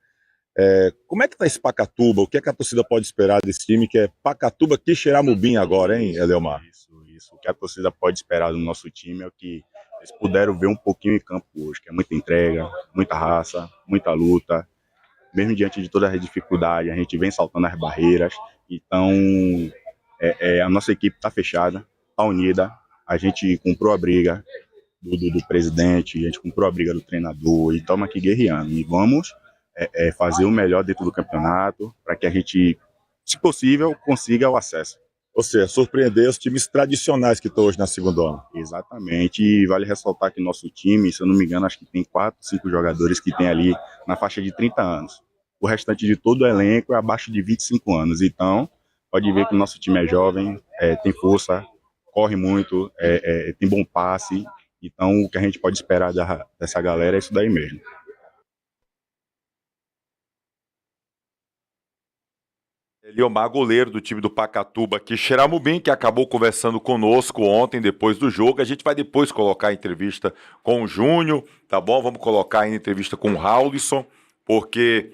Como é que tá esse Pacatuba? O que é que a torcida pode esperar desse time, que é Pacatuba Quixeramobim agora, hein, Eliomar? Isso. O que a torcida pode esperar do nosso time é o que eles puderam ver um pouquinho em campo hoje, que é muita entrega, muita raça, muita luta. Mesmo diante de todas as dificuldades, a gente vem saltando as barreiras. Então, a nossa equipe está fechada, está unida. A gente comprou a briga do presidente, a gente comprou a briga do treinador e estamos aqui guerreando. E vamos fazer o melhor dentro do campeonato para que a gente, se possível, consiga o acesso. Ou seja, surpreender os times tradicionais que estão hoje na segunda onda. Exatamente, e vale ressaltar que nosso time, se eu não me engano, acho que tem 4, 5 jogadores que tem ali na faixa de 30 anos. O restante de todo o elenco é abaixo de 25 anos. Então, pode ver que o nosso time é jovem, tem força, corre muito, tem bom passe. Então, o que a gente pode esperar dessa galera é isso daí mesmo. Eliomar, goleiro do time do Pacatuba Quixeramobim, que acabou conversando conosco ontem, depois do jogo. A gente vai depois colocar a entrevista com o Júnior, tá bom? Vamos colocar a entrevista com o Raulison, porque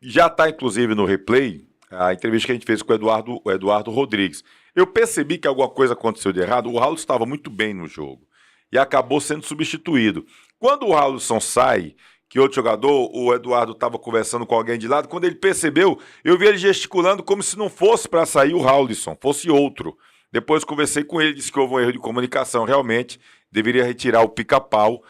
já está, inclusive, no replay, a entrevista que a gente fez com o Eduardo Rodrigues. Eu percebi que alguma coisa aconteceu de errado. O Raulison estava muito bem no jogo e acabou sendo substituído. Quando o Raulison sai, que outro jogador, o Eduardo estava conversando com alguém de lado, quando ele percebeu, eu vi ele gesticulando como se não fosse para sair o Raulison, fosse outro. Depois conversei com ele, disse que houve um erro de comunicação, realmente deveria retirar o Pica-Pau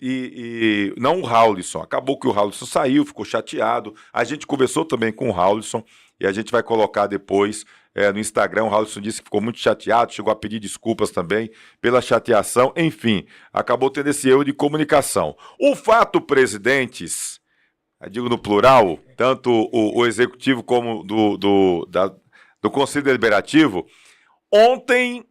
e não o Raulison. Acabou que o Raulison saiu, ficou chateado. A gente conversou também com o Raulison e a gente vai colocar depois no Instagram. O Raulison disse que ficou muito chateado, chegou a pedir desculpas também pela chateação. Enfim, acabou tendo esse erro de comunicação. O fato, presidentes, eu digo no plural, tanto o executivo como do Conselho Deliberativo, ontem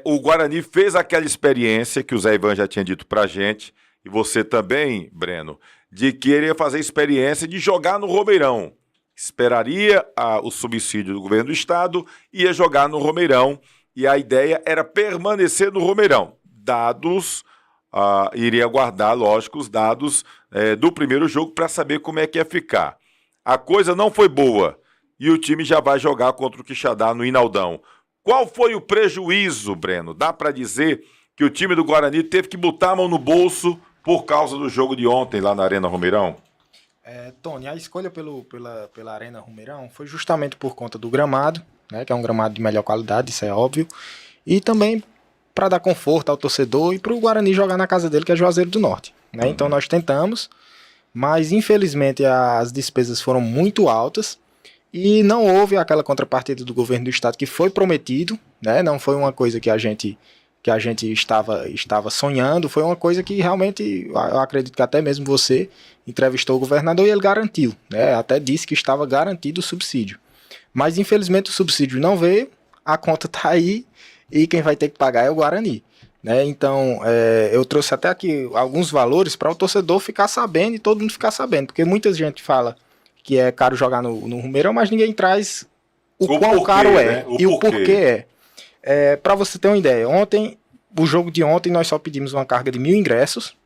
o Guarani fez aquela experiência que o Zé Ivan já tinha dito pra gente, e você também, Breno, de que ele ia fazer a experiência de jogar no Romeirão. Esperaria o subsídio do governo do estado, ia jogar no Romeirão, e a ideia era permanecer no Romeirão. Iria guardar, lógico, os dados do primeiro jogo para saber como é que ia ficar. A coisa não foi boa, e o time já vai jogar contra o Quixadá no Inaldão. Qual foi o prejuízo, Breno? Dá para dizer que o time do Guarani teve que botar a mão no bolso por causa do jogo de ontem lá na Arena Romeirão? Tony, a escolha pela Arena Romeirão foi justamente por conta do gramado, né, que é um gramado de melhor qualidade, isso é óbvio, e também para dar conforto ao torcedor e para o Guarani jogar na casa dele, que é Juazeiro do Norte. Né? Então nós tentamos, mas infelizmente as despesas foram muito altas e não houve aquela contrapartida do governo do estado que foi prometido, né? Não foi uma coisa que a gente estava sonhando, foi uma coisa que realmente, eu acredito que até mesmo você entrevistou o governador e ele garantiu, né? Até disse que estava garantido o subsídio. Mas infelizmente o subsídio não veio, a conta está aí e quem vai ter que pagar é o Guarani. Né? Então eu trouxe até aqui alguns valores para o torcedor ficar sabendo e todo mundo ficar sabendo, porque muita gente fala que é caro jogar no Romeirão, mas ninguém traz o quão porquê, caro é, né? O porquê é. Para você ter uma ideia, o jogo de ontem nós só pedimos uma carga de 1.000 ingressos,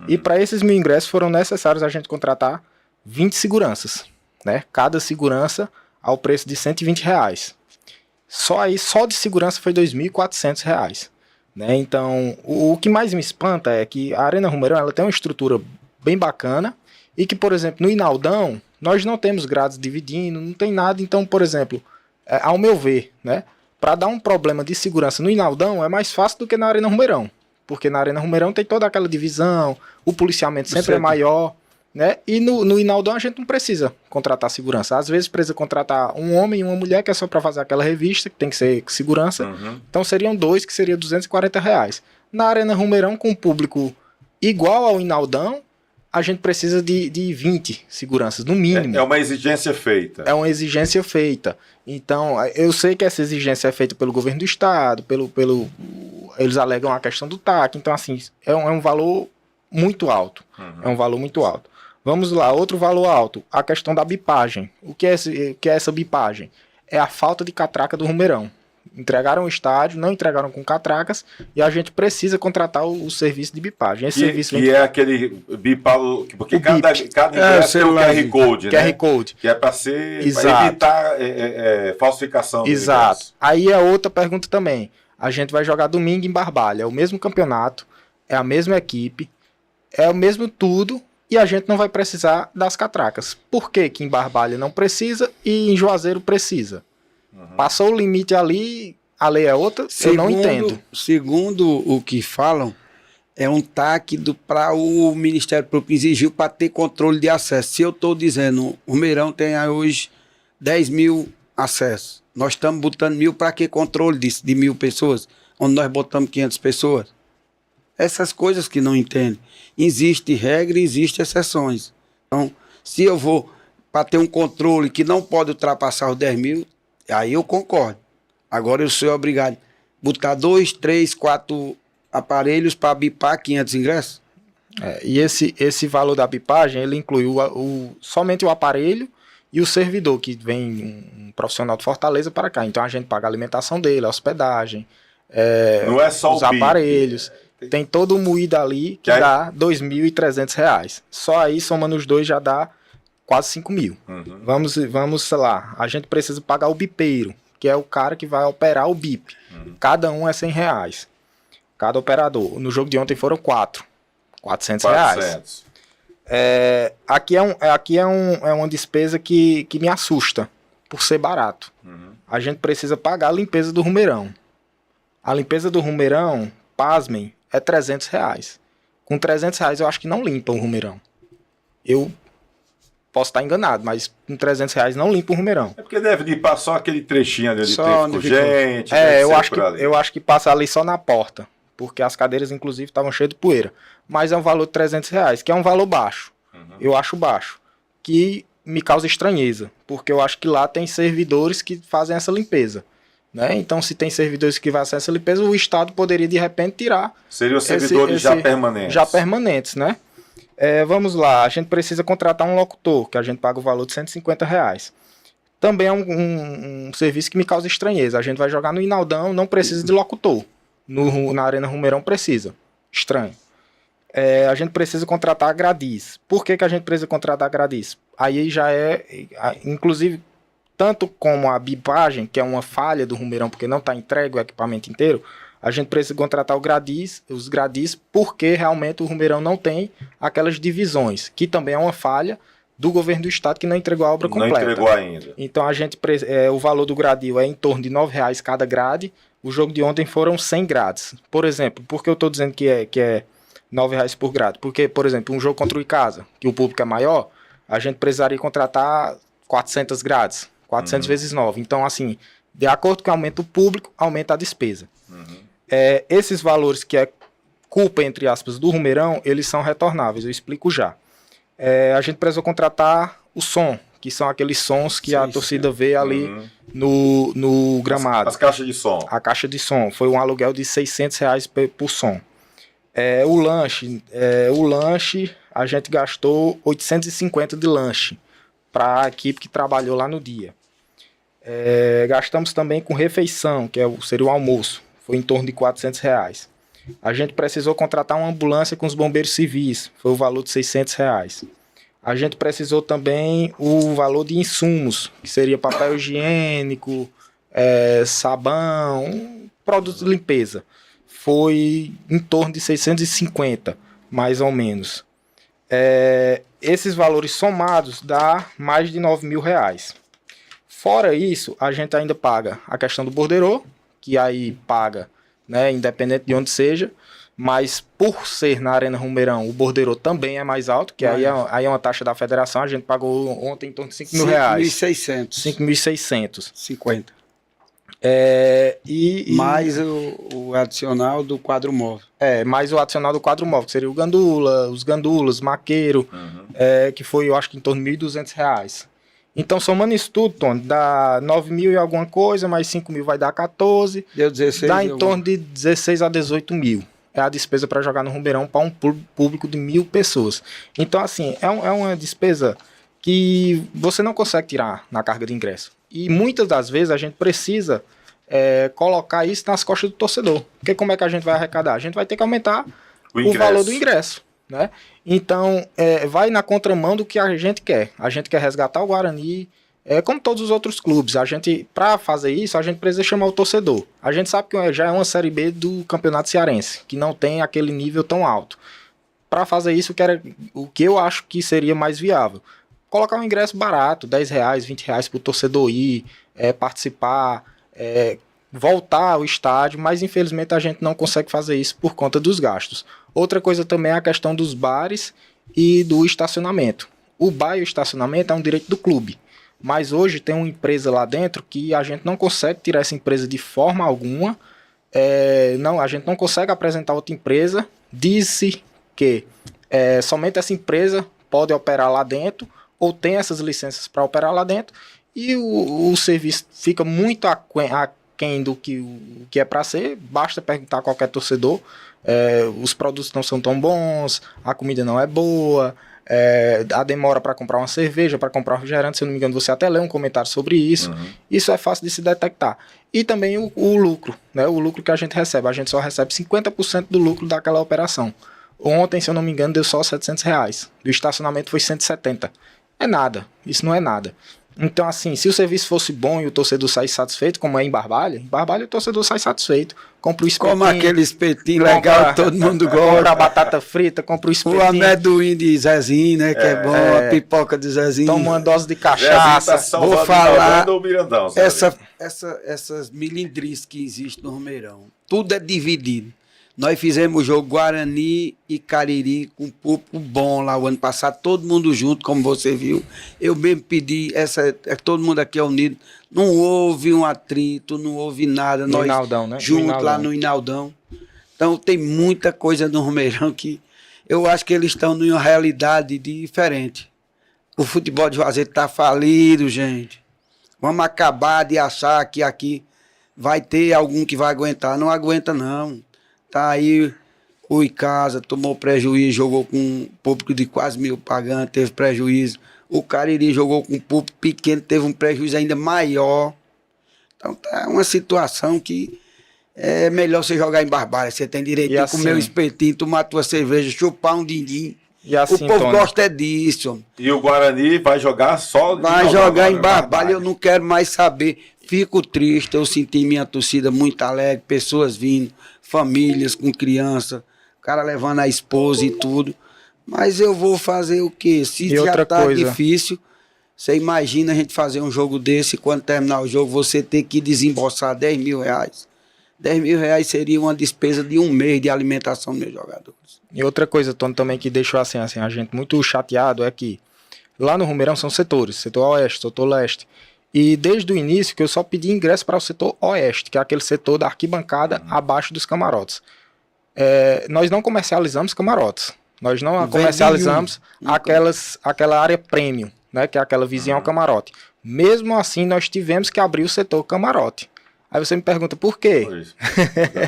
E para esses 1.000 ingressos foram necessários a gente contratar 20 seguranças, né? Cada segurança ao preço de R$ 120. Só de segurança foi R$ 2.400, né? Então, o que mais me espanta é que a Arena Romeirão ela tem uma estrutura bem bacana e que, por exemplo, no Inaldão, nós não temos grades dividindo, não tem nada. Então, por exemplo, ao meu ver, né? Para dar um problema de segurança no Inaldão é mais fácil do que na Arena Romeirão. Porque na Arena Romeirão tem toda aquela divisão, o policiamento sempre é maior, né? E no Inaldão a gente não precisa contratar segurança. Às vezes precisa contratar um homem e uma mulher, que é só para fazer aquela revista, que tem que ser segurança. Então seriam 2, que seria R$ 240. Na Arena Romeirão, com o público igual ao Inaldão, a gente precisa de 20 seguranças, no mínimo. É uma exigência feita. É uma exigência feita. Então, eu sei que essa exigência é feita pelo governo do estado, eles alegam a questão do TAC. Então, assim, é um valor muito alto. É um valor muito alto. Vamos lá, outro valor alto, a questão da bipagem. O que é essa bipagem? É a falta de catraca do Romeirão. Entregaram o estádio, não entregaram com catracas, e a gente precisa contratar o serviço de bipagem. Esse serviço é aquele bipar, porque cada ingresso tem o QR Code, né? QR Code. Que é para evitar falsificação. Exato. Aí é outra pergunta também. A gente vai jogar domingo em Barbalha, é o mesmo campeonato, é a mesma equipe, é o mesmo tudo, e a gente não vai precisar das catracas. Por que em Barbalha não precisa e em Juazeiro precisa? Passou o limite ali, a lei é outra, eu não entendo. Segundo o que falam, é um TAC para o Ministério Público exigiu para ter controle de acesso. Se eu estou dizendo, o Romeirão tem hoje 10.000 acessos, nós estamos botando 1.000 para que controle de 1.000 pessoas, onde nós botamos 500 pessoas? Essas coisas que não entendem. Existe regra e existe exceções. Então, se eu vou para ter um controle que não pode ultrapassar os 10.000, aí eu concordo. Agora eu sou obrigado a botar 2, 3, 4 aparelhos para bipar 500 ingressos? E esse valor da bipagem, ele inclui somente o aparelho e o servidor, que vem um profissional de Fortaleza para cá. Então a gente paga a alimentação dele, a hospedagem, não é só os aparelhos. Tem todo o moído ali que dá R$ 2.300. Só aí, somando os dois, já dá quase 5.000. Vamos, sei lá, a gente precisa pagar o bipeiro, que é o cara que vai operar o bip. Cada um é R$100. Cada operador. No jogo de ontem foram 4. R$400. Aqui é uma despesa que me assusta, por ser barato. A gente precisa pagar a limpeza do Romeirão. A limpeza do Romeirão, pasmem, é R$300. Com R$300 eu acho que não limpa o Romeirão. Eu posso estar enganado, mas com R$300 não limpa o Romeirão. É porque deve limpar só aquele trechinho ali de tempo com gente. Eu acho que passa ali só na porta, porque as cadeiras inclusive estavam cheias de poeira. Mas é um valor de R$300, que é um valor baixo. Eu acho baixo. Que me causa estranheza, porque eu acho que lá tem servidores que fazem essa limpeza. Né? Então, se tem servidores que fazem essa limpeza, o Estado poderia de repente tirar. Seriam servidores já permanentes. Já permanentes, né? Vamos lá, a gente precisa contratar um locutor, que a gente paga o valor de R$150. Também é um serviço que me causa estranheza. A gente vai jogar no Inaldão, não precisa de locutor. Na Arena Romeirão precisa. Estranho. A gente precisa contratar a Gradis. Por que a gente precisa contratar a Gradis? Aí já inclusive, tanto como a bipagem, que é uma falha do Romeirão, porque não está entregue o equipamento inteiro, a gente precisa contratar os Gradis, porque realmente o Romeirão não tem aquelas divisões, que também é uma falha do governo do estado, que não entregou a obra completa. Não entregou ainda. Então o valor do gradil é em torno de R$9 cada grade. O jogo de ontem foram 100 grades. Por exemplo, por que eu estou dizendo que é R$9 por grade? Porque, por exemplo, um jogo contra o Icasa, que o público é maior, a gente precisaria contratar 400 grades. 400 vezes 9. Então, assim, de acordo com o aumento do público, aumenta a despesa. Esses valores que é culpa, entre aspas, do Romeirão, eles são retornáveis, eu explico já. A gente precisa contratar o som, que são aqueles sons que a torcida vê ali no gramado. As caixas de som. A caixa de som. Foi um aluguel de R$600 por som. O lanche, a gente gastou 850 de lanche para a equipe que trabalhou lá no dia. Gastamos também com refeição, que seria o almoço. Foi em torno de R$400. A gente precisou contratar uma ambulância com os bombeiros civis, foi o valor de R$600. A gente precisou também o valor de insumos, que seria papel higiênico, sabão, produtos de limpeza. Foi em torno de 650, mais ou menos. Esses valores somados dá mais de R$9.000. Fora isso, a gente ainda paga a questão do borderô, que aí paga, né, independente de onde seja, mas por ser na Arena Rumeirão, o borderô também é mais alto, que aí é uma taxa da federação, a gente pagou ontem em torno de R$5.000. 5.600. 50. Mais o adicional do quadro móvel. Mais o adicional do quadro móvel, que seria o gandula, os gandulas, maqueiro, que foi, eu acho que em torno de R$1.200. Então, somando isso tudo, Tony, dá 9.000 e alguma coisa, mais 5.000 vai dar 14. Deu 16. Dá em torno de 16 a 18 mil. É a despesa para jogar no Rumeirão para um público de 1.000 pessoas. Então, assim, é uma despesa que você não consegue tirar na carga de ingresso. E muitas das vezes a gente precisa colocar isso nas costas do torcedor. Porque como é que a gente vai arrecadar? A gente vai ter que aumentar o valor do ingresso, né? Então, vai na contramão do que a gente quer. A gente quer resgatar o Guarani, como todos os outros clubes. A gente, para fazer isso, a gente precisa chamar o torcedor. A gente sabe que já é uma Série B do Campeonato Cearense, que não tem aquele nível tão alto. Para fazer isso, o que eu acho que seria mais viável. Colocar um ingresso barato, R$10, R$20 para o torcedor ir, participar, voltar ao estádio, mas infelizmente a gente não consegue fazer isso por conta dos gastos. Outra coisa também é a questão dos bares e do estacionamento. O bar e o estacionamento é um direito do clube, mas hoje tem uma empresa lá dentro que a gente não consegue tirar essa empresa de forma alguma, a gente não consegue apresentar outra empresa, diz-se que somente essa empresa pode operar lá dentro, ou tem essas licenças para operar lá dentro, e o serviço fica muito aquém do que é para ser. Basta perguntar a qualquer torcedor, os produtos não são tão bons, a comida não é boa, a demora para comprar uma cerveja, para comprar um refrigerante, se eu não me engano, você até lê um comentário sobre isso. Isso é fácil de se detectar. E também o lucro, né? O lucro que a gente recebe. A gente só recebe 50% do lucro daquela operação. Ontem, se eu não me engano, deu só R$700. Do estacionamento foi 170. É nada. Isso não é nada. Então, assim, se o serviço fosse bom e o torcedor sair satisfeito, como é em Barbalha o torcedor sai satisfeito. Compra o espetinho. Como aquele espetinho legal, todo mundo gosta. Compra a batata frita, compra o espetinho. O amendoim de Zezinho, né, que é bom, a pipoca de Zezinho. Toma uma dose de cachaça. Vou falar, essas milindrices que existem no Rumeirão, tudo é dividido. Nós fizemos o jogo Guarani e Cariri com um público bom lá o ano passado, todo mundo junto, como você viu. Eu mesmo pedi, todo mundo aqui é unido. Não houve um atrito, não houve nada. No Inaldão, né? Juntos lá no Inaldão. Então tem muita coisa no Rumeirão que eu acho que eles estão numa realidade diferente. O futebol de Juazeiro está falido, gente. Vamos acabar de achar que aqui vai ter algum que vai aguentar. Não aguenta, não. Tá aí o Icasa, tomou prejuízo, jogou com um público de quase 1.000 pagantes, teve prejuízo. O Cariri jogou com um público pequeno, teve um prejuízo ainda maior. Então tá uma situação que é melhor você jogar em Barbalha. Você tem direito de comer um espetinho, tomar tua cerveja, chupar um dindim. E assim, o povo gosta disso. E o Guarani vai jogar só... Vai jogar em Barbalha, eu não quero mais saber. Fico triste, eu senti minha torcida muito alegre, pessoas vindo, famílias com criança, o cara levando a esposa e tudo. Mas eu vou fazer o quê? Se já tá difícil, você imagina a gente fazer um jogo desse, quando terminar o jogo, você ter que desembolsar R$10.000. R$10.000 seria uma despesa de um mês de alimentação dos meus jogadores. E outra coisa, Tony, também que deixou assim a gente muito chateado é que lá no Rumeirão são setores, setor oeste, setor leste. E desde o início que eu só pedi ingresso para o setor oeste, que é aquele setor da arquibancada abaixo dos camarotes. Nós não comercializamos camarotes. Nós não comercializamos aquela área premium, né, que é aquela vizinha ao camarote. Mesmo assim, nós tivemos que abrir o setor camarote. Aí você me pergunta por quê?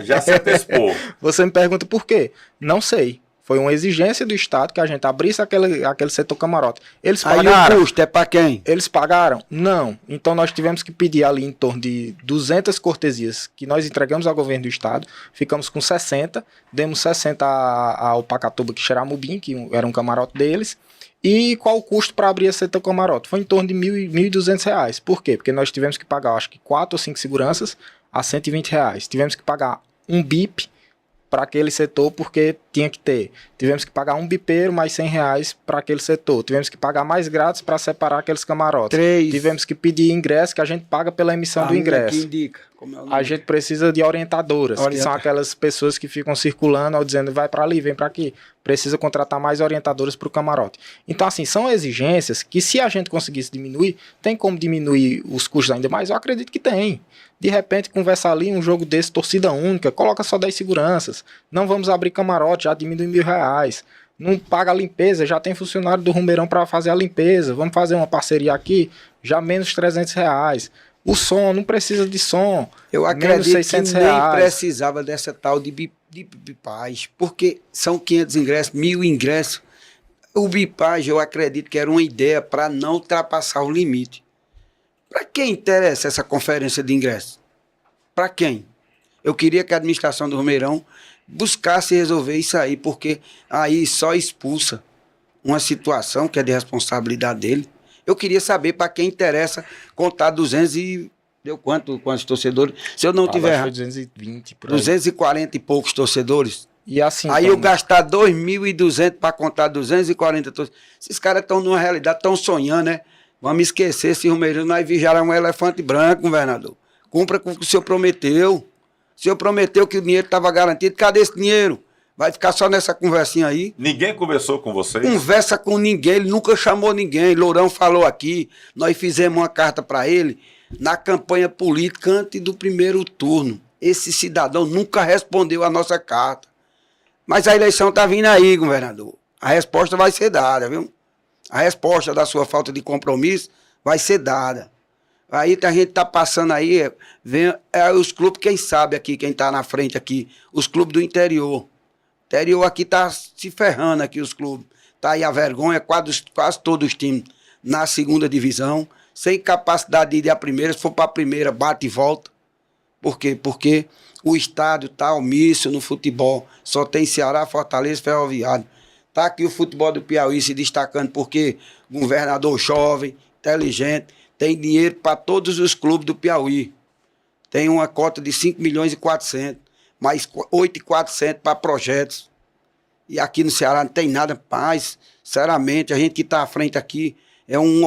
Já se antecipou. Você me pergunta por quê? Não sei. Foi uma exigência do Estado que a gente abrisse aquele setor camarote. Eles Aí pagaram. o custo é para quem? Eles pagaram? Não. Então nós tivemos que pedir ali em torno de 200 cortesias que nós entregamos ao governo do Estado. Ficamos com 60. Demos 60 ao Pacatuba, que Xeramubim, que era um camarote deles. E qual o custo para abrir esse setor camarote? Foi em torno de R$ 1.200. Por quê? Porque nós tivemos que pagar, acho que 4 ou 5 seguranças a R$ 120. Tivemos que pagar um BIP para aquele setor, porque tinha que ter. Tivemos que pagar um bipeiro mais R$100 para aquele setor. Tivemos que pagar mais grátis para separar aqueles camarotes. 3. Tivemos que pedir ingresso, que a gente paga pela emissão do ingresso. Indica, como é o nome? A gente precisa de orientadoras, que são aquelas pessoas que ficam circulando, ou dizendo, vai para ali, vem para aqui. Precisa contratar mais orientadoras para o camarote. Então, assim, são exigências que, se a gente conseguisse diminuir, tem como diminuir os custos ainda mais? Eu acredito que tem. De repente, conversar ali, um jogo desse, torcida única, coloca só 10 seguranças. Não vamos abrir camarote, já diminui R$1.000. Não paga a limpeza, já tem funcionário do Rumeirão para fazer a limpeza. Vamos fazer uma parceria aqui, já menos R$300. O som, não precisa de som. Eu acredito que nem precisava dessa tal de bipagem, porque são 500 ingressos, 1.000 ingressos. O bipagem, eu acredito que era uma ideia para não ultrapassar o limite. Para quem interessa essa conferência de ingressos? Para quem? Eu queria que a administração do Rumeirão buscasse resolver isso aí, porque aí só expulsa uma situação que é de responsabilidade dele. Eu queria saber para quem interessa contar 200 e... Deu quantos torcedores? Se eu não tiver errado. 220 por aí. 240 e poucos torcedores. E assim, aí eu gastar 2.200 para contar 240 torcedores. Esses caras estão numa realidade, estão sonhando, né? Vamos esquecer esse Rumeirão, nós vigiar um elefante branco, governador. Cumpra com o que o senhor prometeu. O senhor prometeu que o dinheiro estava garantido. Cadê esse dinheiro? Vai ficar só nessa conversinha aí? Ninguém conversou com vocês? Conversa com ninguém, ele nunca chamou ninguém. Lourão falou aqui, nós fizemos uma carta para ele na campanha política antes do primeiro turno. Esse cidadão nunca respondeu a nossa carta. Mas a eleição está vindo aí, governador. A resposta vai ser dada, viu? A resposta da sua falta de compromisso vai ser dada. Aí a gente está passando aí, vem os clubes, quem sabe aqui, quem está na frente aqui, os clubes do interior. O interior aqui está se ferrando aqui, os clubes. Está aí a vergonha, quase todos os times na segunda divisão, sem capacidade de ir à primeira. Se for para a primeira, bate e volta. Por quê? Porque o estádio está omisso no futebol. Só tem Ceará, Fortaleza e Ferroviário. Está aqui o futebol do Piauí se destacando porque governador jovem, inteligente, tem dinheiro para todos os clubes do Piauí. Tem uma cota de 5.400.000, mais 8.400 para projetos. E aqui no Ceará não tem nada, mas, sinceramente, a gente que está à frente aqui é um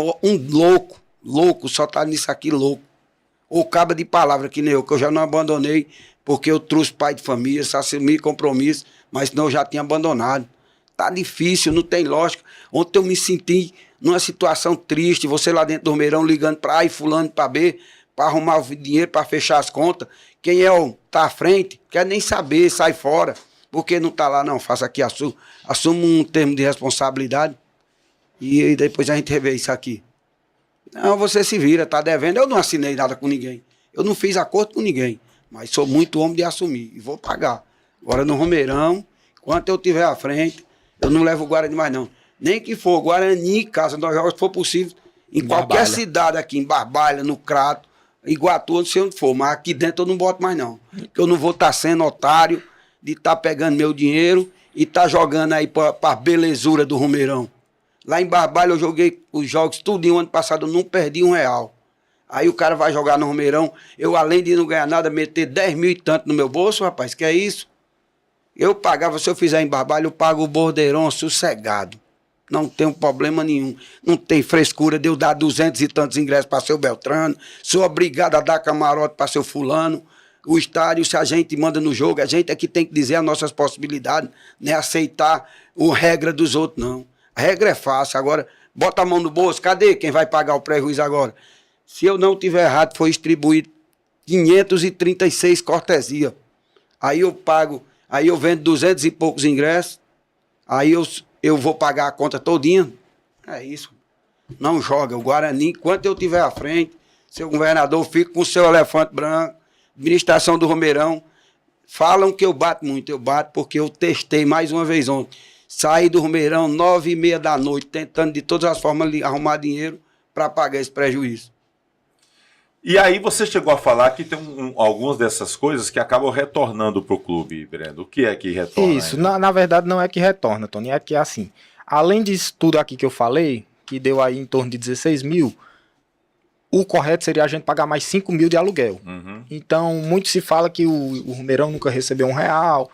louco, só está nisso aqui louco. Ou caba de palavra, que nem eu, que eu já não abandonei, porque eu trouxe pai de família, assumi compromisso, mas senão eu já tinha abandonado. Tá difícil, não tem lógica. Ontem eu me senti numa situação triste, você lá dentro do Rumeirão ligando para A e fulano para B, para arrumar o dinheiro, para fechar as contas. Quem tá à frente, quer nem saber, sai fora. Porque não tá lá, não, faça aqui, assumo um termo de responsabilidade e depois a gente revê isso aqui. Não, você se vira, tá devendo. Eu não assinei nada com ninguém. Eu não fiz acordo com ninguém, mas sou muito homem de assumir e vou pagar. Agora no Rumeirão, enquanto eu estiver à frente, eu não levo o Guarani mais, não. Nem que for Guarani, Casa nós jogos, se for possível, em qualquer cidade aqui, em Barbalha, no Crato, Iguatu, não sei onde for, mas aqui dentro eu não boto mais, não. Porque eu não vou estar sendo otário de estar pegando meu dinheiro e estar jogando aí para a belezura do Rumeirão. Lá em Barbalha eu joguei os jogos tudinho, ano passado eu não perdi R$1. Aí o cara vai jogar no Rumeirão, eu além de não ganhar nada, meter 10 mil e tanto no meu bolso, rapaz, que é isso? Eu pagava, se eu fizer em Barbalha, eu pago o bordeirão sossegado. Não tem problema nenhum. Não tem frescura de eu dar 200 e tantos ingressos para seu Beltrano. Sou obrigado a dar camarote para seu fulano. O estádio, se a gente manda no jogo, a gente é que tem que dizer as nossas possibilidades, não é aceitar a regra dos outros, não. A regra é fácil. Agora, bota a mão no bolso, cadê quem vai pagar o prejuízo agora? Se eu não tiver errado, foi distribuído 536 cortesia. Aí eu pago... Aí eu vendo 200 e poucos ingressos, aí eu vou pagar a conta todinha. É isso. Não joga. O Guarani, enquanto eu estiver à frente, seu governador fica com o seu elefante branco, administração do Rumeirão, Falam que eu bato muito, eu bato porque eu testei mais uma vez ontem. Saí do Romeirão 9h30 da noite, tentando de todas as formas arrumar dinheiro para pagar esse prejuízo. E aí você chegou a falar que tem algumas dessas coisas que acabam retornando para o clube, Breno. O que é que retorna? Isso, na verdade não é que retorna, Tony, é que assim, além disso tudo aqui que eu falei, que deu aí em torno de 16 mil, o correto seria a gente pagar mais 5 mil de aluguel. Então, muito se fala que o Romeirão nunca recebeu R$1.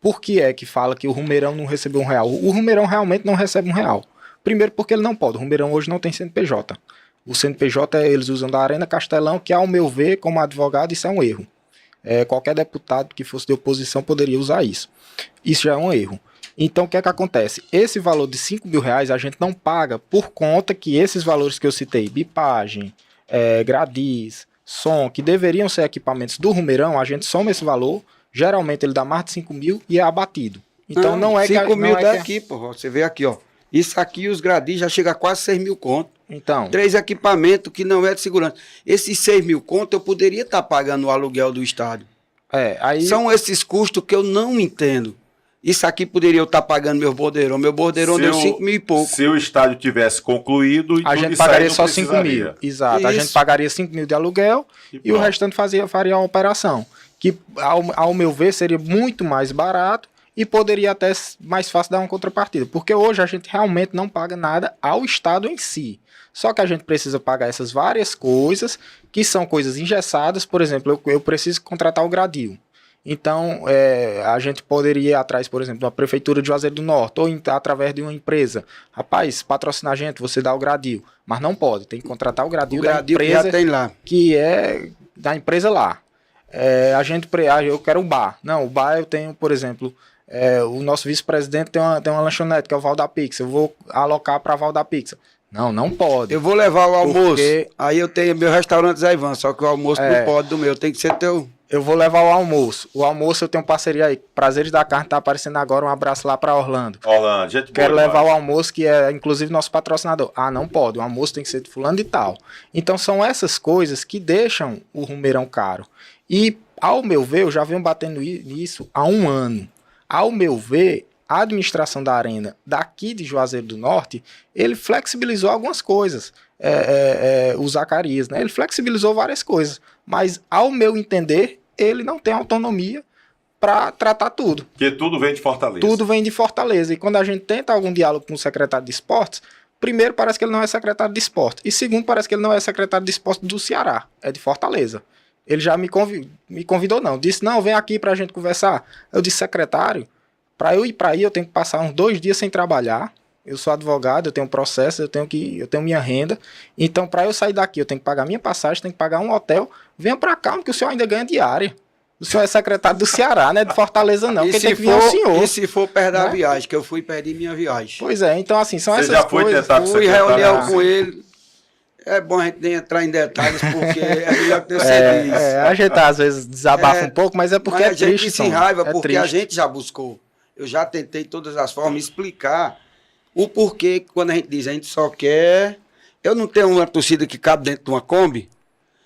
Por que é que fala que o Romeirão não recebeu R$1? O Romeirão realmente não recebe R$1. Primeiro porque ele não pode. O Romeirão hoje não tem CNPJ. O CNPJ eles usam da Arena Castelão, que ao meu ver, como advogado, isso é um erro. Qualquer deputado que fosse de oposição poderia usar isso. Isso já é um erro. Então, o que é que acontece? Esse valor de R$5 mil a gente não paga por conta que esses valores que eu citei, bipagem, gradis, som, que deveriam ser equipamentos do Romeirão, a gente soma esse valor, geralmente ele dá mais de 5 mil e é abatido. Então, não é que... 5 mil daqui, porra. Você vê aqui, ó. Isso aqui, os gradis, já chega a quase 6 mil conto. Então... 3 equipamentos que não é de segurança. Esses 6 mil conto eu poderia estar pagando o aluguel do estádio. Aí... São esses custos que eu não entendo. Isso aqui poderia eu estar pagando meu bordeirão. Meu bordeirão deu 5 mil e pouco. Se o estádio tivesse concluído... A gente pagaria só 5 mil. Exato. Isso. A gente pagaria 5 mil de aluguel e o restante faria uma operação. Que, ao meu ver, seria muito mais barato e poderia até mais fácil dar uma contrapartida. Porque hoje a gente realmente não paga nada ao Estado em si. Só que a gente precisa pagar essas várias coisas, que são coisas engessadas. Por exemplo, eu preciso contratar o gradil. Então, a gente poderia ir atrás, por exemplo, da Prefeitura de Juazeiro do Norte, ou através de uma empresa. Rapaz, patrocina a gente, você dá o gradil. Mas não pode, tem que contratar o gradil da empresa, que já tem lá. Que é da empresa lá. Eu quero o bar. Não, o bar eu tenho, por exemplo, o nosso vice-presidente tem uma lanchonete, que é o Val da Pizza. Eu vou alocar para Val da Pizza. Não pode. Eu vou levar o almoço. Aí eu tenho meu restaurante Zé Ivan, só que o almoço não pode do meu, tem que ser teu. Eu vou levar o almoço. O almoço eu tenho parceria aí. Prazeres da Carne tá aparecendo agora. Um abraço lá para Orlando. Gente Quero levar o almoço, que é inclusive nosso patrocinador. Não pode. O almoço tem que ser de fulano e tal. Então são essas coisas que deixam o Romeirão caro. E, ao meu ver, eu já venho batendo nisso há 1 ano. Ao meu ver, a administração da Arena daqui de Juazeiro do Norte, ele flexibilizou algumas coisas. O Zacarias, né? Ele flexibilizou várias coisas. Mas, ao meu entender, ele não tem autonomia para tratar tudo. Porque tudo vem de Fortaleza. Tudo vem de Fortaleza. E quando a gente tenta algum diálogo com o secretário de esportes, primeiro, parece que ele não é secretário de esporte. E segundo, parece que ele não é secretário de esporte do Ceará. É de Fortaleza. Ele já me convidou, não. Disse, não, vem aqui pra gente conversar. Eu disse, secretário, para eu ir para aí, eu tenho que passar uns 2 dias sem trabalhar. Eu sou advogado, eu tenho um processo, eu tenho minha renda. Então, para eu sair daqui, eu tenho que pagar minha passagem, tenho que pagar um hotel. Venha para cá, porque o senhor ainda ganha diária. O senhor é secretário do Ceará, não é de Fortaleza, não. Quem tem que vir é o senhor. E se for perder a viagem, que eu fui perder minha viagem. Pois é, então assim, são essas coisas. Você já foi tentar com o secretário? Fui reunião com ele. É bom a gente nem entrar em detalhes, porque é melhor que você diz. A gente às vezes desabafa um pouco, mas é porque é triste. A gente se raiva porque a gente já buscou. Eu já tentei de todas as formas explicar o porquê que quando a gente diz a gente só quer... Eu não tenho uma torcida que cabe dentro de uma Kombi.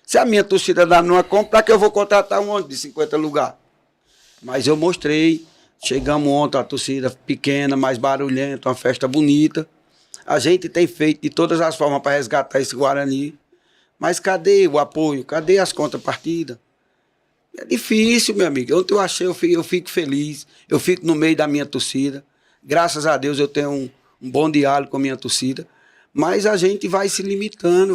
Se a minha torcida dá numa Kombi, para que eu vou contratar um ônibus de 50 lugares? Mas eu mostrei, chegamos ontem, a torcida pequena, mais barulhenta, uma festa bonita. A gente tem feito de todas as formas para resgatar esse Guarani. Mas cadê o apoio? Cadê as contrapartidas? É difícil, meu amigo. Ontem eu achei, eu fico feliz. Eu fico no meio da minha torcida. Graças a Deus eu tenho um bom diálogo com a minha torcida. Mas a gente vai se limitando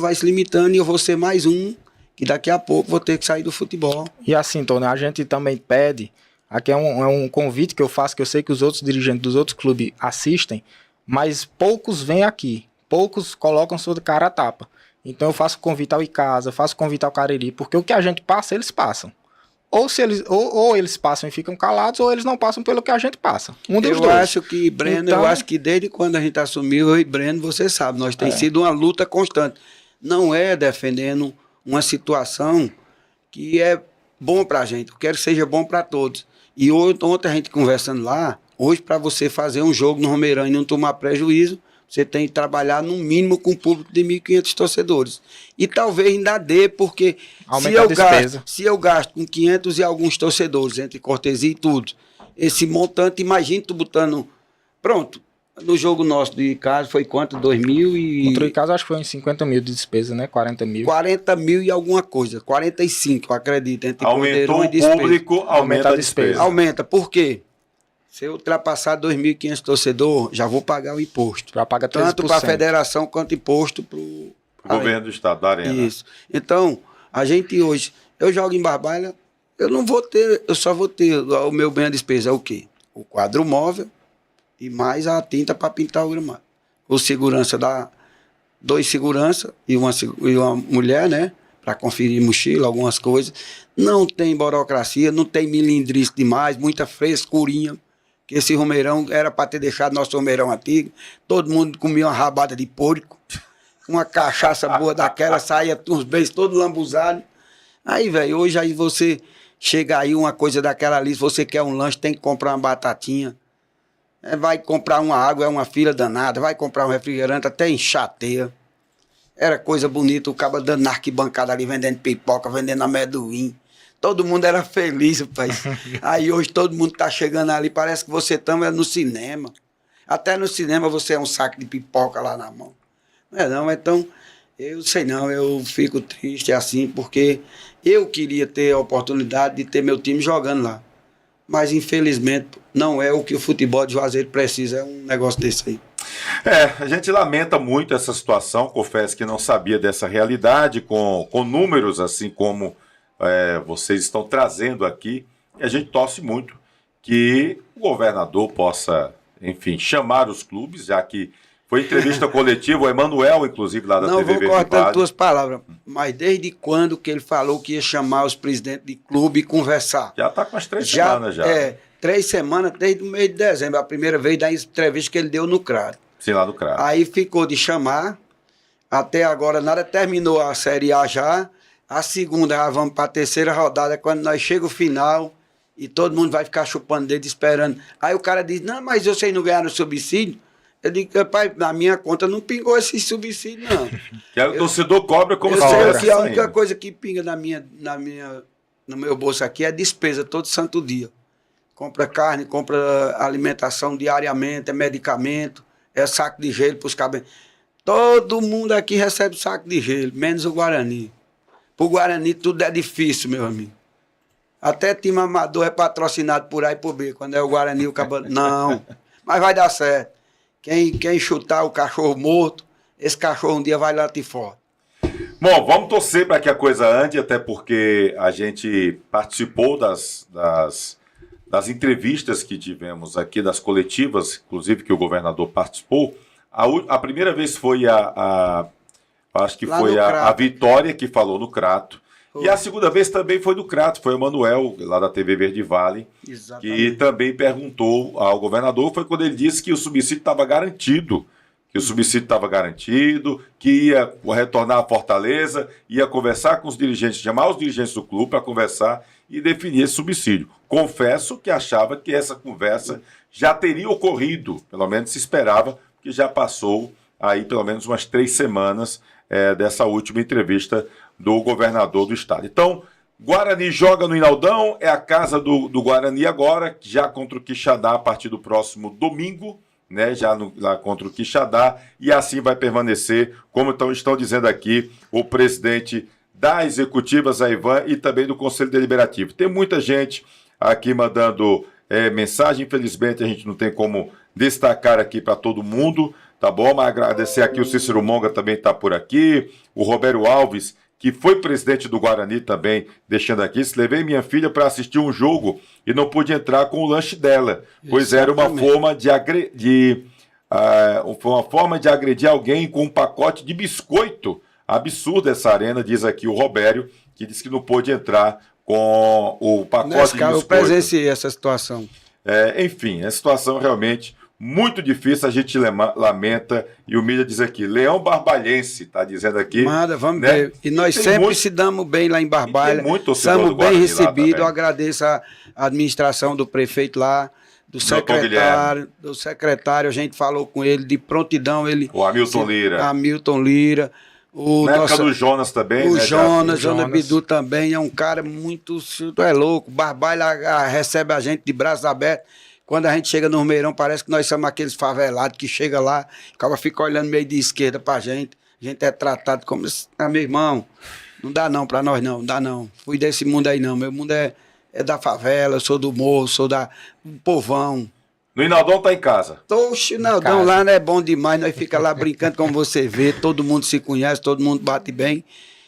e eu vou ser mais um, que daqui a pouco vou ter que sair do futebol. E assim, Tony, a gente também pede, aqui é um convite que eu faço, que eu sei que os outros dirigentes dos outros clubes assistem, mas poucos vêm aqui, poucos colocam sua cara a tapa. Então eu faço convite ao Icasa, faço convite ao Cariri, porque o que a gente passa, eles passam. Ou eles passam e ficam calados, ou eles não passam pelo que a gente passa. Um dos dois. Eu acho que, Breno, eu acho que desde quando a gente assumiu, eu e Breno, você sabe, nós tem sido uma luta constante. Não é defendendo uma situação que é bom pra gente, eu quero que seja bom pra todos. E ontem a gente conversando lá, hoje para você fazer um jogo no Romeirão e não tomar prejuízo, Você tem que trabalhar no mínimo com um público de 1.500 torcedores. E talvez ainda dê, porque se eu gasto com 500 e alguns torcedores, entre cortesia e tudo, esse montante, imagina tu botando... Pronto, no jogo nosso de casa foi quanto? 2.000 e... Contra o casa acho que foi uns 50 mil de despesa, né? 40 mil. 40 mil e alguma coisa. 45, eu acredito. Entre Aumentou o público, aumenta a despesa. Aumenta, por quê? Se eu ultrapassar 2.500 torcedores, já vou pagar o imposto. Já paga 13%. Tanto para a federação quanto imposto para o governo do estado, da Arena. Isso. Então, a gente hoje, eu jogo em Barbalha, eu só vou ter o meu bem a despesa, é o quê? O quadro móvel e mais a tinta para pintar o gramado. O segurança dá 2 segurança e uma mulher, né? Para conferir mochila, algumas coisas. Não tem burocracia, não tem milindrice demais, muita frescurinha. Que esse Romeirão era para ter deixado nosso Romeirão antigo. Todo mundo comia uma rabada de porco, uma cachaça boa daquela, saía uns beijos todo lambuzado. Aí, velho, hoje aí você chega aí uma coisa daquela ali, se você quer um lanche, tem que comprar uma batatinha. Vai comprar uma água, é uma fila danada, vai comprar um refrigerante, até enxateia. Era coisa bonita, o cara dando na arquibancada ali, vendendo pipoca, vendendo amendoim. Todo mundo era feliz, rapaz. Aí hoje todo mundo tá chegando ali, parece que você também é no cinema. Até no cinema você é um saco de pipoca lá na mão. Não é não, então, eu sei não, eu fico triste assim, porque eu queria ter a oportunidade de ter meu time jogando lá. Mas infelizmente não é o que o futebol de Juazeiro precisa, é um negócio desse aí. A gente lamenta muito essa situação, confesso que não sabia dessa realidade, com números assim como vocês estão trazendo aqui, e a gente torce muito que o governador possa, enfim, chamar os clubes, já que foi entrevista coletiva, o Emanuel, inclusive, lá da TV Verde. Não vou cortar tuas palavras, mas desde quando que ele falou que ia chamar os presidentes de clube e conversar? Já está com as 3 semanas já. 3 semanas desde o mês de dezembro, a primeira vez da entrevista que ele deu no CRAD. Sim, lá no CRAD. Aí ficou de chamar, até agora nada, terminou a Série A já, a segunda já vamos para a terceira rodada, quando nós chega o final e todo mundo vai ficar chupando dedo esperando. Aí o cara diz, não, mas vocês não ganharam subsídio? Eu digo, rapaz, na minha conta não pingou esse subsídio, não. Que o torcedor cobra como se eu sei que a única coisa que pinga no meu bolso aqui é despesa todo santo dia. Compra carne, compra alimentação diariamente, é medicamento, é saco de gelo para os cabelos. Todo mundo aqui recebe saco de gelo, menos o Guarani. Para o Guarani tudo é difícil, meu amigo. Até time amador é patrocinado por A e por B. Quando é o Guarani, o cabelo... Não, mas vai dar certo. Quem chutar o cachorro morto, esse cachorro um dia vai latir fora. Bom, vamos torcer para que a coisa ande, até porque a gente participou das entrevistas que tivemos aqui, das coletivas, inclusive que o governador participou. A primeira vez foi acho que foi a Vitória que falou no Crato. E a segunda vez também foi no Crato, foi o Manuel, lá da TV Verde Vale, que também perguntou ao governador, foi quando ele disse que o subsídio estava garantido, que ia retornar à Fortaleza, ia conversar com os dirigentes, chamar os dirigentes do clube para conversar e definir esse subsídio. Confesso que achava que essa conversa já teria ocorrido, pelo menos se esperava, que já passou aí pelo menos umas 3 semanas dessa última entrevista do governador do estado. Então, Guarani joga no Inaldão, é a casa do Guarani agora, já contra o Quixadá a partir do próximo domingo, né, lá contra o Quixadá, e assim vai permanecer, como estão dizendo aqui, o presidente da executiva, Zaivan, e também do Conselho Deliberativo. Tem muita gente aqui mandando mensagem, infelizmente a gente não tem como destacar aqui para todo mundo, tá bom? Mas agradecer aqui, o Cícero Monga também está por aqui, o Roberto Alves, que foi presidente do Guarani também, deixando aqui, se levei minha filha para assistir um jogo e não pude entrar com o lanche dela, pois era uma forma de agredir alguém com um pacote de biscoito. Absurda essa arena, diz aqui o Robério, que disse que não pôde entrar com o pacote de biscoito. Eu presenciei essa situação. Enfim, a situação realmente muito difícil, a gente lamenta. E o Mídia diz aqui, Leão Barbalhense, tá dizendo aqui. Manda, vamos né? ver. E nós tem sempre muito- se damos bem lá em Barbalha. tem muito torcedor Somos do bem Guarani lá recebidos. Eu também. agradeço a administração do prefeito lá, do secretário. A gente falou com ele de prontidão. O Hamilton Lira. Hamilton Lira. Na época do Jonas também, O né? Jonas Bidu também é um cara muito... Tu é louco. Barbalha recebe a gente de braços abertos. Quando a gente chega no Romeirão, parece que nós somos aqueles favelados que chega lá, acaba fica olhando meio de esquerda pra gente. A gente é tratado como... meu irmão, não dá não pra nós não dá não. Fui desse mundo aí não. Meu mundo é da favela, eu sou do morro, sou do povão. No Inaldão tá em casa. Oxe, Naldão lá não é bom demais, nós fica lá brincando, como você vê, todo mundo se conhece, todo mundo bate bem.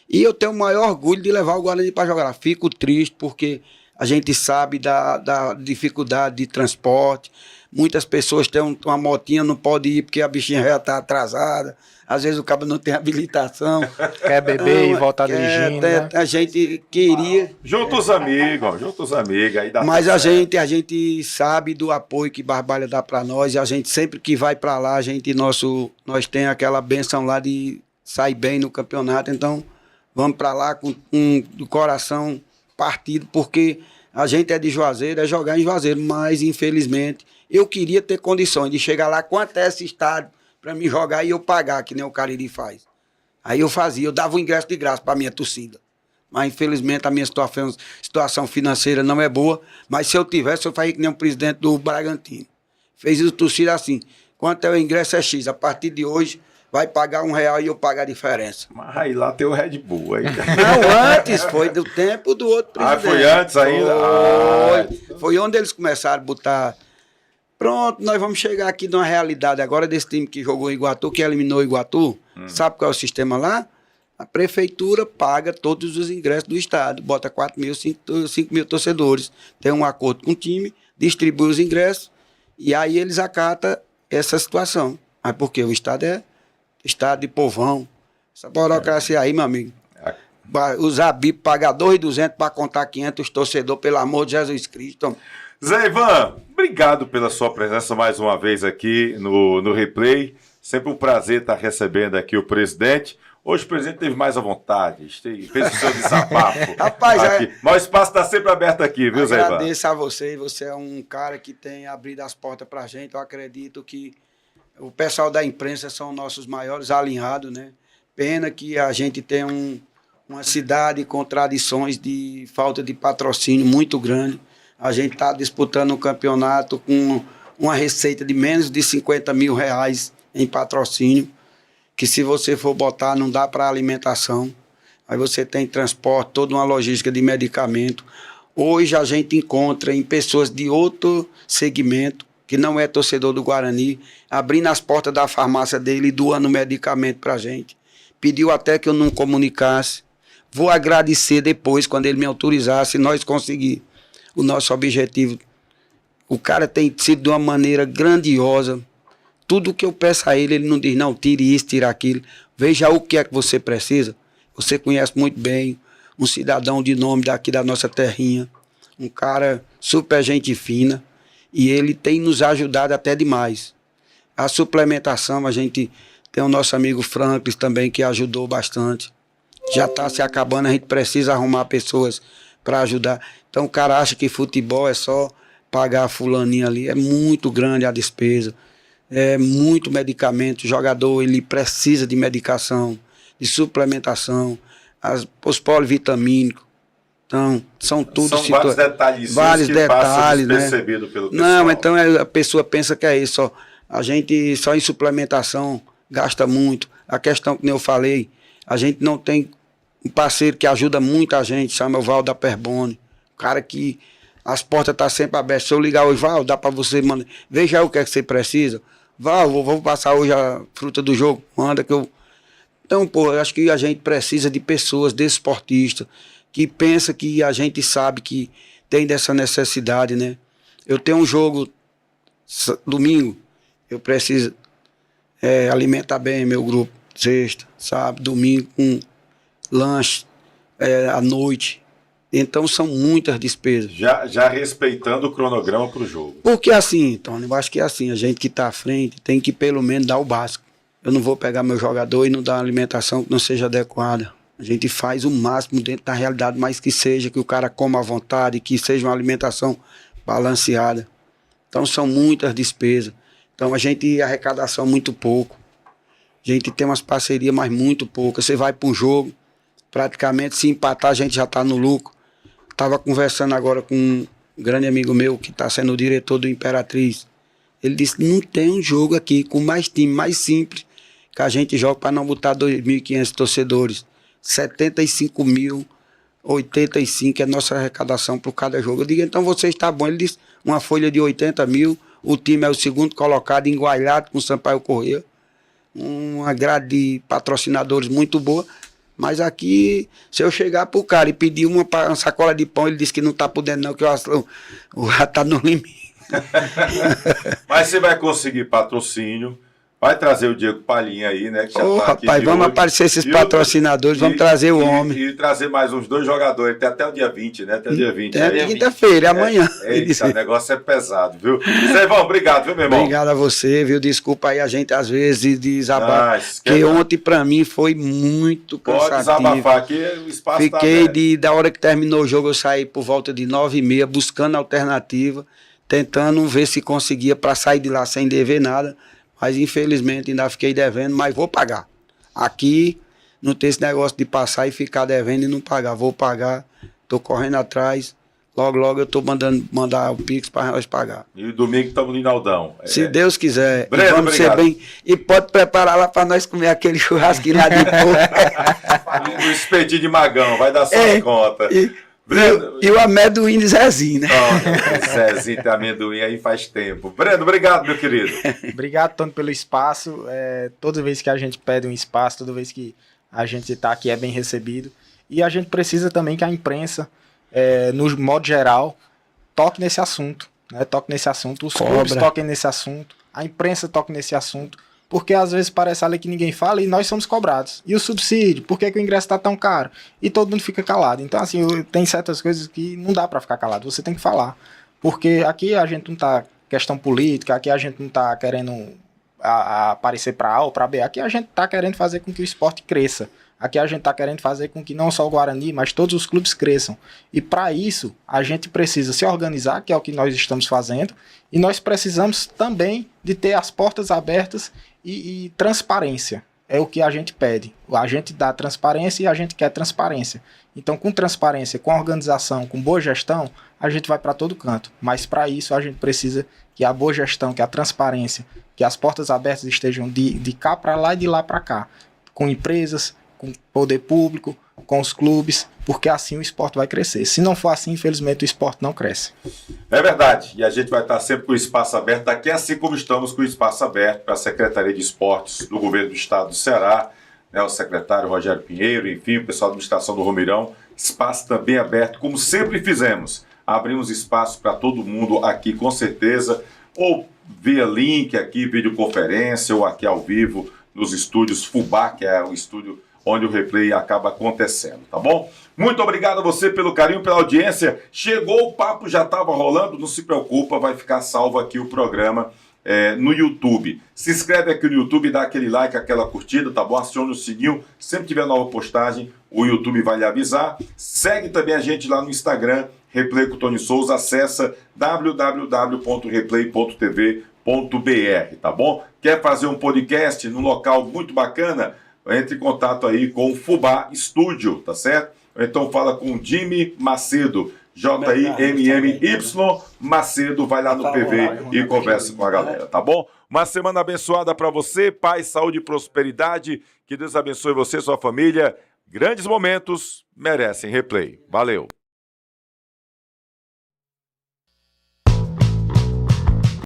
E eu tenho o maior orgulho de levar o Guarani para jogar lá. Fico triste porque a gente sabe da dificuldade de transporte. Muitas pessoas têm uma motinha, não pode ir porque a bichinha já está atrasada. Às vezes o cabo não tem habilitação. Quer beber e voltar dirigindo, né? A gente queria... Juntos os amigos. Aí dá Mas tudo a certo. gente sabe do apoio que Barbalha dá para nós. E a gente sempre que vai para lá, nós tem aquela benção lá de sair bem no campeonato. Então, vamos para lá com o coração partido, porque a gente é de Juazeiro, é jogar em Juazeiro. Mas, infelizmente, eu queria ter condições de chegar lá, quanto é esse estádio, para me jogar e eu pagar, que nem o Cariri faz. Aí eu fazia, eu dava o ingresso de graça para minha torcida. Mas, infelizmente, a minha situação financeira não é boa. Mas se eu tivesse, eu faria que nem o presidente do Bragantino. Fez o torcida assim, quanto é o ingresso é X, a partir de hoje vai pagar R$1 e eu pago a diferença. Mas aí lá tem o Red Bull aí. Não, antes, foi do tempo do outro presidente. Foi antes ainda? Foi onde eles começaram a botar... Pronto, nós vamos chegar aqui numa realidade agora desse time que jogou em Iguatu, que eliminou o Iguatu. Sabe qual é o sistema lá? A prefeitura paga todos os ingressos do estado, bota 4 mil, 5 mil torcedores. Tem um acordo com o time, distribui os ingressos e aí eles acatam essa situação. Mas porque o estado é estado de povão. Essa burocracia aí, meu amigo. Usar BIP, pagar 2.200 para contar 500 torcedores, pelo amor de Jesus Cristo. Zé Ivan, obrigado pela sua presença mais uma vez aqui no Replay. Sempre um prazer estar recebendo aqui o presidente. Hoje o presidente teve mais à vontade, fez o seu desabafo. Rapaz, aqui. Mas o espaço está sempre aberto aqui, viu, Zé Ivan? Agradeço a você é um cara que tem abrido as portas para a gente. Eu acredito que o pessoal da imprensa são nossos maiores alinhados, né? Pena que a gente tem uma cidade com tradições de falta de patrocínio muito grande. A gente está disputando um campeonato com uma receita de menos de R$50 mil em patrocínio, que se você for botar não dá para alimentação. Aí você tem transporte, toda uma logística de medicamento. Hoje a gente encontra em pessoas de outro segmento, que não é torcedor do Guarani, abrindo as portas da farmácia dele e doando medicamento para a gente. Pediu até que eu não comunicasse. Vou agradecer depois, quando ele me autorizar, se nós conseguir o nosso objetivo. O cara tem sido de uma maneira grandiosa. Tudo que eu peço a ele, ele não diz, não, tire isso, tire aquilo. Veja o que é que você precisa. Você conhece muito bem um cidadão de nome daqui da nossa terrinha. Um cara super gente fina. E ele tem nos ajudado até demais. A suplementação, a gente tem o nosso amigo Franklin também, que ajudou bastante. Já está se acabando, a gente precisa arrumar pessoas para ajudar. Então o cara acha que futebol é só pagar a fulaninha ali. É muito grande a despesa. É muito medicamento. O jogador ele precisa de medicação, de suplementação, os polivitamínicos. Então, são tudo... São vários detalhes que passam né? despercebido pelo pessoal. Não, então a pessoa pensa que é isso. Ó. A gente só em suplementação gasta muito. A questão que nem eu falei, a gente não tem um parceiro que ajuda muito a gente, chama o Val da Perbone. O cara que as portas estão sempre abertas. Se eu ligar hoje, Val, dá para você mandar. Veja aí o que é que você precisa. Val, vou passar hoje a fruta do jogo. Manda que eu... Então, pô, eu acho que a gente precisa de pessoas, desportistas, que pensa que a gente sabe que tem dessa necessidade, né? Eu tenho um jogo domingo, eu preciso alimentar bem meu grupo, sexta, sábado, domingo, com lanche à noite. Então são muitas despesas. Já respeitando o cronograma para o jogo. Porque assim, Tony, eu acho que é assim, a gente que está à frente tem que pelo menos dar o básico. Eu não vou pegar meu jogador e não dar uma alimentação que não seja adequada. A gente faz o máximo dentro da realidade, mas que seja, que o cara coma à vontade, que seja uma alimentação balanceada. Então são muitas despesas. Então a gente arrecadação muito pouco. A gente tem umas parcerias, mas muito poucas. Você vai para um jogo, praticamente se empatar a gente já está no lucro. Estava conversando agora com um grande amigo meu que está sendo o diretor do Imperatriz. Ele disse, não tem um jogo aqui com mais time, mais simples, que a gente joga para não botar 2.500 torcedores. 75.085 é a nossa arrecadação por cada jogo. Eu digo, então você está bom. Ele disse, uma folha de 80 mil, o time é o segundo colocado, engualhado com o Sampaio Corrêa. Uma grade de patrocinadores muito boa. Mas aqui, se eu chegar pro cara e pedir uma sacola de pão, ele disse que não tá podendo não, que o rato tá no limite. Mas você vai conseguir patrocínio, vai trazer o Diego Palhinha aí, né? Que já tá aqui rapaz, vamos hoje. aparecer esses patrocinadores, vamos trazer o homem. E trazer mais uns 2 jogadores, tem até o dia 20, né? Até o dia 20. Até quinta-feira, amanhã. Eita, o negócio é pesado, viu? Zevão, obrigado, viu, meu irmão? Obrigado a você, viu? Desculpa aí a gente, às vezes, desabafar. Porque ontem, pra mim, foi muito cansativo. Pode desabafar aqui, o espaço Fiquei da hora que terminou o jogo, eu saí por volta de 9h30, buscando alternativa, tentando ver se conseguia para sair de lá sem dever nada. Mas infelizmente ainda fiquei devendo, mas vou pagar. Aqui não tem esse negócio de passar e ficar devendo e não pagar. Vou pagar, tô correndo atrás. Logo, logo eu tô mandar o Pix para nós pagar. E domingo estamos no Inaldão. Se Deus quiser. Breno, e vamos ser bem. E pode preparar lá para nós comer aquele churrasquinho lá de porco. O espetinho de Magão, vai dar só conta. Breno, e o amendoim de Zezinho, né? Zezinho tem amendoim aí faz tempo. Breno, obrigado, meu querido. Obrigado, Tony, pelo espaço. Toda vez que a gente pede um espaço, toda vez que a gente está aqui é bem recebido. E a gente precisa também que a imprensa, no modo geral, toque nesse assunto. Né? Toque nesse assunto, os clubes toquem nesse assunto, a imprensa toque nesse assunto. Porque às vezes parece ali que ninguém fala e nós somos cobrados. E o subsídio? Por que o ingresso está tão caro? E todo mundo fica calado. Então, assim, tem certas coisas que não dá para ficar calado. Você tem que falar. Porque aqui a gente não tá questão política, aqui a gente não tá querendo aparecer para A ou para B. Aqui a gente tá querendo fazer com que o esporte cresça. Aqui a gente tá querendo fazer com que não só o Guarani, mas todos os clubes cresçam. E para isso, a gente precisa se organizar, que é o que nós estamos fazendo. E nós precisamos também de ter as portas abertas e transparência. É o que a gente pede. A gente dá transparência e a gente quer transparência. Então, com transparência, com organização, com boa gestão, a gente vai para todo canto. Mas para isso, a gente precisa que a boa gestão, que a transparência, que as portas abertas estejam de cá para lá e de lá para cá. Com empresas, com poder público, com os clubes, porque assim o esporte vai crescer. Se não for assim, infelizmente, o esporte não cresce. É verdade, e a gente vai estar sempre com o espaço aberto aqui, assim como estamos com o espaço aberto para a Secretaria de Esportes do Governo do Estado do Ceará, né, o secretário Rogério Pinheiro, enfim, o pessoal da administração do Romeirão. Espaço também aberto, como sempre fizemos. Abrimos espaço para todo mundo aqui, com certeza, ou via link aqui, videoconferência, ou aqui ao vivo, nos estúdios Fubá, que é o estúdio onde o replay acaba acontecendo, tá bom? Muito obrigado a você pelo carinho, pela audiência. Chegou, o papo já estava rolando, não se preocupa, vai ficar salvo aqui o programa no YouTube. Se inscreve aqui no YouTube, dá aquele like, aquela curtida, tá bom? Acione o sininho, sempre tiver nova postagem, o YouTube vai lhe avisar. Segue também a gente lá no Instagram, Replay com Tony Souza, acessa www.replay.tv.br, tá bom? Quer fazer um podcast num local muito bacana? Entre em contato aí com o Fubá Estúdio, tá certo? Então fala com o Jimmy Macedo, Jimmy Macedo, vai lá no PV e conversa com a galera, tá bom? Uma semana abençoada para você, paz, saúde e prosperidade, que Deus abençoe você e sua família. Grandes momentos merecem replay. Valeu!